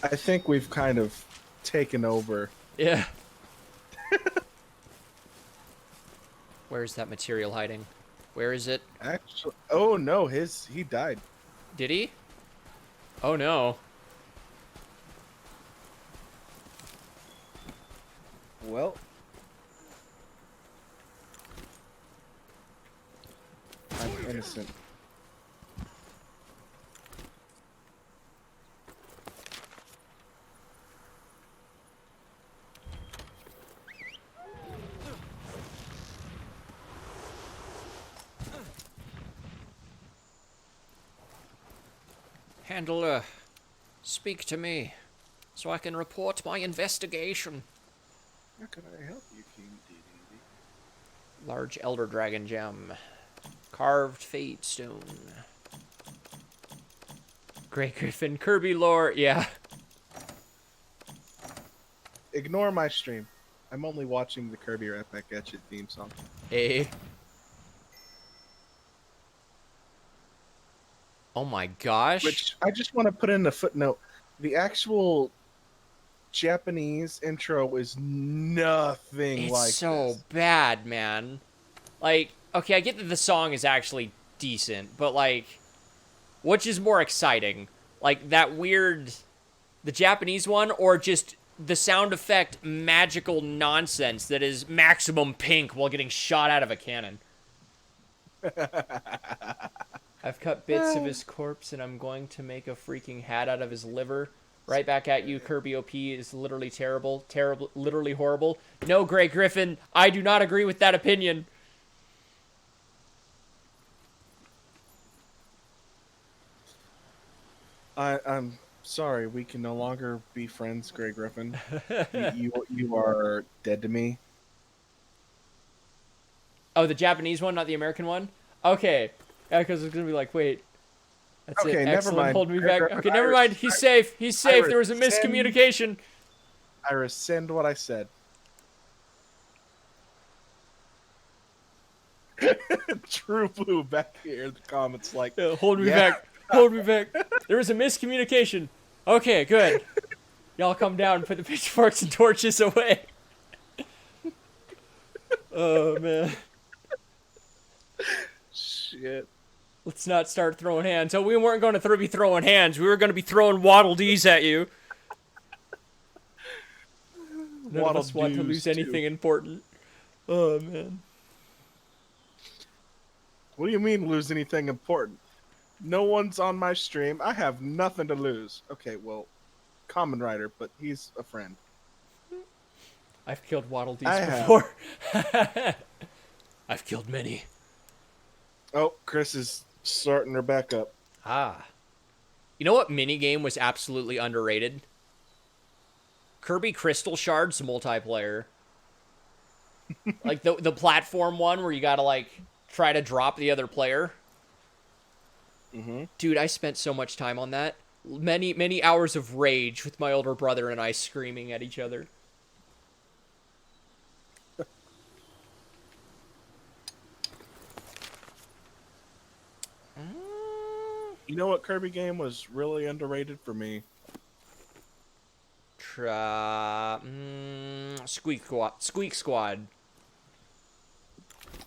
I think we've kind of taken over. Yeah. Where's that material hiding? Where is it? Actually, oh no, he died. Did he? Oh no. Well, I'm innocent. Handler, speak to me, so I can report my investigation. How can I help you, King DDD? Large Elder Dragon gem. Carved Fate Stone. Grey Griffin, Kirby lore, yeah. Ignore my stream. I'm only watching the Kirby Right Back at You theme song. A. Oh my gosh. Which I just want to put in a footnote. The actual Japanese intro is nothing It's like so this. bad, man. Like, okay, I get that the song is actually decent, but like, which is more exciting? Like that weird, the Japanese one, or just the sound effect magical nonsense that is Maximum Pink while getting shot out of a cannon? I've cut bits of his corpse and I'm going to make a freaking hat out of his liver. Right back at you, Kirby OP is literally terrible. Terrible, literally horrible. No, Grey Griffin, I do not agree with that opinion. I'm sorry, we can no longer be friends, Grey Griffin. you are dead to me. Oh, the Japanese one, not the American one? Okay. Yeah, because it's going to be like, wait. That's Okay, it. never Excellent. mind. Hold me back. Okay, never Iris, mind. He's safe. He's safe. There was a Iris, miscommunication. I rescind what I said. True Blue back here in the comments like, Hold me yeah. back. Hold me back. There was a miscommunication. Okay, good. Y'all come down and put the pitchforks and torches away. Oh, man. Shit. Let's not start throwing hands. Oh, we weren't going to be throwing hands. We were going to be throwing Waddle Dees at you. None Waddle of us want to Doos, lose too. anything important. Oh, man. What do you mean lose anything important? No one's on my stream. I have nothing to lose. Okay, well, Common Rider, but he's a friend. I've killed Waddle Dees I have. before. I've killed many. Oh, Chris is starting her back up. Ah. You know what minigame was absolutely underrated? Kirby Crystal Shards multiplayer. Like the platform one where you gotta like try to drop the other player. Mm-hmm. Dude, I spent so much time on that. Many hours of rage with my older brother and I screaming at each other. You know what Kirby game was really underrated for me? Squeak Squad.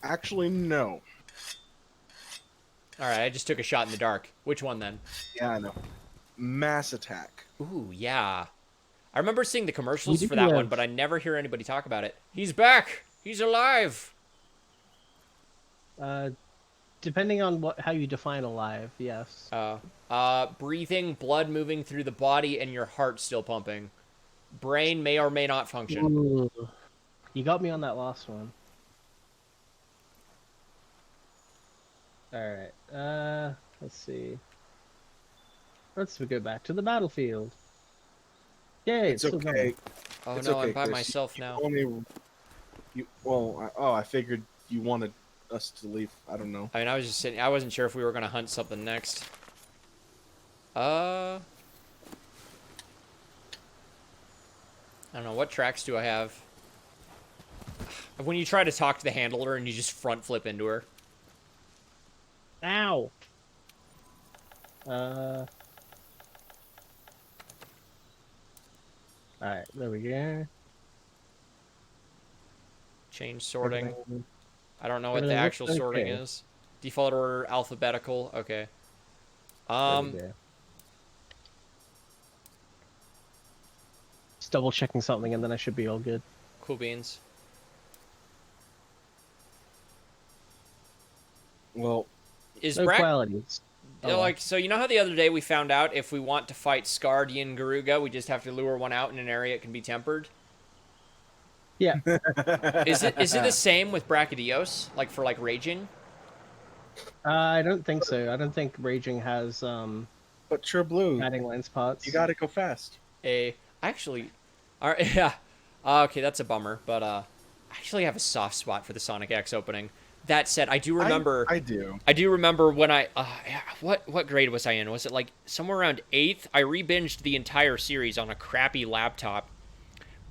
Actually, no. Alright, I just took a shot in the dark. Which one then? Yeah, I know. Mass Attack. Ooh, yeah. I remember seeing the commercials We for do that have- one, but I never hear anybody talk about it. He's back! He's alive! Depending on how you define alive, yes. Breathing, blood moving through the body, and your heart still pumping. Brain may or may not function. Ooh. You got me on that last one. Alright, let's see. Let's go back to the battlefield. Yay, It's still going. okay. Oh It's no, okay, I'm by Chris. myself now. I figured you wanted us to leave. I don't know. I mean, I was just sitting. I wasn't sure if we were gonna hunt something next. I don't know. What tracks do I have? When you try to talk to the handler and you just front flip into her. Ow! Alright, there we go. Change sorting. Everything- I don't know what the everything actual looks sorting okay. is. Default order alphabetical. Okay. there we go. Just double checking something and then I should be all good. Cool beans. Well, Is No Brack qualities. Oh, like, so you know how the other day we found out if we want to fight Scarred Yin Garuga, we just have to lure one out in an area it can be tempered? yeah. Is it the same with Brachydios? Like for like raging? I don't think so. I don't think Raging has but True Blue, adding lens parts. you gotta go fast. Actually, all right, yeah. Okay, that's a bummer, but I actually have a soft spot for the Sonic X opening. That said, I do remember. I do. I do remember when what grade was I in? Was it like somewhere around 8th? I re-binged the entire series on a crappy laptop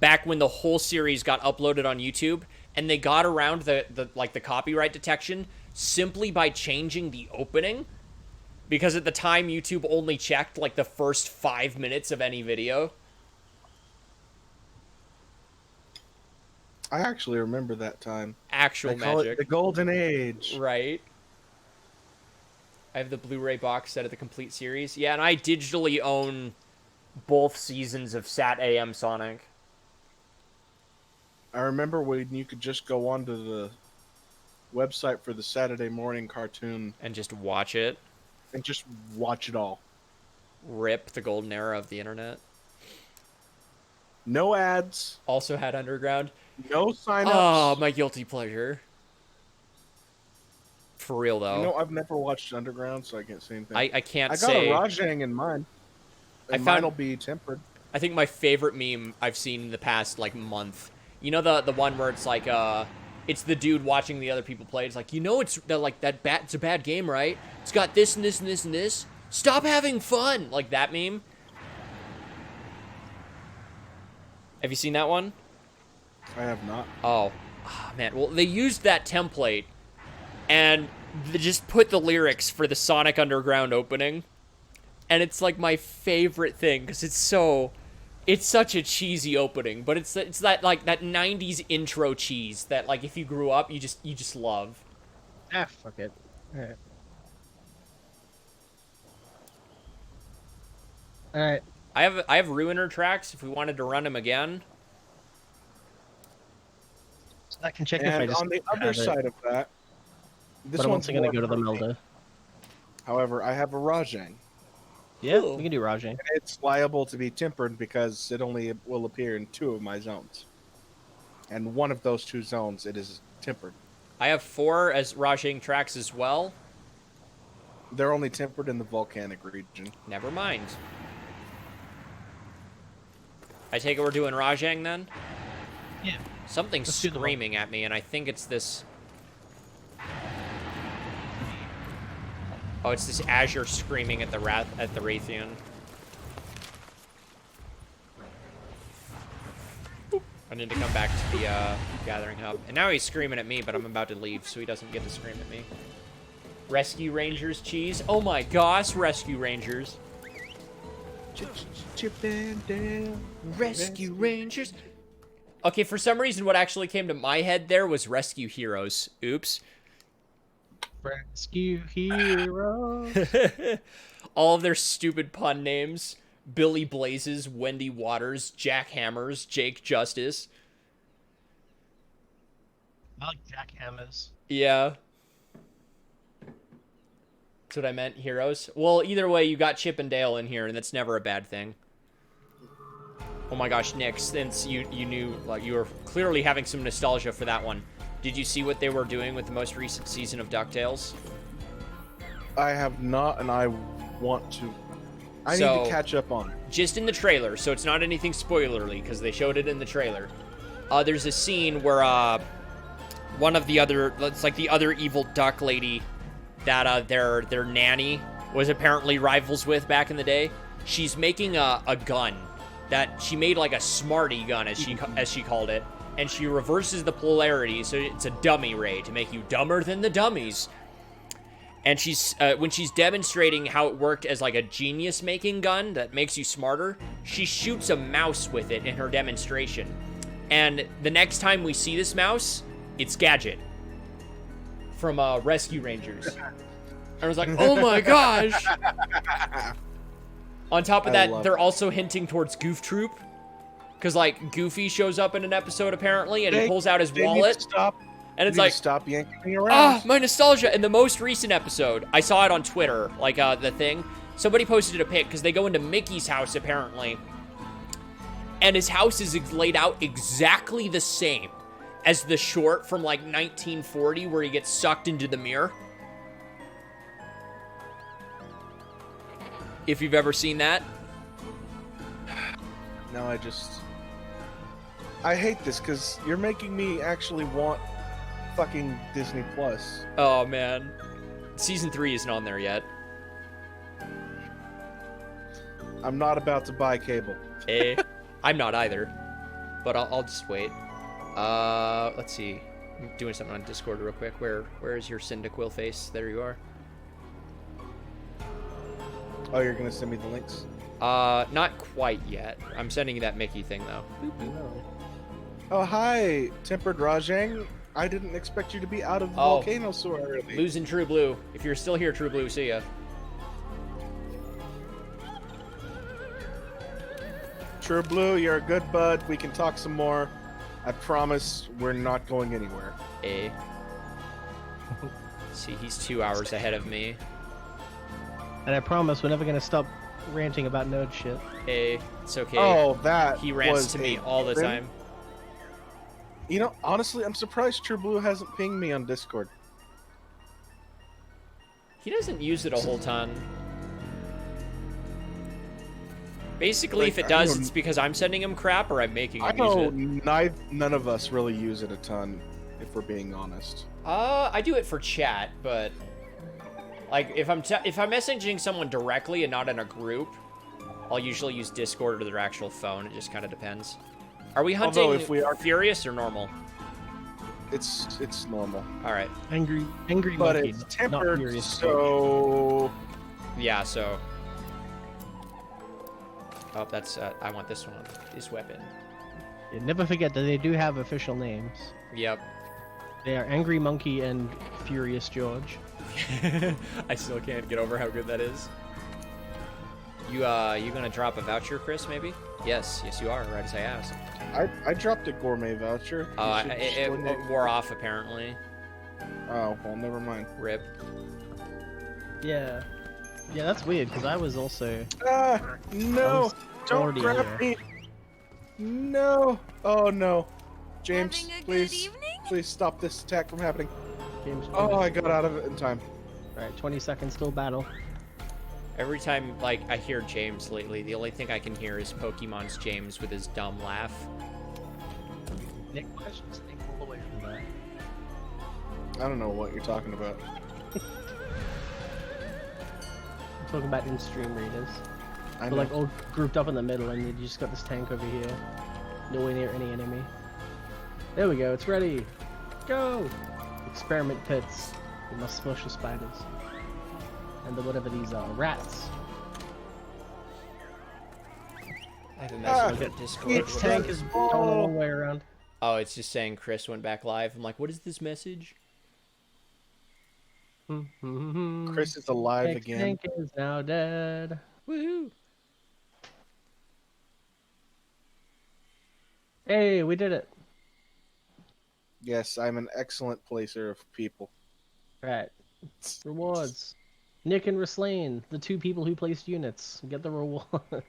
back when the whole series got uploaded on YouTube, and they got around the copyright detection simply by changing the opening, because at the time YouTube only checked like the first 5 minutes of any video. I actually remember that time. Actual They call it magic. the Golden Age. Right. I have the Blu-ray box set of the complete series. Yeah, and I digitally own both seasons of Sat AM Sonic. I remember when you could just go onto the website for the Saturday morning cartoon And just watch it. and just watch it all. Rip the golden era of the internet. No ads, Also had Underground. no sign-ups. Oh, my guilty pleasure. For real, though. You know, I've never watched Underground, so I can't say anything. I can't I got say... a Rajang in mine. I And found- mine'll be tempered. I think my favorite meme I've seen in the past, like, month. You know the one where it's like, it's the dude watching the other people play. It's like, you know, it's a bad game, right? It's got this and this and this and this. Stop having fun! Like that meme. Have you seen that one? I have not. Oh, man. Well, they used that template and they just put the lyrics for the Sonic Underground opening. And it's like my favorite thing because it's such a cheesy opening, but it's that like that 90s intro cheese that like if you grew up, you just love. Ah, fuck it. Alright. Alright. I have Ruiner tracks if we wanted to run them again. So I can check if I And just on the other have it, side of that, this but I'm one's also gonna more go to the for me. Melda. However, I have a Rajang. Yeah, Cool. we can do Rajang. It's liable to be tempered because it only will appear in 2 of my zones. And one of those 2 zones, it is tempered. I have 4 as Rajang tracks as well. They're only tempered in the volcanic region. Never mind. I take it we're doing Rajang then? Yeah. Something's Let's do the screaming at me, and I think it's this... Oh, it's this Azure screaming at the Raytheon. I need to come back to the Gathering Hub. And now he's screaming at me, but I'm about to leave, so he doesn't get to scream at me. Rescue Rangers cheese? Oh my gosh, Rescue Rangers. Chip and Dale. Rescue Rangers. Okay, for some reason, what actually came to my head there was Rescue Heroes. Oops. Rescue Hero. All of their stupid pun names. Billy Blazes, Wendy Waters, Jack Hammers, Jake Justice. I like Jackhammers. Yeah. That's what I meant, heroes. Well, either way, you got Chip and Dale in here, and that's never a bad thing. Oh my gosh, Nick, since you knew, like, you were clearly having some nostalgia for that one. Did you see what they were doing with the most recent season of DuckTales? I have not, and I want to. I need So- to catch up on it. Just in the trailer, so it's not anything spoilerly, because they showed it in the trailer. There's a scene where, one of the other, it's like the other evil duck lady that, their nanny was apparently rivals with back in the day. She's making a gun that she made like a smarty gun, as she called it, and she reverses the polarity, so it's a dummy ray to make you dumber than the dummies. And she's when she's demonstrating how it worked as like a genius-making gun that makes you smarter, she shoots a mouse with it in her demonstration. And the next time we see this mouse, it's Gadget from Rescue Rangers. I was like, oh my gosh! On top of that, they're also hinting towards Goof Troop. Because, like, Goofy shows up in an episode, apparently, and he pulls out his wallet. And it's like, stop yanking me around. My nostalgia. In the most recent episode, I saw it on Twitter, like, the thing. Somebody posted a pic, because they go into Mickey's house, apparently. And his house is laid out exactly the same as the short from, like, 1940, where he gets sucked into the mirror. If you've ever seen that. No, I hate this because you're making me actually want fucking Disney Plus. Oh, man. Season 3 isn't on there yet. I'm not about to buy cable. I'm not either. But I'll just wait. Let's see. I'm doing something on Discord real quick. Where is your Cyndaquil face? There you are. Oh, you're gonna send me the links? Not quite yet. I'm sending you that Mickey thing, though. Oh, hi, Tempered Rajang. I didn't expect you to be out of the volcano so early. Losing True Blue. If you're still here, True Blue, see ya. True Blue, you're a good bud. We can talk some more. I promise we're not going anywhere. See, he's 2 hours ahead of me. And I promise we're never gonna stop ranting about nerd shit. It's okay. Oh, that he rants was to me all the time. You know, honestly, I'm surprised True Blue hasn't pinged me on Discord. He doesn't use it a whole ton. Basically, Like, if it does, it's because I'm sending him crap or I'm making him use it. None of us really use it a ton, if we're being honest. I do it for chat, but like if I'm messaging someone directly and not in a group, I'll usually use Discord or their actual phone. It just kind of depends. Are we hunting if we are furious or normal? It's normal. All right. Angry But monkey, it's not tempered, furious. so Yeah. So. Oh, that's. I want this one. This weapon. Yeah, never forget that they do have official names. Yep. They are Angry Monkey and Furious George. I still can't get over how good that is. You gonna drop a voucher, Chris? Maybe? Yes, you are. Right as I asked. I dropped a gourmet voucher. It wore off apparently. Oh well, never mind. Rip. Yeah. Yeah, that's weird because I was also. No! Don't already grab here. me! No! Oh no, James, Having a please, good evening? please stop this attack from happening. James. Oh, I got out of it in time. Alright, 20 seconds till battle. Every time like I hear James lately, the only thing I can hear is Pokemon's James with his dumb laugh. Nick, why should you stay all the way from that? I don't know what you're talking about. I'm talking about in-stream readers. I We're know. like all grouped up in the middle and you just got this tank over here. Nowhere near any enemy. There we go, it's ready! Go! Experiment pits. We must smush the spiders. And the whatever these are. Rats! I have a message on Discord. Its tank is going a long way around. Oh, it's just saying Chris went back live. I'm like, what is this message? Chris is alive Its again. tank is now dead. Woohoo! Hey, we did it! Yes, I'm an excellent placer of people. Right. Rewards. Nick and Ruslane, the two people who placed units. Get the reward.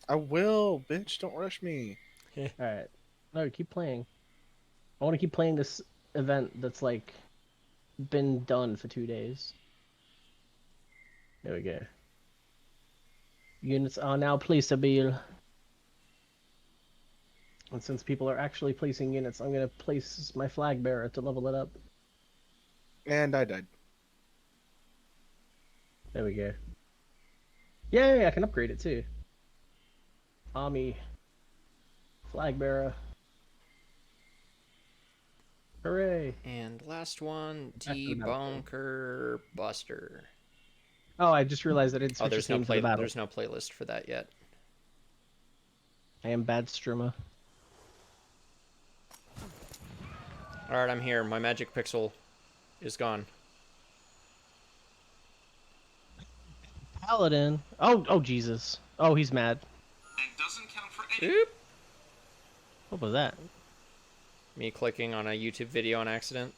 I will, bitch. Don't rush me. Alright. No, keep playing. I want to keep playing this event that's like been done for 2 days. There we go. Units are now placeable. And since people are actually placing units, I'm gonna place my flag bearer to level it up. And I died. There we go. Yay, I can upgrade it too. Army. Flag bearer. Hooray. And last last one, After the battle. Debunker Buster. Oh, I just realized I didn't Oh, switch the theme to the battle. there's no playlist for that yet. I am bad streamer. All right, I'm here. My magic pixel is gone. Paladin. Oh, Jesus. Oh, he's mad. And doesn't count for any. Oop. What was that? Me clicking on a YouTube video on accident.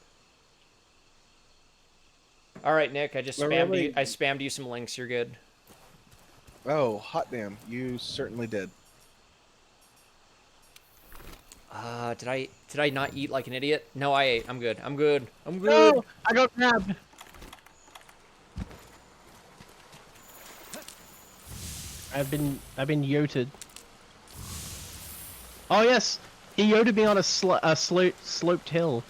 All right, Nick. I just Well, spammed really- you. I spammed you some links. You're good. Oh, hot damn! You certainly did. Did I not eat like an idiot? No, I ate. I'm good. I'm good. I'm good. No, I got grabbed. I've been yoted. Oh yes, he yoted me on a sloped hill.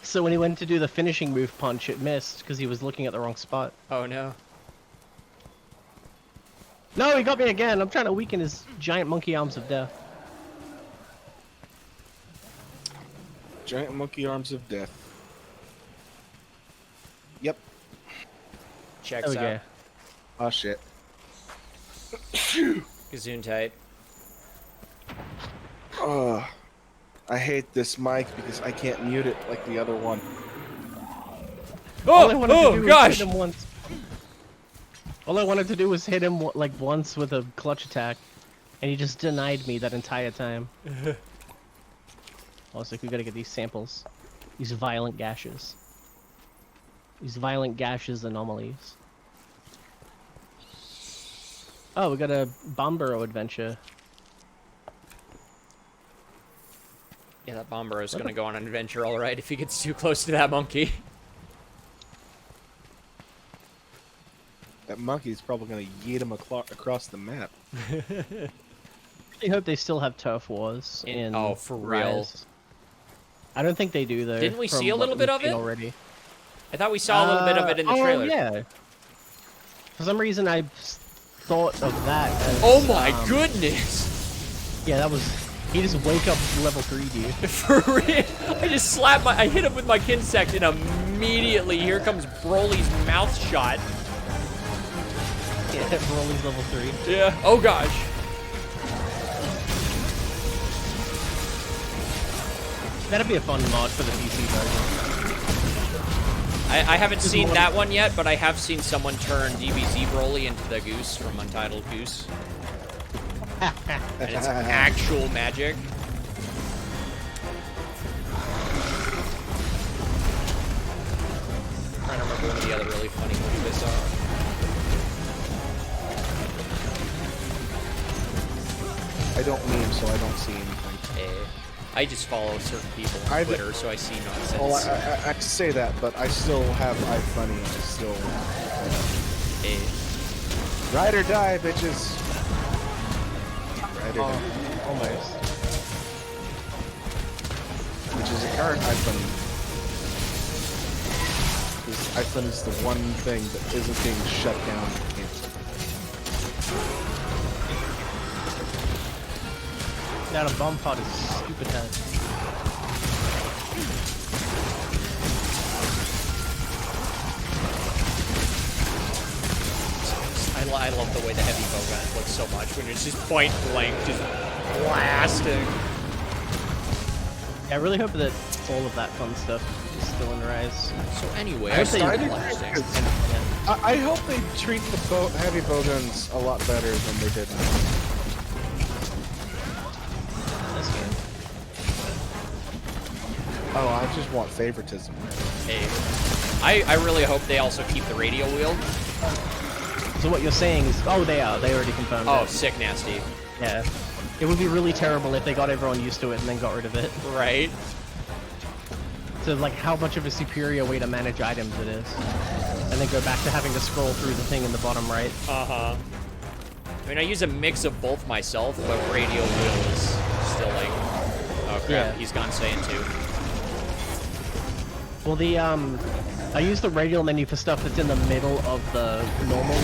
So when he went to do the finishing move punch, it missed because he was looking at the wrong spot. Oh no. No, he got me again. I'm trying to weaken his giant monkey arms of death. Giant monkey arms of death. Yep. Checks There we out. Oh shit. Gesundheit. I hate this mic because I can't mute it like the other one. All I wanted to do Oh was gosh! hit him once. All I wanted to do was hit him like once with a clutch attack, and he just denied me that entire time. Also, we gotta get these samples, these violent gashes, anomalies. Oh, we got a Bombero adventure. Yeah, that Bombero gonna go on an adventure, all right, if he gets too close to that monkey. That monkey's probably gonna yeet him across the map. I hope they still have turf wars in. Oh, for real? Rise. I don't think they do though. Didn't we from see a what little we've bit of seen it? already? I thought we saw a little bit of it in the trailer. Oh yeah. For some reason, I thought of that as. Oh my goodness! Yeah, that was. He just wake up level 3, dude. For real? I hit him with my Kinsect and immediately here comes Broly's mouth shot. Yeah, Broly's level 3. Yeah. Oh gosh. That'd be a fun mod for the PC version. I haven't seen one- that one yet, but I have seen someone turn DBZ Broly into the Goose from Untitled Goose. And it's actual magic. I'm trying to remember one of the other really funny ones I saw. I don't meme, so I don't see anything. I just follow certain people on I've- Twitter, so I see nonsense. Well, I say that, but I still have iFunny. I still. Ride or die, bitches. Ride or die. Almost. Which is a current iFunny. Because iFunny is the one thing that isn't being shut down or canceled. Now the bomb pod is stupid head. I love the way the heavy bowgun looks so much when it's just point blank, just blasting. Yeah, I really hope that all of that fun stuff is still in Rise. So anyway, I I hope they- started I blasting. Yeah. I hope they treat the heavy bowguns a lot better than they did. This game. Oh, I just want favoritism. Hey, I really hope they also keep the radial wield. So what you're saying is, oh, they are. They already confirmed Oh, it. sick nasty. Yeah. It would be really terrible if they got everyone used to it and then got rid of it. Right? So, like, how much of a superior way to manage items it is. And then go back to having to scroll through the thing in the bottom right. Uh-huh. I mean, I use a mix of both myself, but radial wield is still like... Oh, crap. Yeah. He's gone Saiyan too. Well, I use the radial menu for stuff that's in the middle of the normal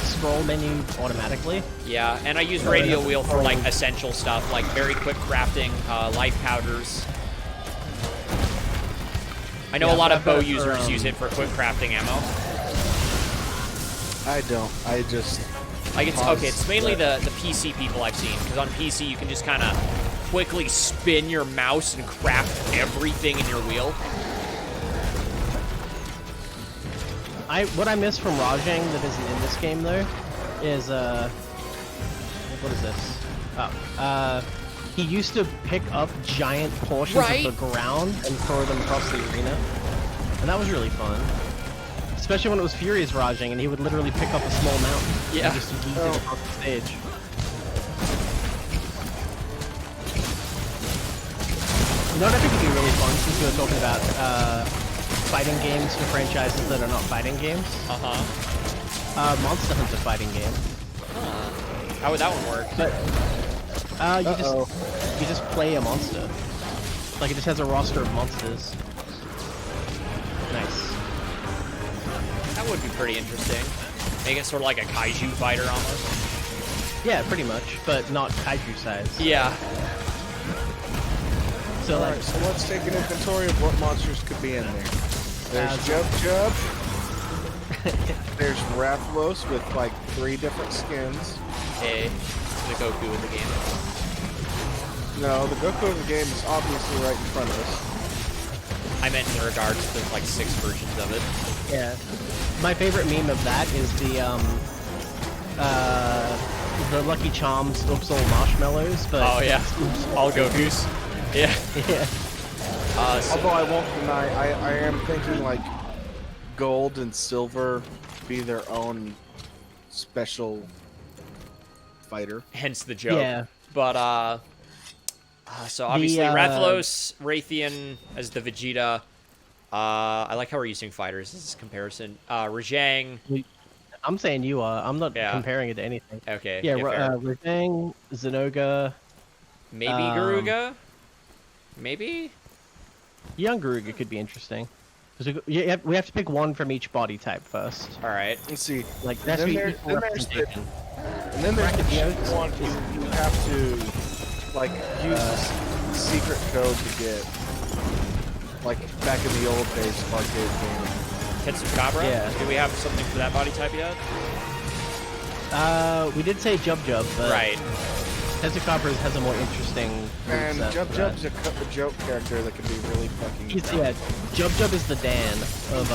scroll menu automatically. Yeah, and I use radial wheel for, like, essential stuff, like very quick crafting, life powders. I know Yeah, a lot of bow but for, users use it for quick crafting ammo. I don't. I just. Like it's Pause. okay. It's mainly the PC people I've seen, because on PC you can just kind of quickly spin your mouse and craft everything in your wheel. What I miss from Rajang that isn't in this game though is what is this? Oh, he used to pick up giant portions Right. of the ground and throw them across the arena, and that was really fun. Especially when it was Furious Rajang, and he would literally pick up a small mountain Yeah. and just yeet it across the stage. You know what I think would be really fun, since we were talking about fighting games for franchises that are not fighting games? Monster Hunter fighting game. How would that one work? But you just play a monster. Like it just has a roster of monsters. Nice. That would be pretty interesting. Make it sort of like a kaiju fighter almost. Yeah, pretty much, but not kaiju size. Yeah. So like, Alright, so let's take an inventory of what monsters could be in there. There's Jub Jub. There's Rathalos with like 3 different skins. Hey, the Goku in the game. No, the Goku of the game is obviously right in front of us. I meant in regards to like 6 versions of it. yeah. My favorite meme of that is the Lucky Charms Upsal marshmallows, but Oh yeah, all Gokus. Yeah. yeah. Although I won't deny, I am thinking like gold and silver be their own special fighter. Hence the joke. Yeah. But so obviously The, Rathalos, Raytheon as the Vegeta. I like how we're using fighters as a comparison. Rajang. I'm saying you are. I'm not Yeah. comparing it to anything. Okay. Yeah, fair. Rajang, Zenoga, Maybe Garuga. Maybe. young Garuga could be interesting. 'Cause we have to pick one from each body type first. All right. Let's see. Like that's Then be there- equal then there's the- representation. And then there's the Brachiotes. one you have to like use this secret code to get, like back in the old days of arcade gaming. Tetsukabra? Yeah. Do we have something for that body type yet? We did say Jub Jub, but Right. Tetsukabra has a more interesting. And moveset Jub for that. Jub's a joke character that can be really fucking. Yeah, Jub Jub is the Dan of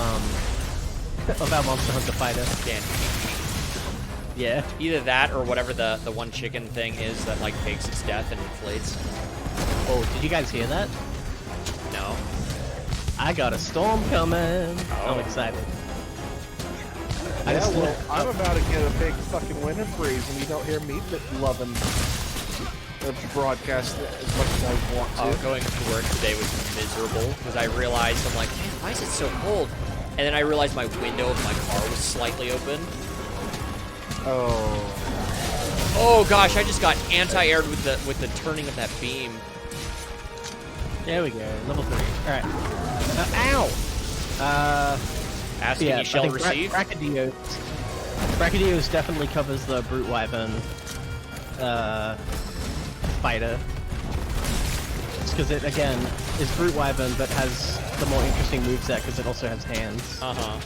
our Monster Hunter fighter. Dan. Yeah. Either that or whatever the one chicken thing is that like fakes its death and inflates. Oh, did you guys hear that? No. I got a storm coming. Oh. I'm excited. I Yeah, just well, I'm about to get a big fucking winter freeze, and you don't hear me loving the broadcast as much as I want to. Going to work today was miserable because I realized I'm like, man, why is it so cold? And then I realized my window of my car was slightly open. Oh. Oh gosh, I just got anti-aired with the turning of that beam. There we go. Level 3. All right. Ow. Asking Yeah, you shall I think receive. Brachiotes definitely covers the Brute Wyvern fighter. Just because it, again, is Brute Wyvern, but has the more interesting moveset because it also has hands. Uh-huh.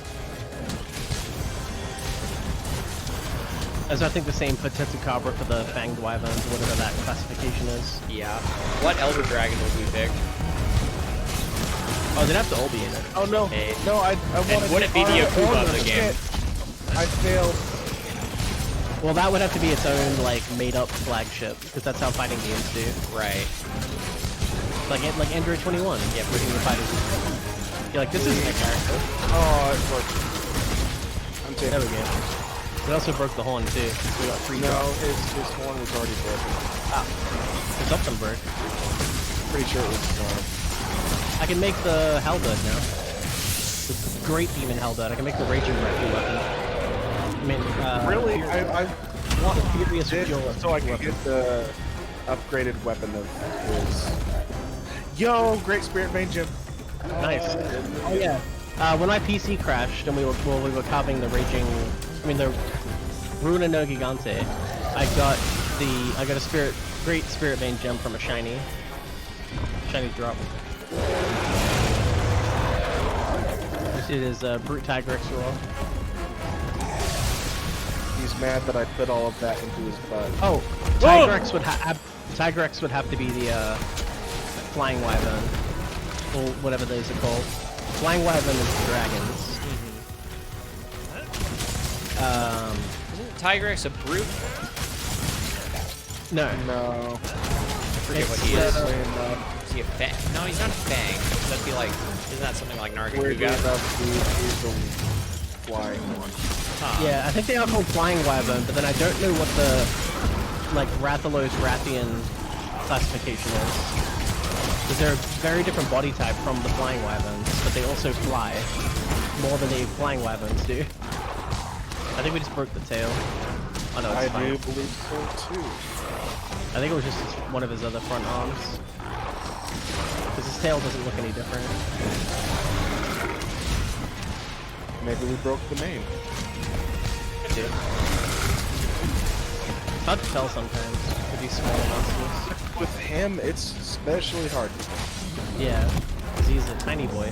As I think the same for Tetsukabra for the Fanged Wyverns, or whatever that classification is. Yeah. What Elder Dragon would we pick? Oh, they'd have to all be in it. Oh no. Hey. No, I wanted would it be the Akuba of the game? I failed. Well, that would have to be its own, like, made-up flagship, because that's how fighting games do. Right. Like Android 21. Yeah, bringing the fighters. You're like, this isn't a character. Oh, it worked. I'm There we taking. go. We also broke the horn, too. We got 3 No, drops. his horn was already broken. It's up and broke. Pretty sure it was. I can make the halberd now. The great demon halberd. I can make the raging rescue weapon. I mean, Really? I want Furious did Fuel so I can get the upgraded weapon of his. Yo, Great Spirit Vein Gem. Nice. Oh yeah. When my PC crashed and we were carving the the Runa no Gigante, I got a great spirit vein gem from a shiny drop. It is Brute Tigrex Raw. He's mad that I put all of that into his butt. Oh, Tigrex would Tigrex would have to be the Flying Wyvern, or whatever those are called. Flying Wyvern is the dragons. Isn't Tigrex a brute? No. No. I forget what he is. Is he a fang? No, he's not a fang. That'd be like, isn't that something like Weirdly Nargacuga? enough, he's the flying one. Huh. Yeah, I think they are called Flying Wyvern, but then I don't know what the like Rathalos Rathian classification is. Because they're a very different body type from the Flying Wyverns, but they also fly more than the Flying Wyverns do. I think we just broke the tail. Oh no, it's I fine. do believe so too. I think it was just one of his other front arms. Because his tail doesn't look any different. Maybe we broke the name. It's hard to tell sometimes with these small monsters. With him, it's especially hard. Yeah, because he's a tiny boy.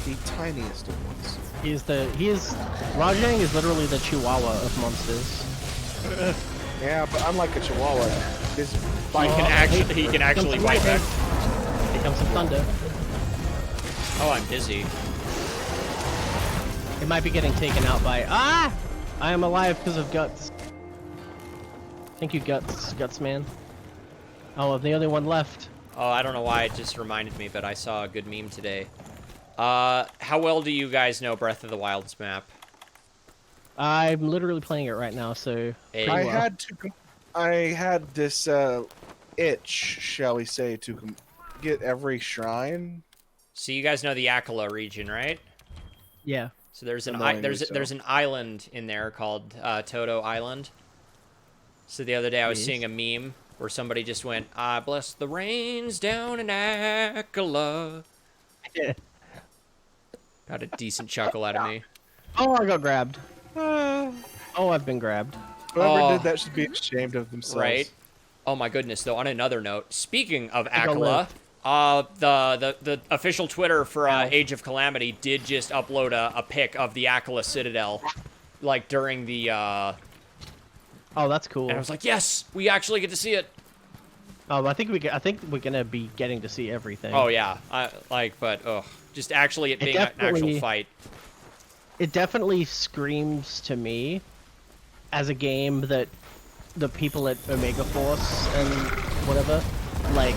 The tiniest of ones. Rajang is literally the Chihuahua of monsters. Yeah, but unlike a Chihuahua, this He can actually bite back. Here comes some thunder. Oh, I'm dizzy. It might be getting taken out by I am alive because of guts. Thank you, guts man. Oh, I'm the only one left. Oh, I don't know why it just reminded me, but I saw a good meme today. How well do you guys know Breath of the Wild's map? I'm literally playing it right now, so Hey. pretty I well. had this itch, shall we say, to get every shrine. So you guys know the Akala region, right? Yeah. So there's an Annoyingly so. there's an island in there called Toto Island. So the other day I was Yes. seeing a meme where somebody just went, "I bless the rains down in Akala." Got a decent chuckle out of me. Oh, I got grabbed. Oh, I've been grabbed. Whoever Oh. did that should be ashamed of themselves. Right? Oh my goodness, though, on another note, speaking of Take a Akala, look. the official Twitter for Age of Calamity did just upload a pic of the Akala Citadel, like, during the, Oh, that's cool. and I was like, yes, we actually get to see it. Oh, I think we're gonna be getting to see everything. Oh, yeah, just actually it being an actual definitely- fight. It definitely screams to me as a game that the people at Omega Force and whatever, like,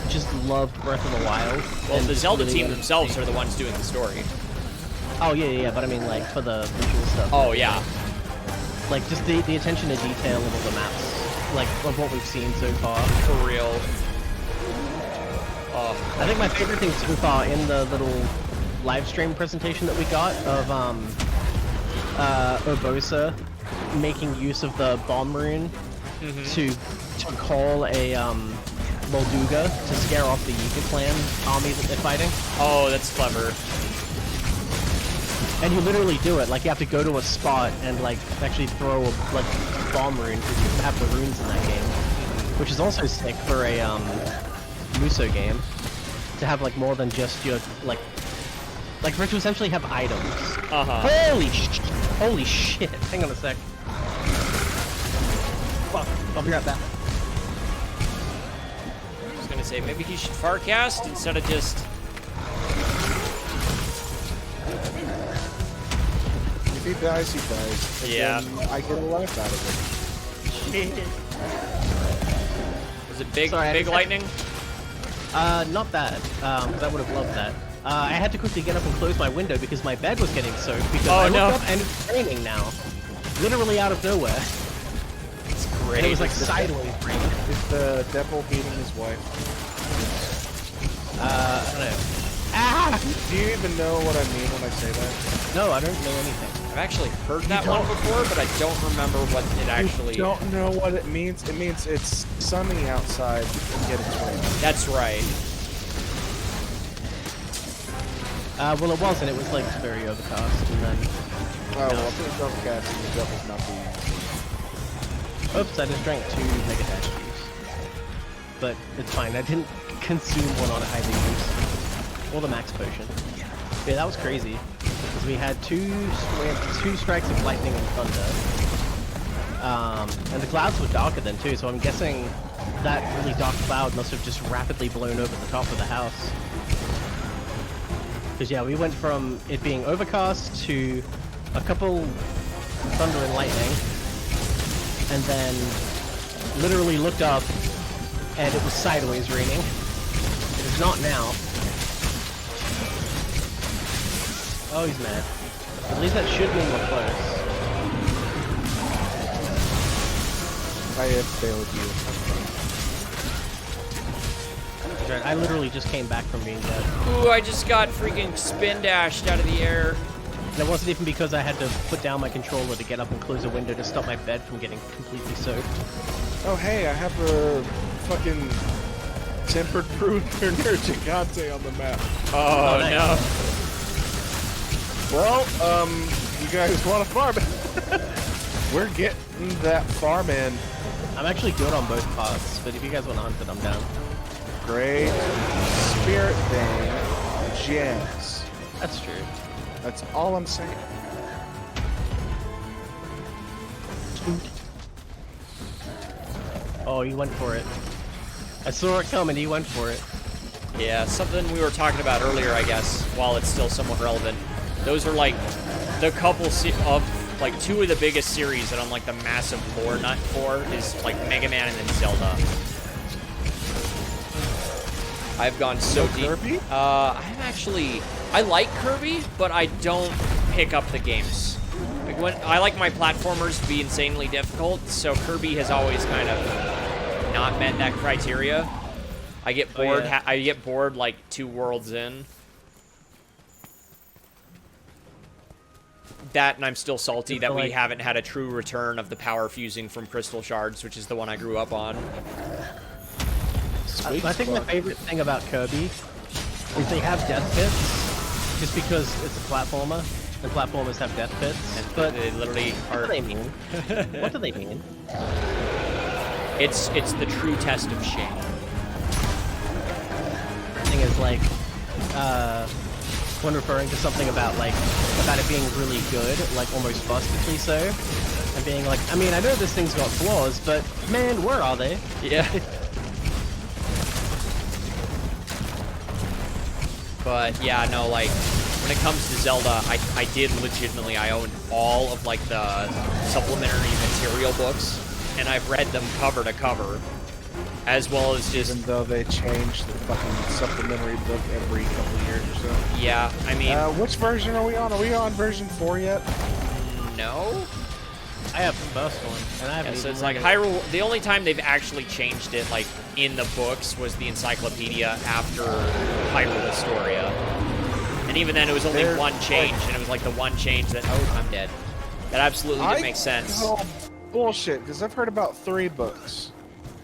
just loved Breath of the Wild. Well, and the just Zelda really team wanted to themselves see- are the ones doing the story. Oh yeah, but I mean, like, for the visual stuff. Oh, yeah. Like, just the attention to detail of all the maps, like, of what we've seen so far. For real. Oh, I think my favorite thing so far in the little live stream presentation that we got of Urbosa making use of the bomb rune to call a Molduga to scare off the Yika clan army that they're fighting. oh, that's clever. And you literally do it, like you have to go to a spot and like actually throw a like bomb rune because you have the runes in that game, which is also sick for a Muso game to have like more than just your like for it to essentially have items. Uh-huh. Holy shit! Hang on a sec. Fuck! I'll be right back. I was gonna say, maybe he should farcast instead of just... If he dies, he dies. And Yeah. then I get a laugh out of Was it big, Sorry, I big just- lightning? Not bad. Because I would have loved that. I had to quickly get up and close my window because my bed was getting soaked. Because Oh, I looked no. up and it's raining now, literally out of nowhere. It's And great. it was like sideways rain. it. Is the devil beating his wife? I don't know. Ah! Do you even know what I mean when I say that? No, I don't know anything. I've actually heard that one before, but I don't remember what it actually... You don't know what it means? It means it's sunny outside and yet it's raining. That's right. Well, it wasn't. It was like very overcast, and then. Oh, well, if it's overcast, the devil's not being. Oops! I just drank 2 Mega Dash juice. But it's fine. I didn't consume one on either use. or the max potion. Yeah, that was crazy. Because we had two strikes of lightning and thunder. And the clouds were darker then too, so I'm guessing that really dark cloud must have just rapidly blown over the top of the house. Because yeah, we went from it being overcast to a couple thunder and lightning, and then literally looked up and it was sideways raining. It is not now. Oh, he's mad. At least that should mean we're close. I have failed you. I literally just came back from being dead. Ooh, I just got freaking spin dashed out of the air. And it wasn't even because I had to put down my controller to get up and close a window to stop my bed from getting completely soaked. Oh hey, I have a fucking tempered Bruiser near Gigante on the map. Oh, nice. no. Well, you guys want to farm it? We're getting that farm in. I'm actually good on both parts, but if you guys want to hunt it, I'm down. Great Spirit Bane gems. That's true. That's all I'm saying. Oh, he went for it. I saw it coming, he went for it. Yeah, something we were talking about earlier, I guess, while it's still somewhat relevant. Those are like the couple of like two of the biggest series that I'm like the massive lore nut for is like Mega Man and then Zelda. I've gone so deep. Kirby? I like Kirby, but I don't pick up the games. Like I like my platformers to be insanely difficult, so Kirby has always kind of not met that criteria. I get bored. Oh, yeah. I get bored like 2 worlds in. That, and I'm still salty that we haven't had a true return of the power fusing from Crystal Shards, which is the one I grew up on. I think my favorite thing about Kirby is they have death pits, just because it's a platformer, and platformers have death pits. But They literally what are. do they mean? What do they mean? It's the true test of shame. Thing is like, when referring to something about it being really good, like almost bastardly so, and being like, I mean, I know this thing's got flaws, but man, where are they? Yeah. But yeah, no, like when it comes to Zelda, I did legitimately, I owned all of like the supplementary material books, and I've read them cover to cover, as well as just. Even though they change the fucking supplementary book every couple of years or so. Yeah, I mean. Which version are we on? Are we on version 4 yet? No. I have the first one, and I haven't Yeah, so even it's like read it. Hyrule. The only time they've actually changed it, like in the books, was the encyclopedia after Hyrule Historia, and even then it was only one change, and it was like the one change that I'm dead. That absolutely didn't make sense. Call bullshit, because I've heard about 3 books.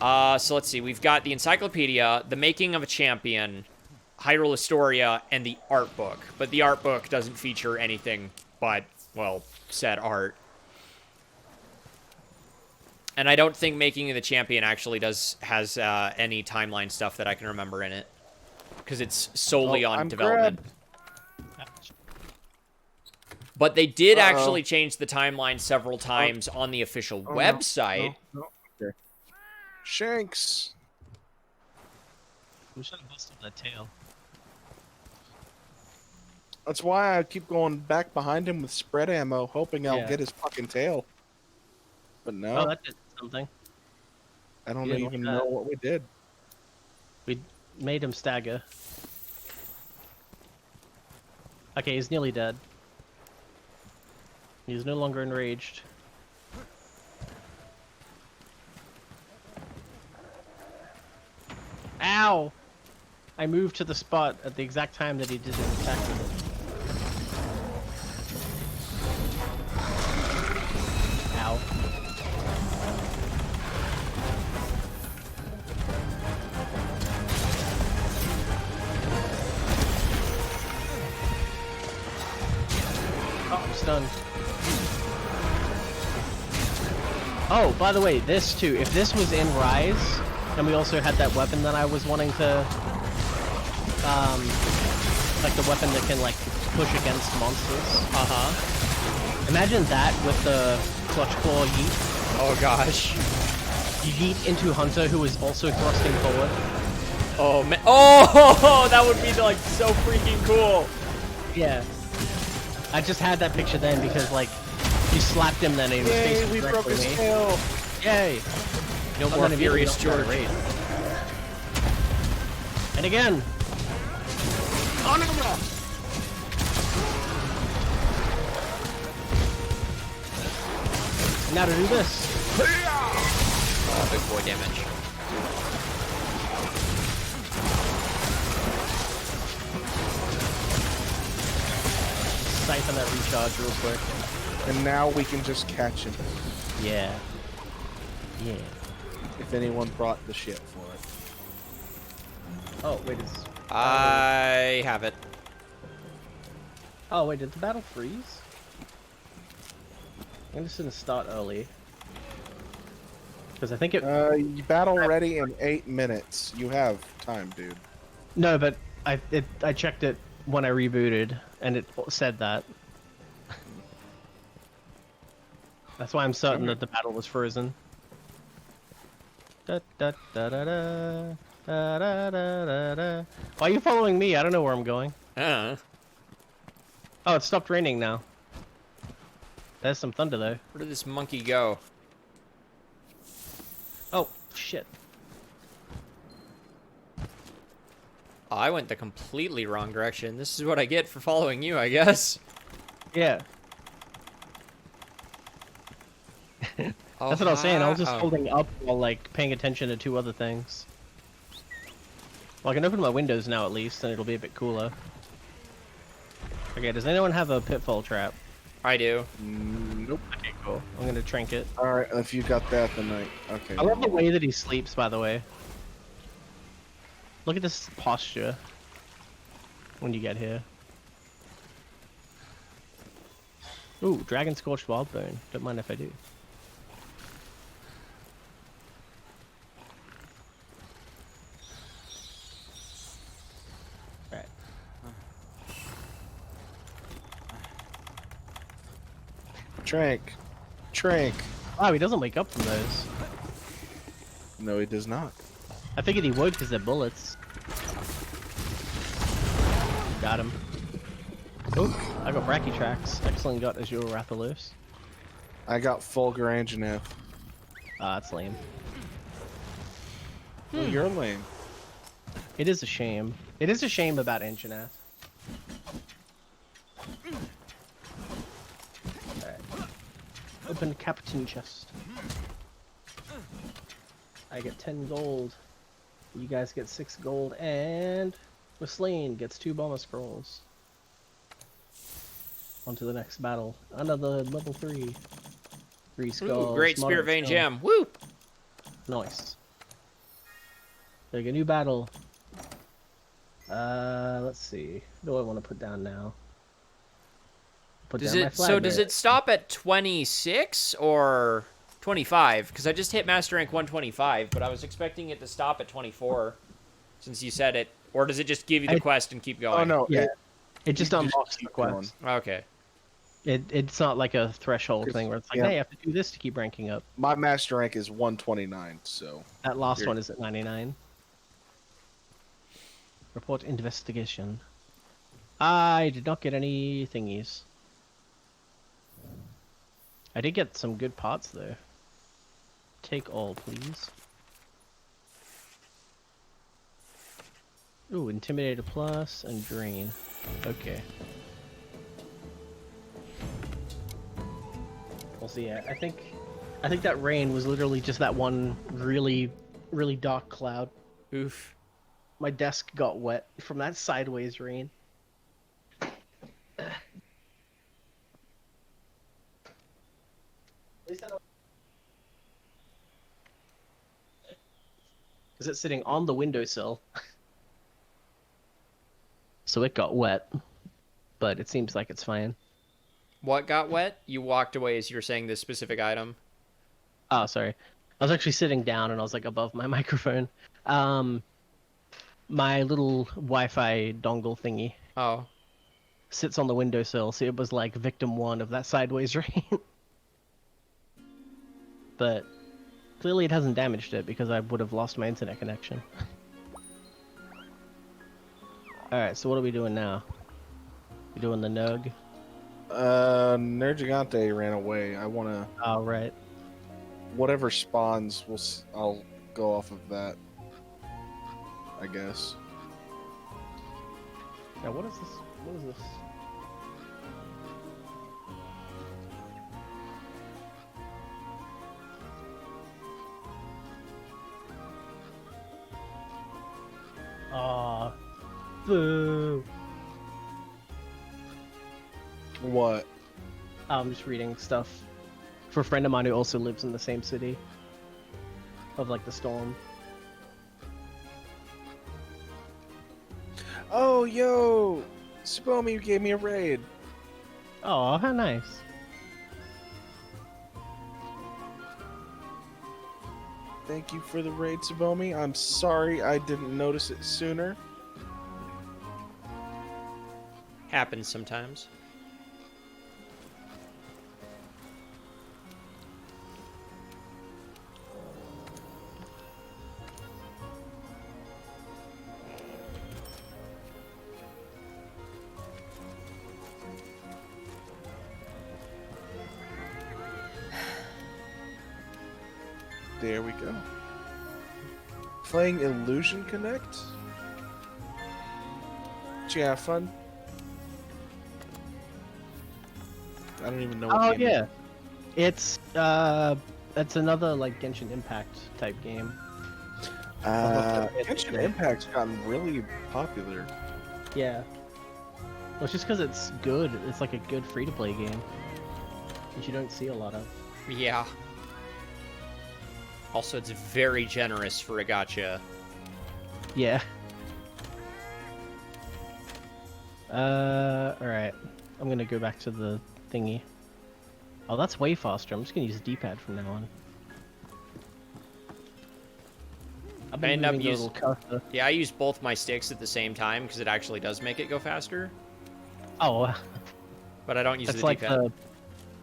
So let's see. We've got the encyclopedia, the making of a champion, Hyrule Historia, and the art book. But the art book doesn't feature anything but, well, said art. And I don't think Making of the Champion actually has any timeline stuff that I can remember in it. Because it's solely on development. But they did actually change the timeline several times on the official website. No. Okay. Shanks. We should have busted that tail. That's why I keep going back behind him with spread ammo, hoping I'll get his fucking tail. But no. Oh, that did something. I don't You didn't even like know that. what we did. We made him stagger. Okay, he's nearly dead. He's no longer enraged. Ow! I moved to the spot at the exact time that he did his attack with it. Ow. Oh, I'm stunned. Oh, by the way, this too. If this was in Rise, and we also had that weapon that I was wanting to like the weapon that can like push against monsters. Uh-huh. Imagine that with the clutch claw yeet. Oh gosh. You yeet into Hunter, who is also thrusting forward. Oh man. Oh, that would be like so freaking cool. Yeah. I just had that picture then because like you slapped him then and he was facing we broke directly his at me. tail. Yay! No And more then immediately Furious don't try to George. raid. And again. Now to do this. Oh, big boy damage. Siphon that recharge real quick. And now we can just catch him. Yeah. Yeah. If anyone brought the shit for it. Oh wait, it's. I have it. Oh wait, did the battle freeze? I'm just gonna start early. Because I think it. You battle ready in 8 minutes. You have time, dude. No, but I checked it when I rebooted, and it said that. That's why I'm certain that the battle was frozen. Da, da, da, da, da, da, da, da, da, da. Why are you following me? I don't know where I'm going. Oh, it stopped raining now. There's some thunder though. Where did this monkey go? Oh, shit. Oh, I went the completely wrong direction. This is what I get for following you, I guess. Yeah. Oh, That's what I was saying. I was just oh. holding up while like paying attention to two other things. Well, I can open my windows now at least, and it'll be a bit cooler. Okay, does anyone have a pitfall trap? I do. Nope. Okay, cool. I'm gonna trinket. Alright, if you got that, then okay. I love the way that he sleeps, by the way. Look at this posture when you get here. Ooh, Dragon Scorched Wildbone. Don't mind if I do. Right. Trank. Wow, he doesn't wake up from those. No, he does not. I figured he would because they're bullets. Got him. Oh, I got Brachytrax. Excellent got Azure Rathalos. I got Fulgur Anjanath. Ah, that's lame. Oh, you're lame. It is a shame. It is a shame about Anjanath. Alright. Open Captain chest. I get 10 gold. You guys get 6 gold, and Whistling gets 2 bomber scrolls. On to the next battle. Another level 3. 3 skulls. Ooh, great Spirit Modern Vein Skull. Gem. Whoop! Nice. Like a new battle. Let's see. What do I want to put down now? Put Does down my it flag so does there. it stop at 26 or 25? Because I just hit Master Rank 125, but I was expecting it to stop at 24 since you said it. Or does it just give you the quest and keep going? Oh no, Yeah. it, It just you unlocks the keep quest. Okay. It's not like a threshold 'Cause- thing where it's like, yeah. hey, you have to do this to keep ranking up. my master rank is 129, so That last You're- one is at 99. Report investigation. I did not get any thingies. I did get some good parts though. Take all, please. Ooh, Intimidator Plus and Drain. Okay. We'll see. I think that rain was literally just that one really, really dark cloud. Oof. My desk got wet from that sideways rain. Is it sitting on the windowsill? So it got wet, but it seems like it's fine. What got wet? You walked away as you were saying this specific item. Oh, sorry. I was actually sitting down and I was like above my microphone. My little Wi-Fi dongle thingy Oh. Sits on the windowsill, so it was like victim 1 of that sideways rain. But clearly it hasn't damaged it because I would have lost my internet connection. Alright, so what are we doing now? We doing the Nug? Nergigante ran away. I want to... Oh, right. Whatever spawns, I'll go off of that. I guess. Now, what is this? What is this? Aw. Boo. What? I'm just reading stuff for a friend of mine who also lives in the same city. Of like the storm. Oh, yo! Spomi gave me a raid. Oh, how nice. Thank you for the raid, Sabomi. I'm sorry I didn't notice it sooner. Happens sometimes. There we go. Playing Illusion Connect? Did you have fun? I don't even know what Oh game it yeah. It's another like Genshin Impact type game. is. It's Genshin today. Impact's gotten really popular. Yeah. Well, it's just because it's good. It's like a good free-to-play game, which you don't see a lot of. Yeah. Also, it's very generous for a gacha. Yeah. Alright. I'm gonna go back to the thingy. Oh, that's way faster. I'm just gonna use the D-pad from now on. I've I end up moving the using- little cursor. Yeah, I use both my sticks at the same time because it actually does make it go faster. Oh, But I don't use that's the like D-pad.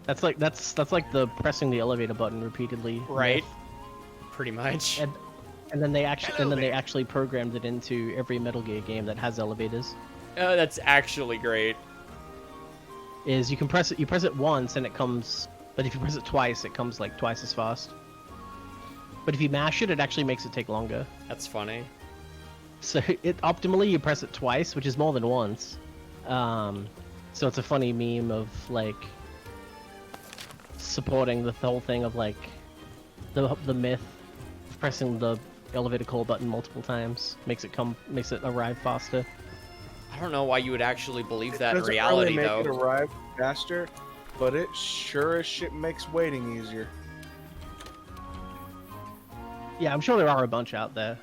that's like the pressing the elevator button repeatedly. Right. myth. Pretty much. And then they actually programmed it into every Metal Gear game that has elevators. Oh, that's actually great. Is you press it once and it comes, but if you press it twice, it comes like twice as fast. But if you mash it, it actually makes it take longer. That's funny. So optimally you press it twice, which is more than once. So it's a funny meme of like supporting the whole thing of like the myth of pressing the elevator call button multiple times makes it arrive faster. I don't know why you would actually believe that in Doesn't reality, really make it though. arrive faster, but it sure as shit makes waiting easier. Yeah, I'm sure there are a bunch out there.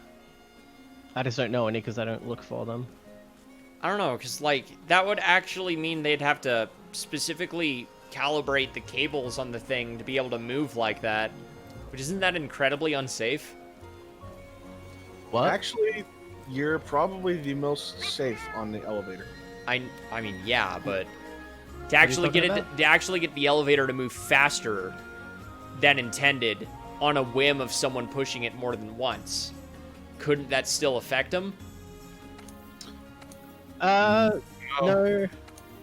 I just don't know any because I don't look for them. I don't know, because, like, that would actually mean they'd have to specifically calibrate the cables on the thing to be able to move like that. Which isn't that incredibly unsafe? What? Actually, you're probably the most safe on the elevator. I mean, yeah, but to actually get talking it about? to actually get the elevator to move faster than intended on a whim of someone pushing it more than once, couldn't that still affect them? No,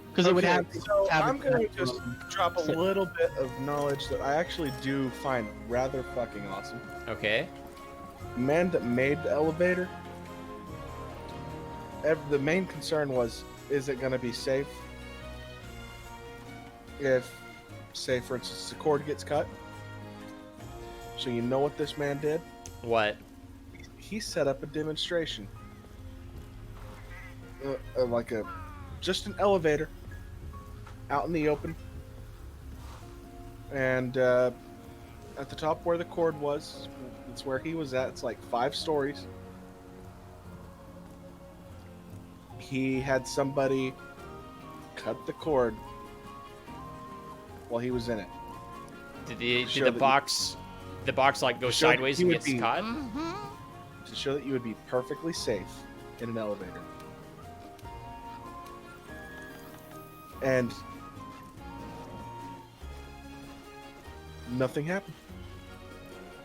because it would Okay, have. so have I'm going to just um, drop a so- little bit of knowledge that I actually do find rather fucking awesome. Okay. The man that made the elevator, the main concern was, is it going to be safe? If, say, for instance, the cord gets cut. So you know what this man did? What? He set up a demonstration. Like just an elevator out in the open. And at the top where the cord was, it's where he was at. It's like 5 stories. He had somebody cut the cord while he was in it. Did Show the that box like go show that sideways he and would gets be- caught? To show that you would be perfectly safe in an elevator. And nothing happened.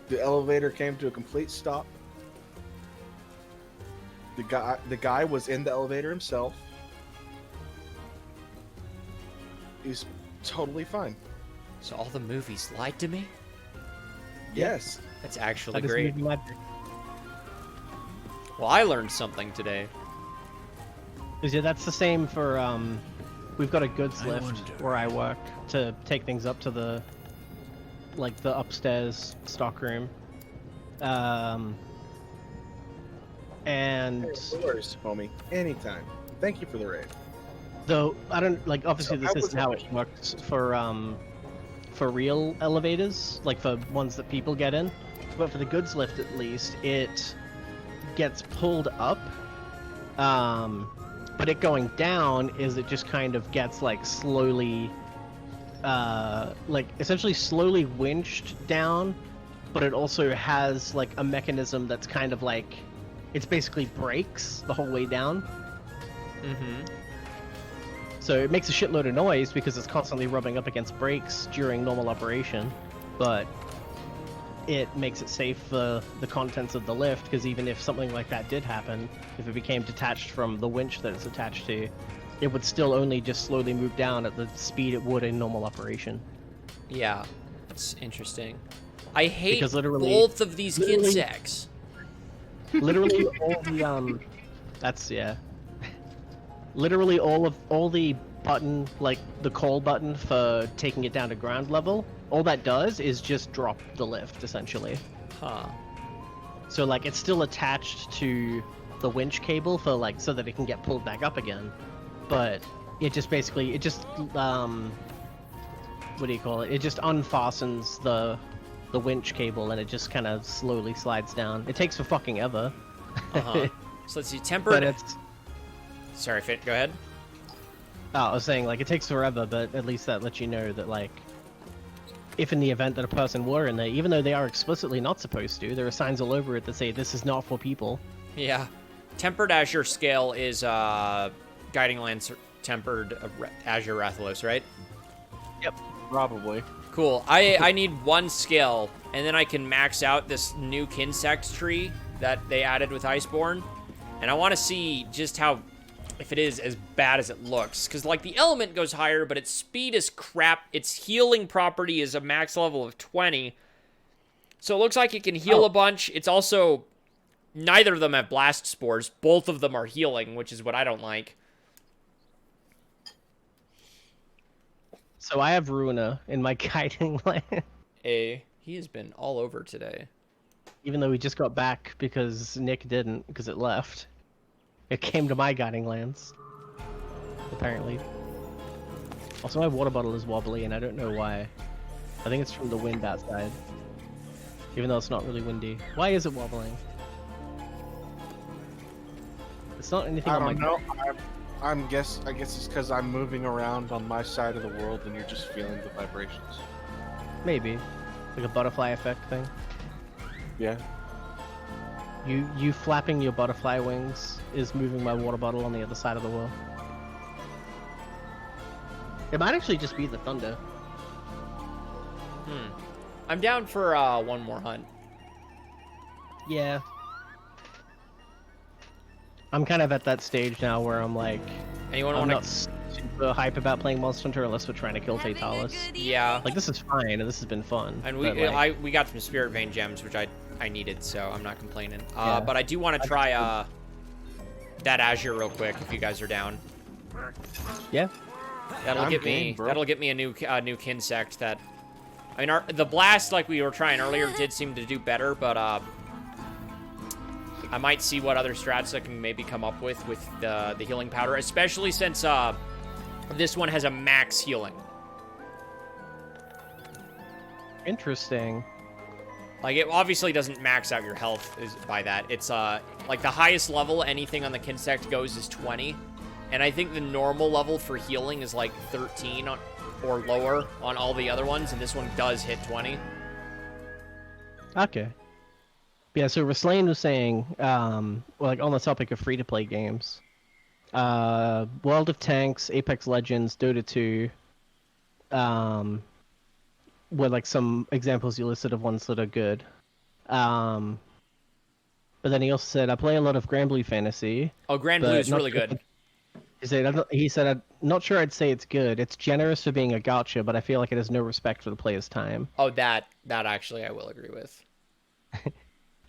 The elevator came to a complete stop. The guy was in the elevator himself. He's totally fine. So all the movies lied to me? Yes. That's actually That is great. movie magic. Well, I learned something today. 'Cause, yeah, that's the same for we've got a goods I lift wonder. where I work to take things up to the upstairs stockroom. And No worries, homie. Anytime. Thank you for the raid. though I don't like obviously So this I was isn't how it works for real elevators, like for ones that people get in, but for the goods lift at least, it gets pulled up. But it going down is it just kind of gets like slowly, like essentially slowly winched down, but it also has like a mechanism that's kind of like, it's basically brakes the whole way down. Mm-hmm. So it makes a shitload of noise because it's constantly rubbing up against brakes during normal operation, but it makes it safe for the contents of the lift, because even if something like that did happen, if it became detached from the winch that it's attached to, it would still only just slowly move down at the speed it would in normal operation. Yeah, that's interesting. I hate Because literally- both of these literally- Kinsects. Literally all the that's yeah. Literally all the button, like the call button for taking it down to ground level, all that does is just drop the lift essentially. Huh. So like it's still attached to the winch cable for like so that it can get pulled back up again, but it just basically what do you call it? It just unfastens the winch cable and it just kind of slowly slides down. It takes for fucking ever. Uh-huh. So let's see. But Tempered. it's Sorry, Fit. Go ahead. I was saying like it takes forever, but at least that lets you know that like if in the event that a person were in there, even though they are explicitly not supposed to, there are signs all over it that say this is not for people. Yeah. Tempered Azure scale is Guiding Lance tempered Azure Rathalos, right? Probably. Cool. I need one skill, and then I can max out this new Kinsect tree that they added with Iceborne. And I want to see just how, if it is as bad as it looks. Because, like, the element goes higher, but its speed is crap. Its healing property is a max level of 20. So it looks like it can heal a bunch. It's also, neither of them have blast spores. Both of them are healing, which is what I don't like. So I have Ruina in my guiding land, He has been all over today. even though we just got back because Nick didn't, because it left. It came to my guiding lands, apparently. Also, my water bottle is wobbly, and I don't know why. I think it's from the wind outside, even though it's not really windy. Why is it wobbling? It's not anything I on my don't know. I guess it's because I'm moving around on my side of the world and you're just feeling the vibrations. Maybe, like a butterfly effect thing. Yeah. You flapping your butterfly wings is moving my water bottle on the other side of the world. It might actually just be the thunder. I'm down for one more hunt. Yeah. I'm kind of at that stage now where I'm like, Anyone I'm want not to? super hype about playing Monster Hunter unless we're trying to kill Having a Fatalis. good Yeah. evening? Like, this is fine, and this has been fun. And but, like, we got some Spirit Vein gems, which I needed, so I'm not complaining. Yeah. But I do want to try that Azure real quick if you guys are down. yeah. That'll I'm get game, me. bro. That'll get me a new Kinsect. That, I mean, the blast like we were trying earlier did seem to do better, but I might see what other strats I can maybe come up with the healing powder, especially since this one has a max healing. Interesting. Like, it obviously doesn't max out your health by that. It's, like, the highest level anything on the Kinsect goes is 20. And I think the normal level for healing is, like, 13 or lower on all the other ones. And this one does hit 20. Okay. Yeah, so Raslane was saying, well, like, on the topic of free-to-play games, World of Tanks, Apex Legends, Dota 2, were like some examples you listed of ones that are good. But then he also said, I play a lot of Grand Blue Fantasy. Oh, Grand but Blue's not really sure- good. He said, I'm not sure I'd say it's good. It's generous for being a gacha, but I feel like it has no respect for the player's time. Oh, that actually I will agree with.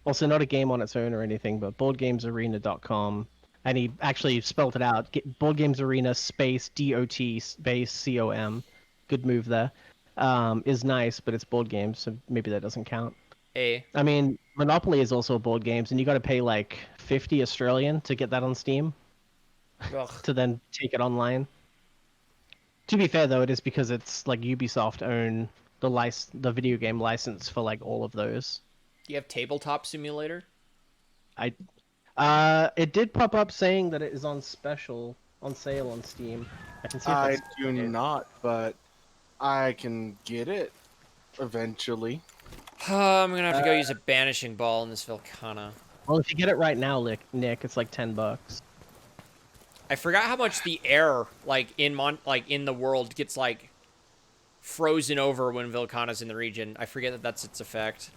Also, not a game on its own or anything, but boardgamesarena.com. And he actually spelled it out. Board Games Arena space DOT space COM. Good move there. Is nice, but it's board games, so maybe that doesn't count. I mean, Monopoly is also board games, and you got to pay like 50 Australian to get that on Steam Ugh. to then take it online. To be fair, though, it is because it's like Ubisoft own the video game license for like all of those. Do you have Tabletop Simulator? It did pop up saying that it is on sale on Steam. I can see if I that's do not, but I can get it eventually. I'm gonna have to go use a banishing ball in this Velkhana. Well, if you get it right now, Nick, it's like $10. I forgot how much the air, like in the world, gets like frozen over when Velkhana's in the region. I forget that that's its effect.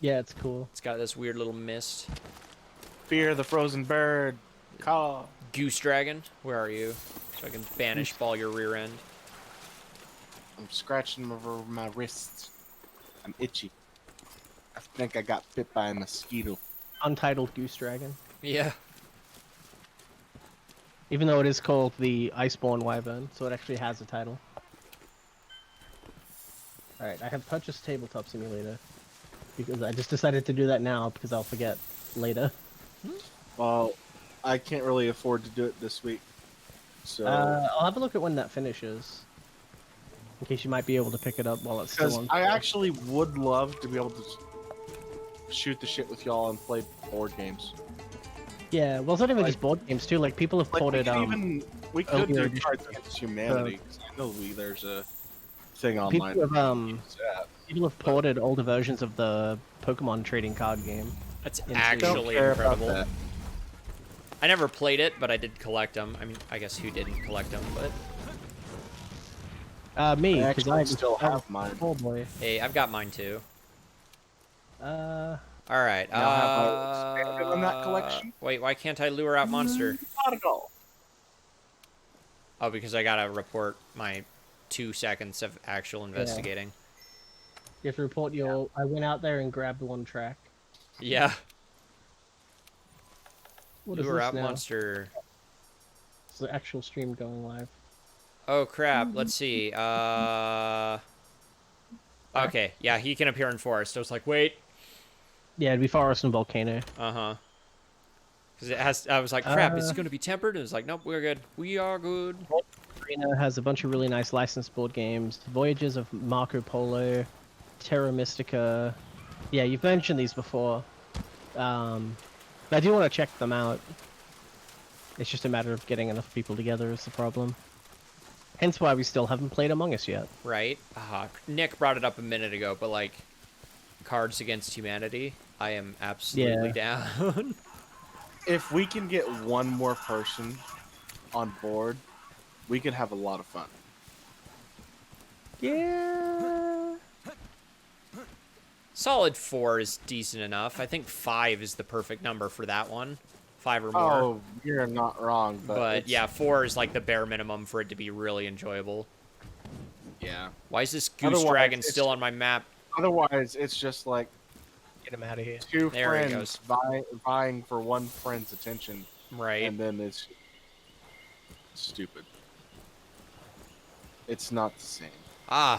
Yeah, it's cool. It's got this weird little mist. Fear the frozen bird. Caw. Goose Dragon, where are you? So I can banish ball your rear end. I'm scratching over my wrists. I'm itchy. I think I got bit by a mosquito. Untitled Goose Dragon. Yeah. Even though it is called the Iceborne Wyvern, so it actually has a title. Alright, I have purchased Tabletop Simulator. Because I just decided to do that now, because I'll forget later. Well, I can't really afford to do it this week. So I'll have a look at when that finishes. In case you might be able to pick it up while it's still because on. I actually would love to be able to shoot the shit with y'all and play board games. Yeah, well, it's not even just board games too. Like people have Like ported we could earlier do editions Cards of- Against Humanity. 'Cause I know there's a thing online. people have that. people have ported older versions of the Pokemon trading card game. That's Don't actually care about incredible. that. I never played it, but I did collect them. I mean, I guess who didn't collect them, but Me, I because actually I still have mine. Oh boy. hey, I've got mine too. Uh, All right. Now have I expanded on that collection? Wait, why can't I lure out monster? Not at all. Oh, because I gotta report my 2 seconds of actual investigating. you have to report your. I went out there and grabbed one track. Yeah. What is Lure this out now? monster. It's the actual stream going live. Oh crap. Let's see. Okay. Yeah, he can appear in forest. So it's like, wait. Yeah, it'd be Forest and Volcano. Uh-huh. Because it has. I was like, crap. Is it going to be tempered? And it was like, nope, we're good. We are good. Arena has a bunch of really nice licensed board games. Voyages of Marco Polo, Terra Mystica. Yeah, you've mentioned these before. I do want to check them out. It's just a matter of getting enough people together is the problem. Hence why we still haven't played Among Us yet. Right? Nick brought it up a minute ago, but like, Cards Against Humanity, I am absolutely down. If we can get one more person on board, we could have a lot of fun. Yeah. Solid 4 is decent enough. I think 5 is the perfect number for that one. 5 or more. Oh, you're not wrong, but it's- yeah, 4 is like the bare minimum for it to be really enjoyable. yeah. Why is this Goose Otherwise, Dragon it's- still on my map? Otherwise, it's just like Get him out of here. two There he friends vying for one friend's attention, Right. and then it's stupid. It's not the same.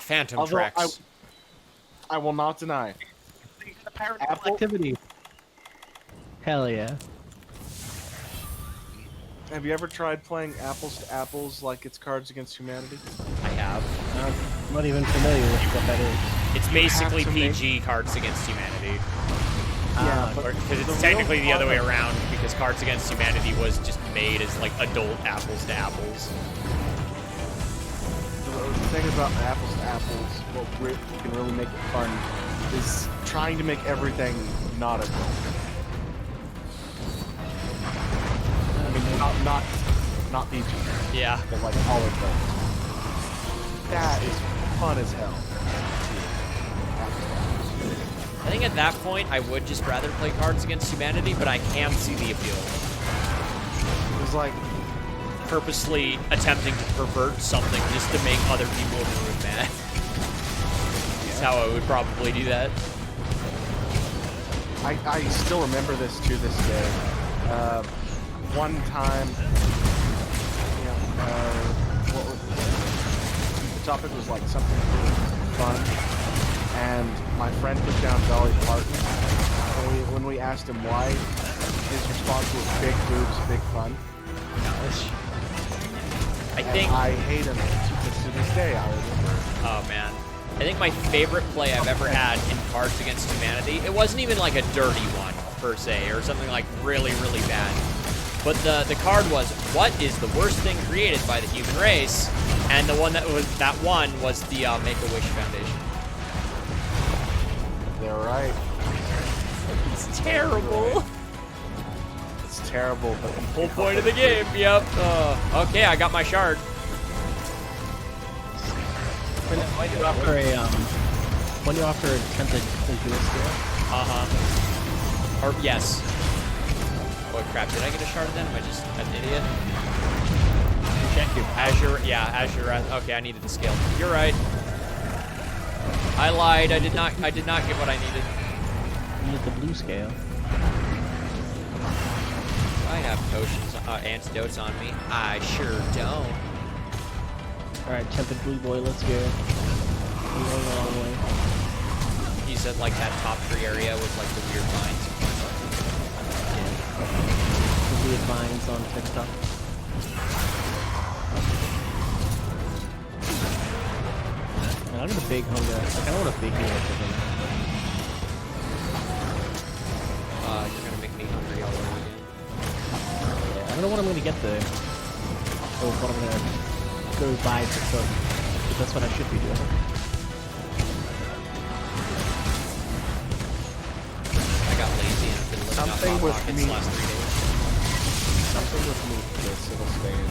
Phantom Although Tracks. I will not deny. Apple, Activity. Hell yeah. have you ever tried playing apples to apples like it's Cards Against Humanity? I have. I'm not even familiar with what that is. It's basically to make- PG Cards Against Humanity. Yeah, but Because the it's real technically the other way fun- around, because Cards Against Humanity was just made as like adult apples to apples. The thing about apples to apples, what can really make it fun, is trying to make everything not adult. I mean, not not these ones, Yeah. but like all of them. That is fun as hell. I think at that point, I would just rather play Cards Against Humanity, but I can see the appeal. It was like, Purposely attempting to pervert something just to make other people in the room mad. That's how I would probably do that. I still remember this to this day. One time, you know, what was the topic was like something really fun, and my friend put down Dolly Parton. When we asked him why, his response was big boobs, big fun. I And think. I hate him to this day. I remember. Oh man. I think my favorite play I've ever had in Cards Against Humanity, it wasn't even like a dirty one per se, or something like really, really bad. But the card was, what is the worst thing created by the human race? And the one that won was the Make-A-Wish Foundation. They're right. It's terrible. It's terrible, but the Whole point of the game. Yep. Okay, I got my shard. When you offer a tempted into a skill, Or yes. Oh crap! Did I get a shard then? Am I just an idiot? check your Azure. Yeah, Azure. Okay, I needed the skill. You're right. I lied. I did not get what I needed. you need the blue scale. I have potions, antidotes on me. I sure don't. Alright, tempted blue boy, let's go. We're going a long way. He said like that top tree area with like the weird vines. The weird vines on TikTok. Man, I got a big hunger. Like, I don't want a big meal for dinner. You're gonna make me hungry all over again. Yeah, I don't know what I'm gonna get though. Or what I'm gonna go buy to cook. But that's what I should be doing. I got lazy and I've been living Something off with Hot Pockets me. the last 3 days. Something with meat this it'll stay in.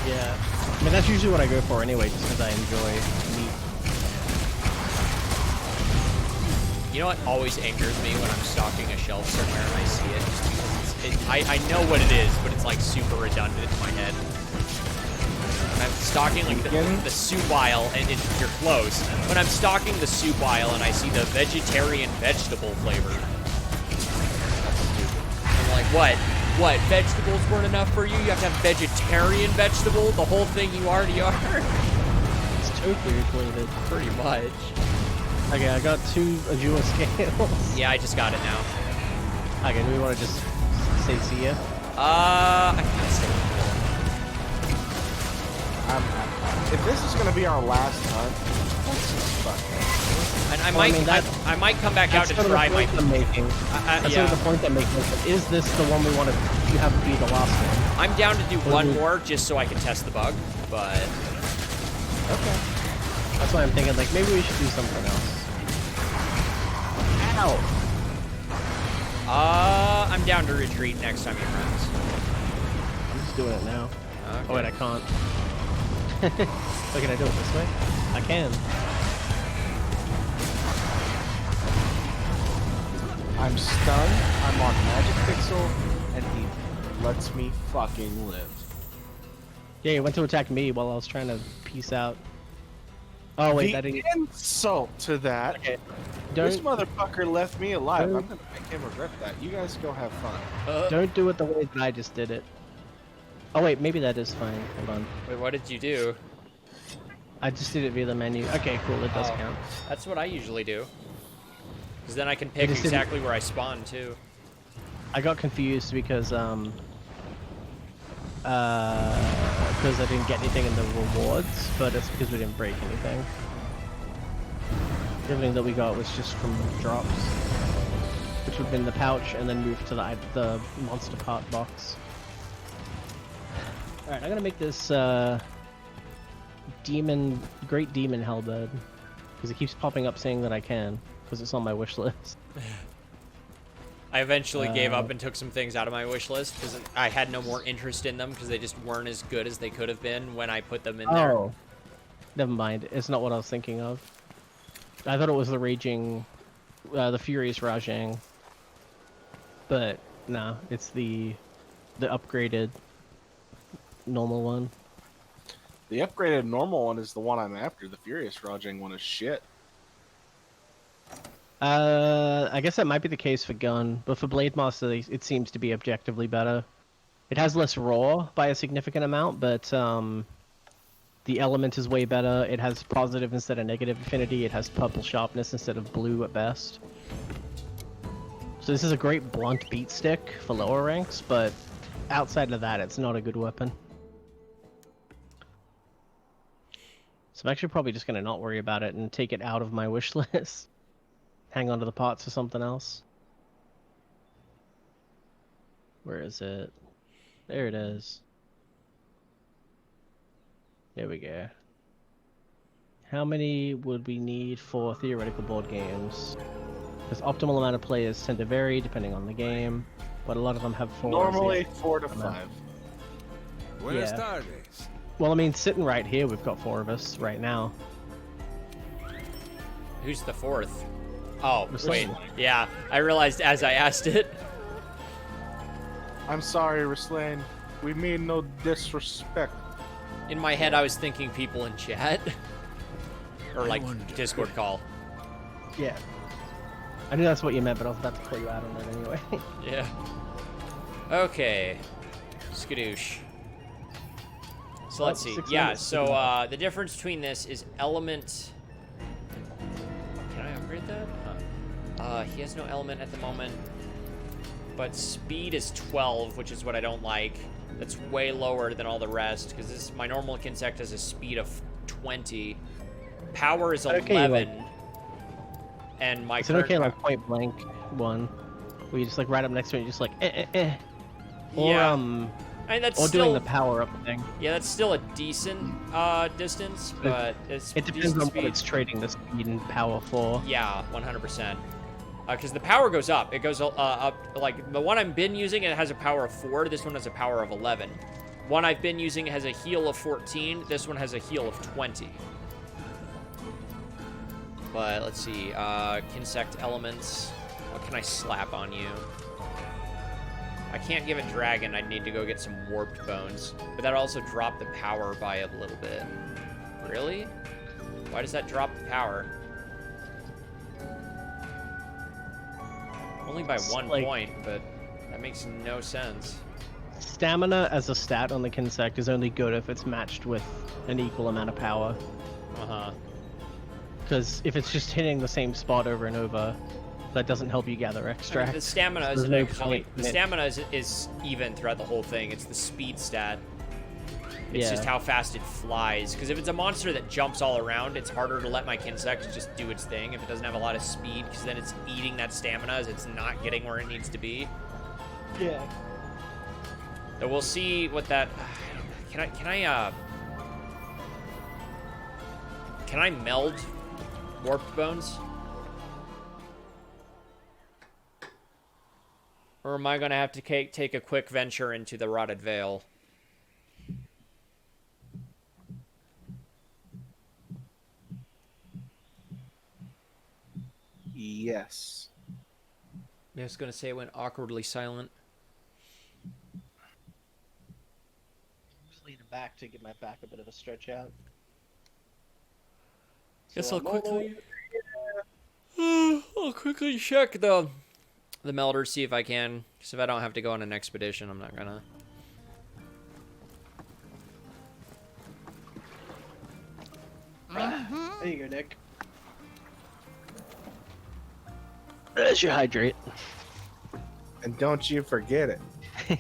Yeah. I mean, that's usually what I go for anyway, just because I enjoy meat. You know what always angers me when I'm stocking a shelf somewhere and I see it? Just because I know what it is, but it's like super redundant in my head. I'm stocking like the soup aisle, and you're close. When I'm stocking the soup aisle and I see the vegetarian vegetable flavor, I'm like, what? What? Vegetables weren't enough for you? You have to have vegetarian vegetable? The whole thing you already are? It's tofu related. Pretty much. Okay, I got 2 Ajua scales. Yeah, I just got it now. Okay, do we want to just say see ya? I can't say If this is gonna be our last hunt, let's just fuck it. And I Well, I might, mean, I might come back out That's to sort of try the my. point I'm making. That's yeah. sort of the point I'm making. Is this the one we want to have be the last one? I'm down to do Or one do- more just so I can test the bug, but Okay. That's why I'm thinking, like, maybe we should do something else. Ow! I'm down to retreat next time he runs. I'm just doing it now. Okay. Oh, wait, I can't. Oh, can I do it this way? I can. I'm stunned, I'm on Magic Pixel, and he lets me fucking live. Yeah, he went to attack me while I was trying to peace out. Oh, wait, that the didn't... insult to that. Okay. This Don't, motherfucker left me alive. don't- I'm gonna make him regret that. You guys go have fun. don't do it the way that I just did it. Oh, wait, maybe that is fine. Hold on. Wait, what did you do? I just did it via the menu. Okay, cool, it does Oh, count. That's what I usually do. Because then I can pick just didn't- exactly where I spawn too. I got confused because I didn't get anything in the rewards, but it's because we didn't break anything. Everything that we got was just from drops, which would have been the pouch and then moved to the monster part box. Alright, I'm gonna make this great demon halberd, because it keeps popping up saying that I can, because it's on my wish list. I eventually gave up and took some things out of my wish list because I had no more interest in them because they just weren't as good as they could have been when I put them in there. Oh, never mind. It's not what I was thinking of. I thought it was the Furious Rajang. But no, it's the upgraded normal one. The upgraded normal one is the one I'm after. The Furious Rajang one is shit. I guess that might be the case for Gun, but for Blade Master, it seems to be objectively better. It has less raw by a significant amount, but the element is way better. It has positive instead of negative affinity. It has purple sharpness instead of blue at best. So this is a great blunt beat stick for lower ranks, but outside of that, it's not a good weapon. So I'm actually probably just going to not worry about it and take it out of my wish list. Hang on to the parts for something else. Where is it? There it is. There we go. How many would we need for theoretical board games? Because optimal amount of players tend to vary depending on the game, but a lot of them have 4. Normally 4 to 5. Buenas Yeah. tardes. Well, I mean, sitting right here, we've got 4 of us right now. Who's the fourth? Oh, The wait. second. Yeah, I realized as I asked it. I'm sorry, Rislaine. We mean no disrespect. In my head, I was thinking people in chat. Or like wonder. Discord call. Yeah. I knew that's what you meant, but I was about to call you out on it anyway. Yeah. Okay. Skadoosh. So let's see. 6 Yeah, minutes. so the difference between this is element... Can I upgrade that? He has no element at the moment. But speed is 12, which is what I don't like. That's way lower than all the rest, because this my normal Kinsect has a speed of 20. Power is Okay, 11. And my Is it current okay, like, point blank one? Where you just, like, right up next to it, you're just like, Or, Yeah. I mean, that's or still... doing the power-up thing. Yeah, that's still a decent distance, but it's It depends decent on what speed. it's trading the speed and power for. Yeah, 100%. Because the power goes up. It goes up, like, the one I've been using, it has a power of 4. This one has a power of 11. One I've been using has a heal of 14. This one has a heal of 20. But, let's see. Kinsect elements. What can I slap on you? I can't give it dragon. I'd need to go get some warped bones. But that also dropped the power by a little bit. Really? Why does that drop the power? Only by It's 1 like- point, but that makes no sense. Stamina as a stat on the Kinsect is only good if it's matched with an equal amount of power. Uh-huh. Because if it's just hitting the same spot over and over, that doesn't help you gather I mean, extract. the stamina So is there's no actually, point the in it. stamina is even throughout the whole thing. It's the speed stat. It's Yeah. just how fast it flies. Because if it's a monster that jumps all around, it's harder to let my Kinsect just do its thing if it doesn't have a lot of speed, because then it's eating that stamina as it's not getting where it needs to be. Yeah. So we'll see what that... Can I meld warped bones? Or am I going to have to take a quick venture into the Rotted Vale? Yes. I was going to say it went awkwardly silent. Just leaning back to give my back a bit of a stretch out. Guess So I'll I'm quickly... I'll quickly check the melder, see if I can. Because if I don't have to go on an expedition, I'm not gonna. There you go, Nick. There's your hydrate. And don't you forget it.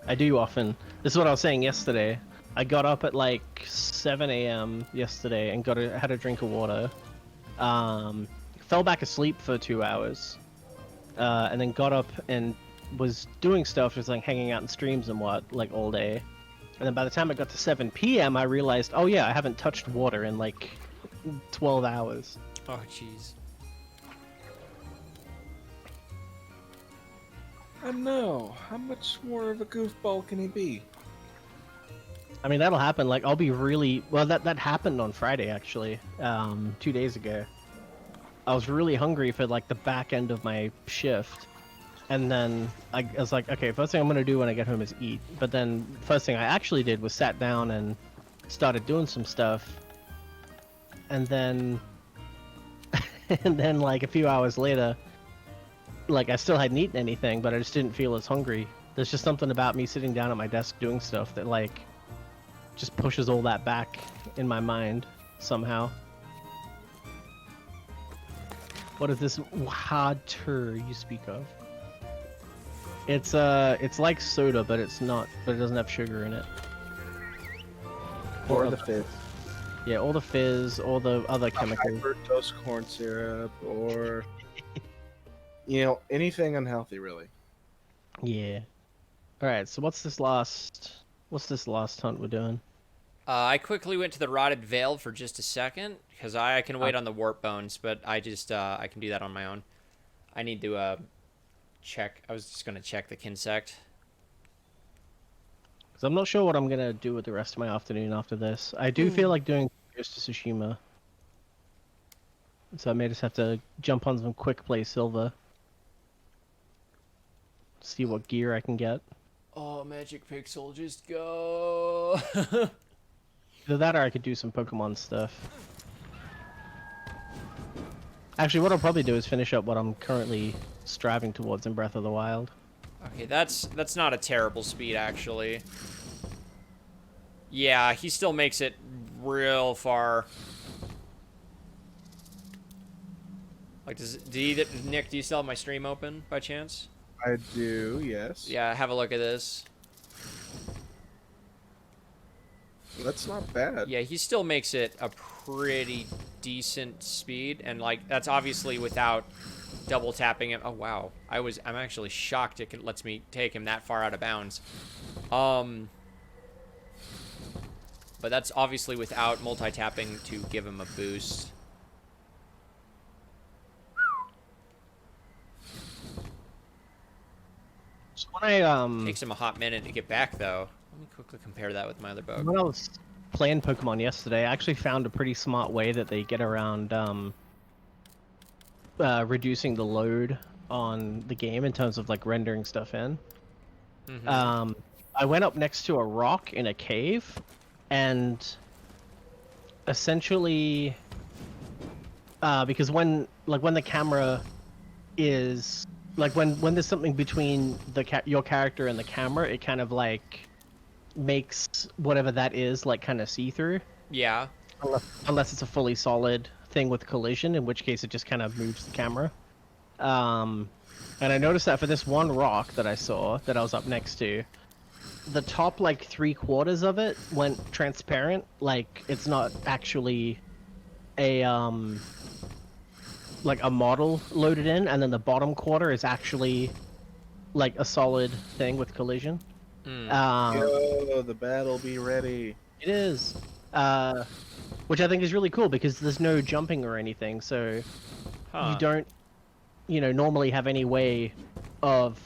I do often. This is what I was saying yesterday. I got up at like 7 a.m. yesterday and had a drink of water. Fell back asleep for 2 hours. And then got up and was doing stuff, just like hanging out in streams and what, like all day. And then by the time I got to 7 p.m., I realized, oh yeah, I haven't touched water in like 12 hours. Oh, jeez. I know. How much more of a goofball can he be? I mean, that'll happen. Like, I'll be really well. That happened on Friday actually, 2 days ago. I was really hungry for like the back end of my shift, and then I was like, okay, first thing I'm gonna do when I get home is eat. But then first thing I actually did was sat down and started doing some stuff, and then and then like a few hours later, like I still hadn't eaten anything, but I just didn't feel as hungry. There's just something about me sitting down at my desk doing stuff that like just pushes all that back in my mind somehow. What is this water you speak of? It's like soda, but it's not. But it doesn't have sugar in it. Or the fizz. Yeah, all the fizz, all the other chemicals. Fructose corn syrup, or anything unhealthy, really. Yeah. All right. So what's this last hunt we're doing? I quickly went to the Rotted Veil for just a second, because I can wait on the Warp Bones, but I can do that on my own. I need to check. I was just going to check the Kinsect. Because I'm not sure what I'm going to do with the rest of my afternoon after this. I do feel like doing Ghost of Tsushima. So I may just have to jump on some quick play silver. See what gear I can get. Oh, Magic Pixel, just go. Either that or I could do some Pokemon stuff. Actually, what I'll probably do is finish up what I'm currently striving towards in Breath of the Wild. Okay, that's not a terrible speed, actually. Yeah, he still makes it real far. Like, Nick, do you still have my stream open, by chance? I do, yes. Yeah, have a look at this. That's not bad. Yeah, he still makes it a pretty decent speed, and like that's obviously without double tapping him. Oh wow, I'm actually shocked it lets me take him that far out of bounds. But that's obviously without multi-tapping to give him a boost. So when I Takes him a hot minute to get back though. Let me quickly compare that with my other bow. when I was playing Pokemon yesterday, I actually found a pretty smart way that they get around reducing the load on the game in terms of like rendering stuff in. Mm-hmm. I went up next to a rock in a cave, and essentially, because when the camera is like when there's something between your character and the camera, it kind of like makes whatever that is like kind of see-through. Yeah. Unless it's a fully solid thing with collision, in which case it just kind of moves the camera. And I noticed that for this one rock that I saw that I was up next to, the top like 3/4 of it went transparent, like it's not actually a like a model loaded in, and then the bottom quarter is actually like a solid thing with collision. Yo, the battle be ready. It is, which I think is really cool because there's no jumping or anything, so you don't, normally have any way of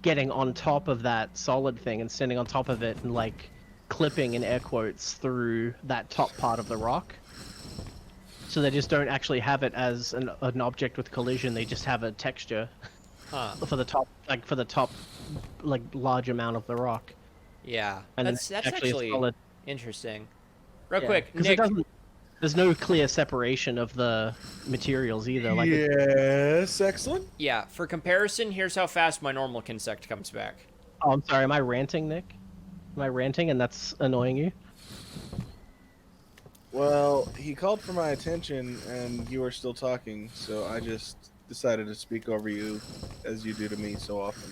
getting on top of that solid thing and standing on top of it and like clipping in air quotes through that top part of the rock. So they just don't actually have it as an object with collision. They just have a texture for the top, like large amount of the rock. Yeah, And that's actually solid. Interesting. Real Yeah, quick, 'cause Nick. there's no clear separation of the materials either. Like Yes, excellent. Yeah, for comparison, here's how fast my normal Kinsect comes back. Oh, I'm sorry. Am I ranting, Nick? Am I ranting and that's annoying you? Well, he called for my attention, and you were still talking, so I just decided to speak over you, as you do to me so often.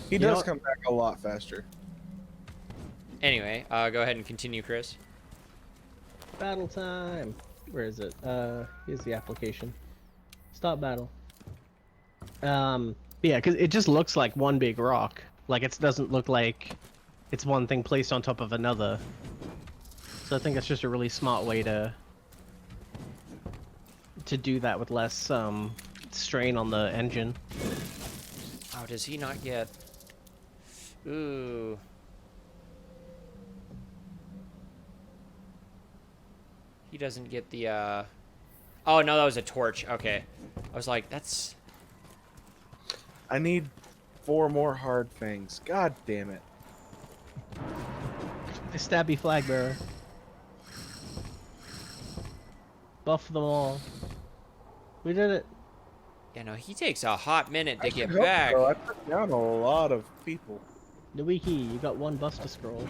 He You know does what? come back a lot faster. Anyway, go ahead and continue, Chris. Battle time. Where is it? Here's the application. Stop battle. Yeah, because it just looks like one big rock. Like it doesn't look like it's one thing placed on top of another. So I think that's just a really smart way to do that with less strain on the engine. does he not get? Ooh. He doesn't get the, Oh, no, that was a torch. Okay. I was like, that's... I need 4 more hard things. God damn it. The stabby flag bearer. Buff them all. We did it. Yeah, no, he takes a hot minute to I get should hope back. so. I took down a lot of people. Nowiki, you got 1 Buster Scroll.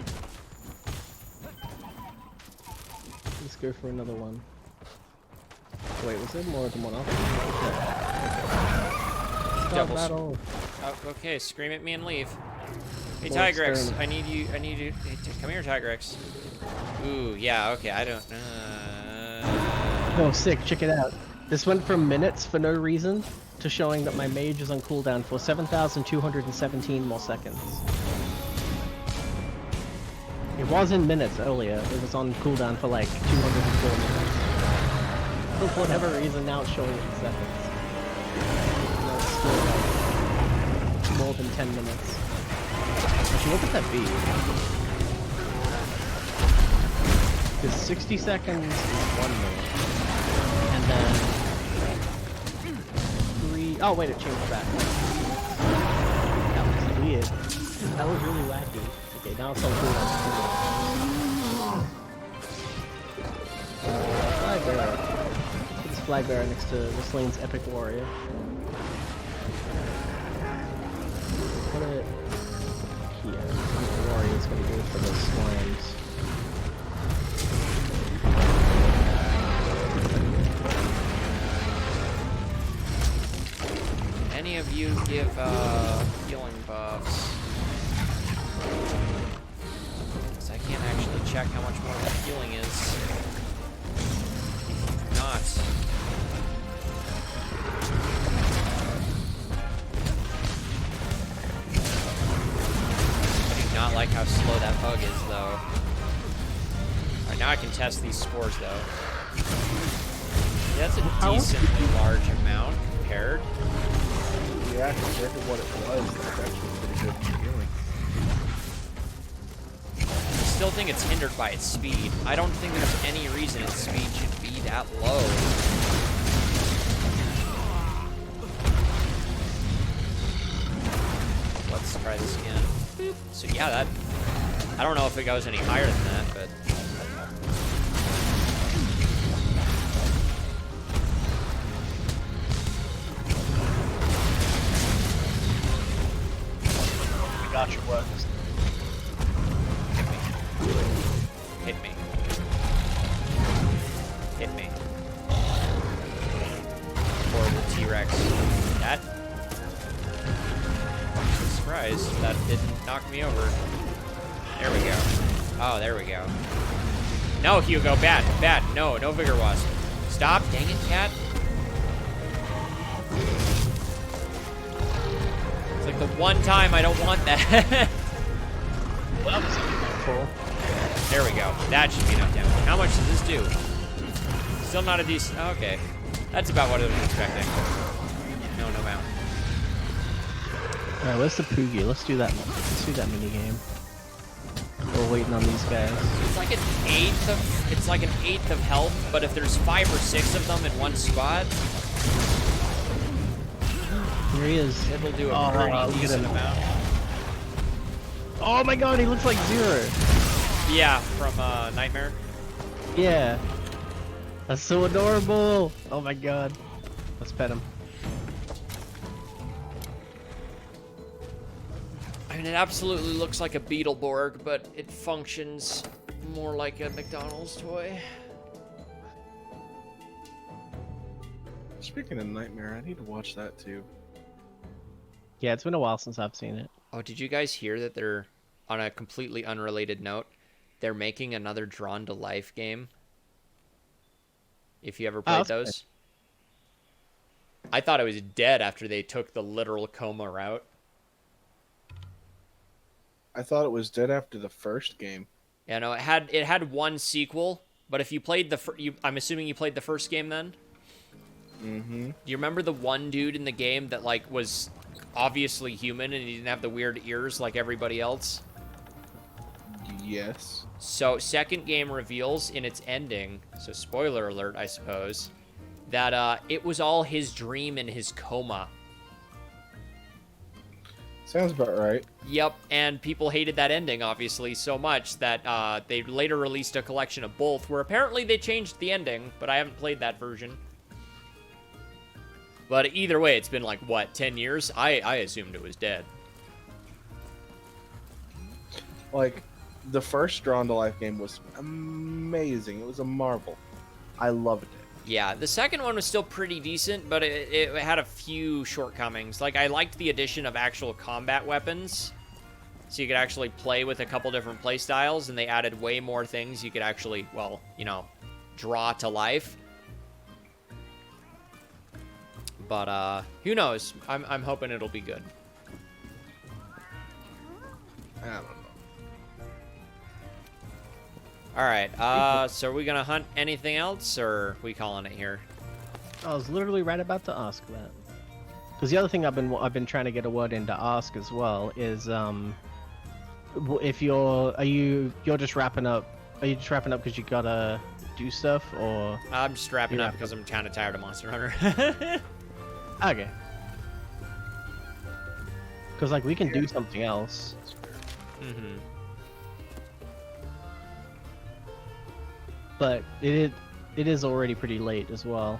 Let's go for another one. Wait, was there more than one option? Stop Double battle. Oh, okay, scream at me and leave. Hey, More Tigrex, experiment. I need you, hey, come here, Tigrex. Ooh, yeah, okay, I don't, Oh, sick, check it out. This went from minutes for no reason to showing that my mage is on cooldown for 7,217 more seconds. It was in minutes earlier, it was on cooldown for like 204 minutes. But for whatever reason, now it's showing it in seconds. No, it's still like more than 10 minutes. Actually, what could that be? Because 60 seconds is 1 minute. And then 3... Oh, wait, it changed back. That was weird. That was really wacky. Okay, now it's on cooldown. Flag bearer. Put this flag bearer next to Whistlane's epic warrior. Put it here. The warrior's gonna go for the slimes. any of you give, healing buffs? Because I can't actually check how much more that healing is. Not. I do not like how slow that bug is, though. Alright, now I can test these spores, though. Yeah, that's a decently large amount compared. Yeah, compared to what it was, that's actually pretty good healing. I still think it's hindered by its speed. I don't think there's any reason its speed should be that low. Let's try this again. Boop. So yeah, that... I don't know if it goes any higher than that, but... Got your work. Hit me. Hit me. Horrible T-Rex. That... Surprise, that didn't knock me over. There we go. Oh, there we go. No, Hugo, bad, bad. No, no Vigor Wasp. Stop, dang it, cat. It's like the one time I don't want that. Well, that was cool. There we go. That should be enough damage. How much does this do? Still not a decent... Okay. That's about what I was expecting. No amount. Alright, where's the Poogie? Let's do that. Let's do that mini game. We're waiting on these guys. It's like an eighth of... It's like an eighth of health, but if there's 5 or 6 of them in one spot, Here he is. it'll do Oh, a pretty look at decent him. amount. Oh my god, he looks like Zero. Yeah, from Nightmare. Yeah. That's so adorable. Oh my god. Let's pet him. I mean, it absolutely looks like a Beetleborg, but it functions more like a McDonald's toy. Speaking of Nightmare, I need to watch that too. Yeah, it's been a while since I've seen it. Oh, did you guys hear that they're, on a completely unrelated note, they're making another Drawn to Life game? If you ever played that's those. I thought it was dead after they took the literal coma route. I thought it was dead after the first game. Yeah, no, it had one sequel, but if you played the I'm assuming you played the first game then? Mm-hmm. Do you remember the one dude in the game that, like, was obviously human and he didn't have the weird ears like everybody else? Yes. So, second game reveals in its ending, so spoiler alert, I suppose, that it was all his dream in his coma. Sounds about right. Yep, and people hated that ending, obviously, so much that they later released a collection of both, where apparently they changed the ending, but I haven't played that version. But either way, it's been like, what, 10 years? I assumed it was dead. Like, the first Drawn to Life game was amazing. It was a marvel. I loved it. Yeah, the second one was still pretty decent, but it had a few shortcomings. Like, I liked the addition of actual combat weapons, so you could actually play with a couple different play styles, and they added way more things you could actually, well, you know, draw to life. But, who knows? I'm hoping it'll be good. I don't know. Alright, so are we gonna hunt anything else, or are we calling it here? I was literally right about to ask that. Because the other thing I've been trying to get a word in to ask as well is if you're just wrapping up? Are you just wrapping up because you gotta do stuff, or? I'm just wrapping You're up wrapping because I'm kind of tired of Monster Hunter. Okay. Because like we can do something else. Mm-hmm. But it is already pretty late as well.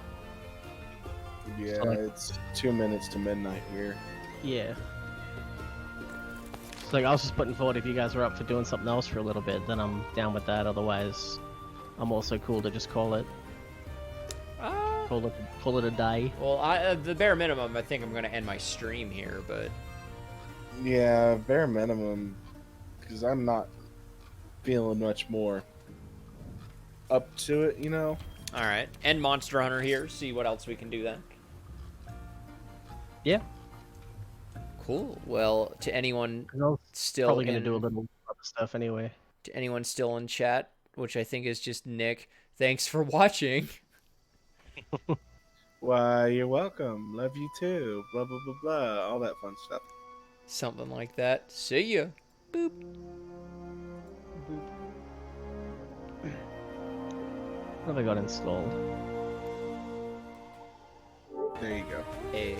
Yeah, So, like- it's 2 minutes to midnight here. Yeah. So like I was just putting forward if you guys are up for doing something else for a little bit, then I'm down with that. Otherwise, I'm also cool to just call it a day. Well, the bare minimum, I think I'm gonna end my stream here, but Yeah, bare minimum. Because I'm not feeling much more up to it, you know? all right. End Monster Hunter here. See what else we can do then. Yeah. Cool. Well, to anyone 'Cause I was still probably gonna in, do a little other stuff anyway. to anyone still in chat, which I think is just Nick. Thanks for watching. Why, you're welcome. Love you too. Blah, blah, blah, blah. All that fun stuff. Something like that. See ya. Boop. What have I got installed? There you go. Hey.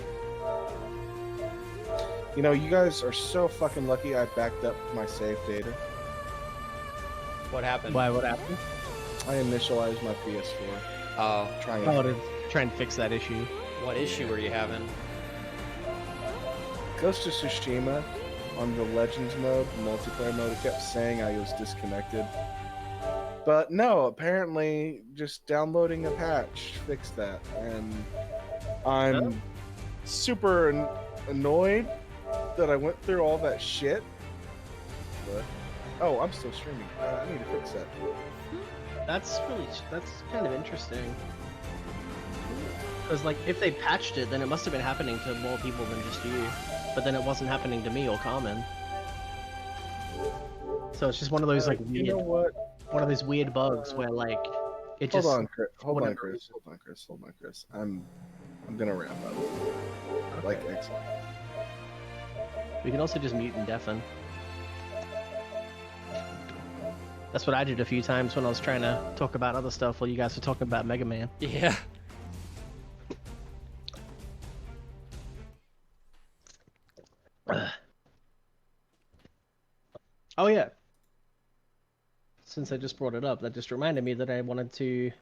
You know, you guys are so fucking lucky I backed up my save data. What happened? Why? What happened? I initialized my PS4. Oh, Trying Oh, to try and fix that issue. what issue were you having? Ghost of Tsushima on the Legends mode, multiplayer mode, it kept saying I was disconnected. But no, apparently just downloading a patch fixed that. And I'm super annoyed that I went through all that shit. But, oh, I'm still streaming. I need to fix that. That's kind of interesting. Because like if they patched it, then it must have been happening to more people than just you. But then it wasn't happening to me or Carmen. So it's just one of those like You weird, know what? one of those weird bugs where like it just. Hold on, Chris. Hold on, whatever Chris. Hold on, Chris. I'm gonna wrap up. Like excellent. We can also just mute and deafen. That's what I did a few times when I was trying to talk about other stuff while you guys were talking about Mega Man. Yeah. Oh yeah. Since I just brought it up, that just reminded me that I wanted to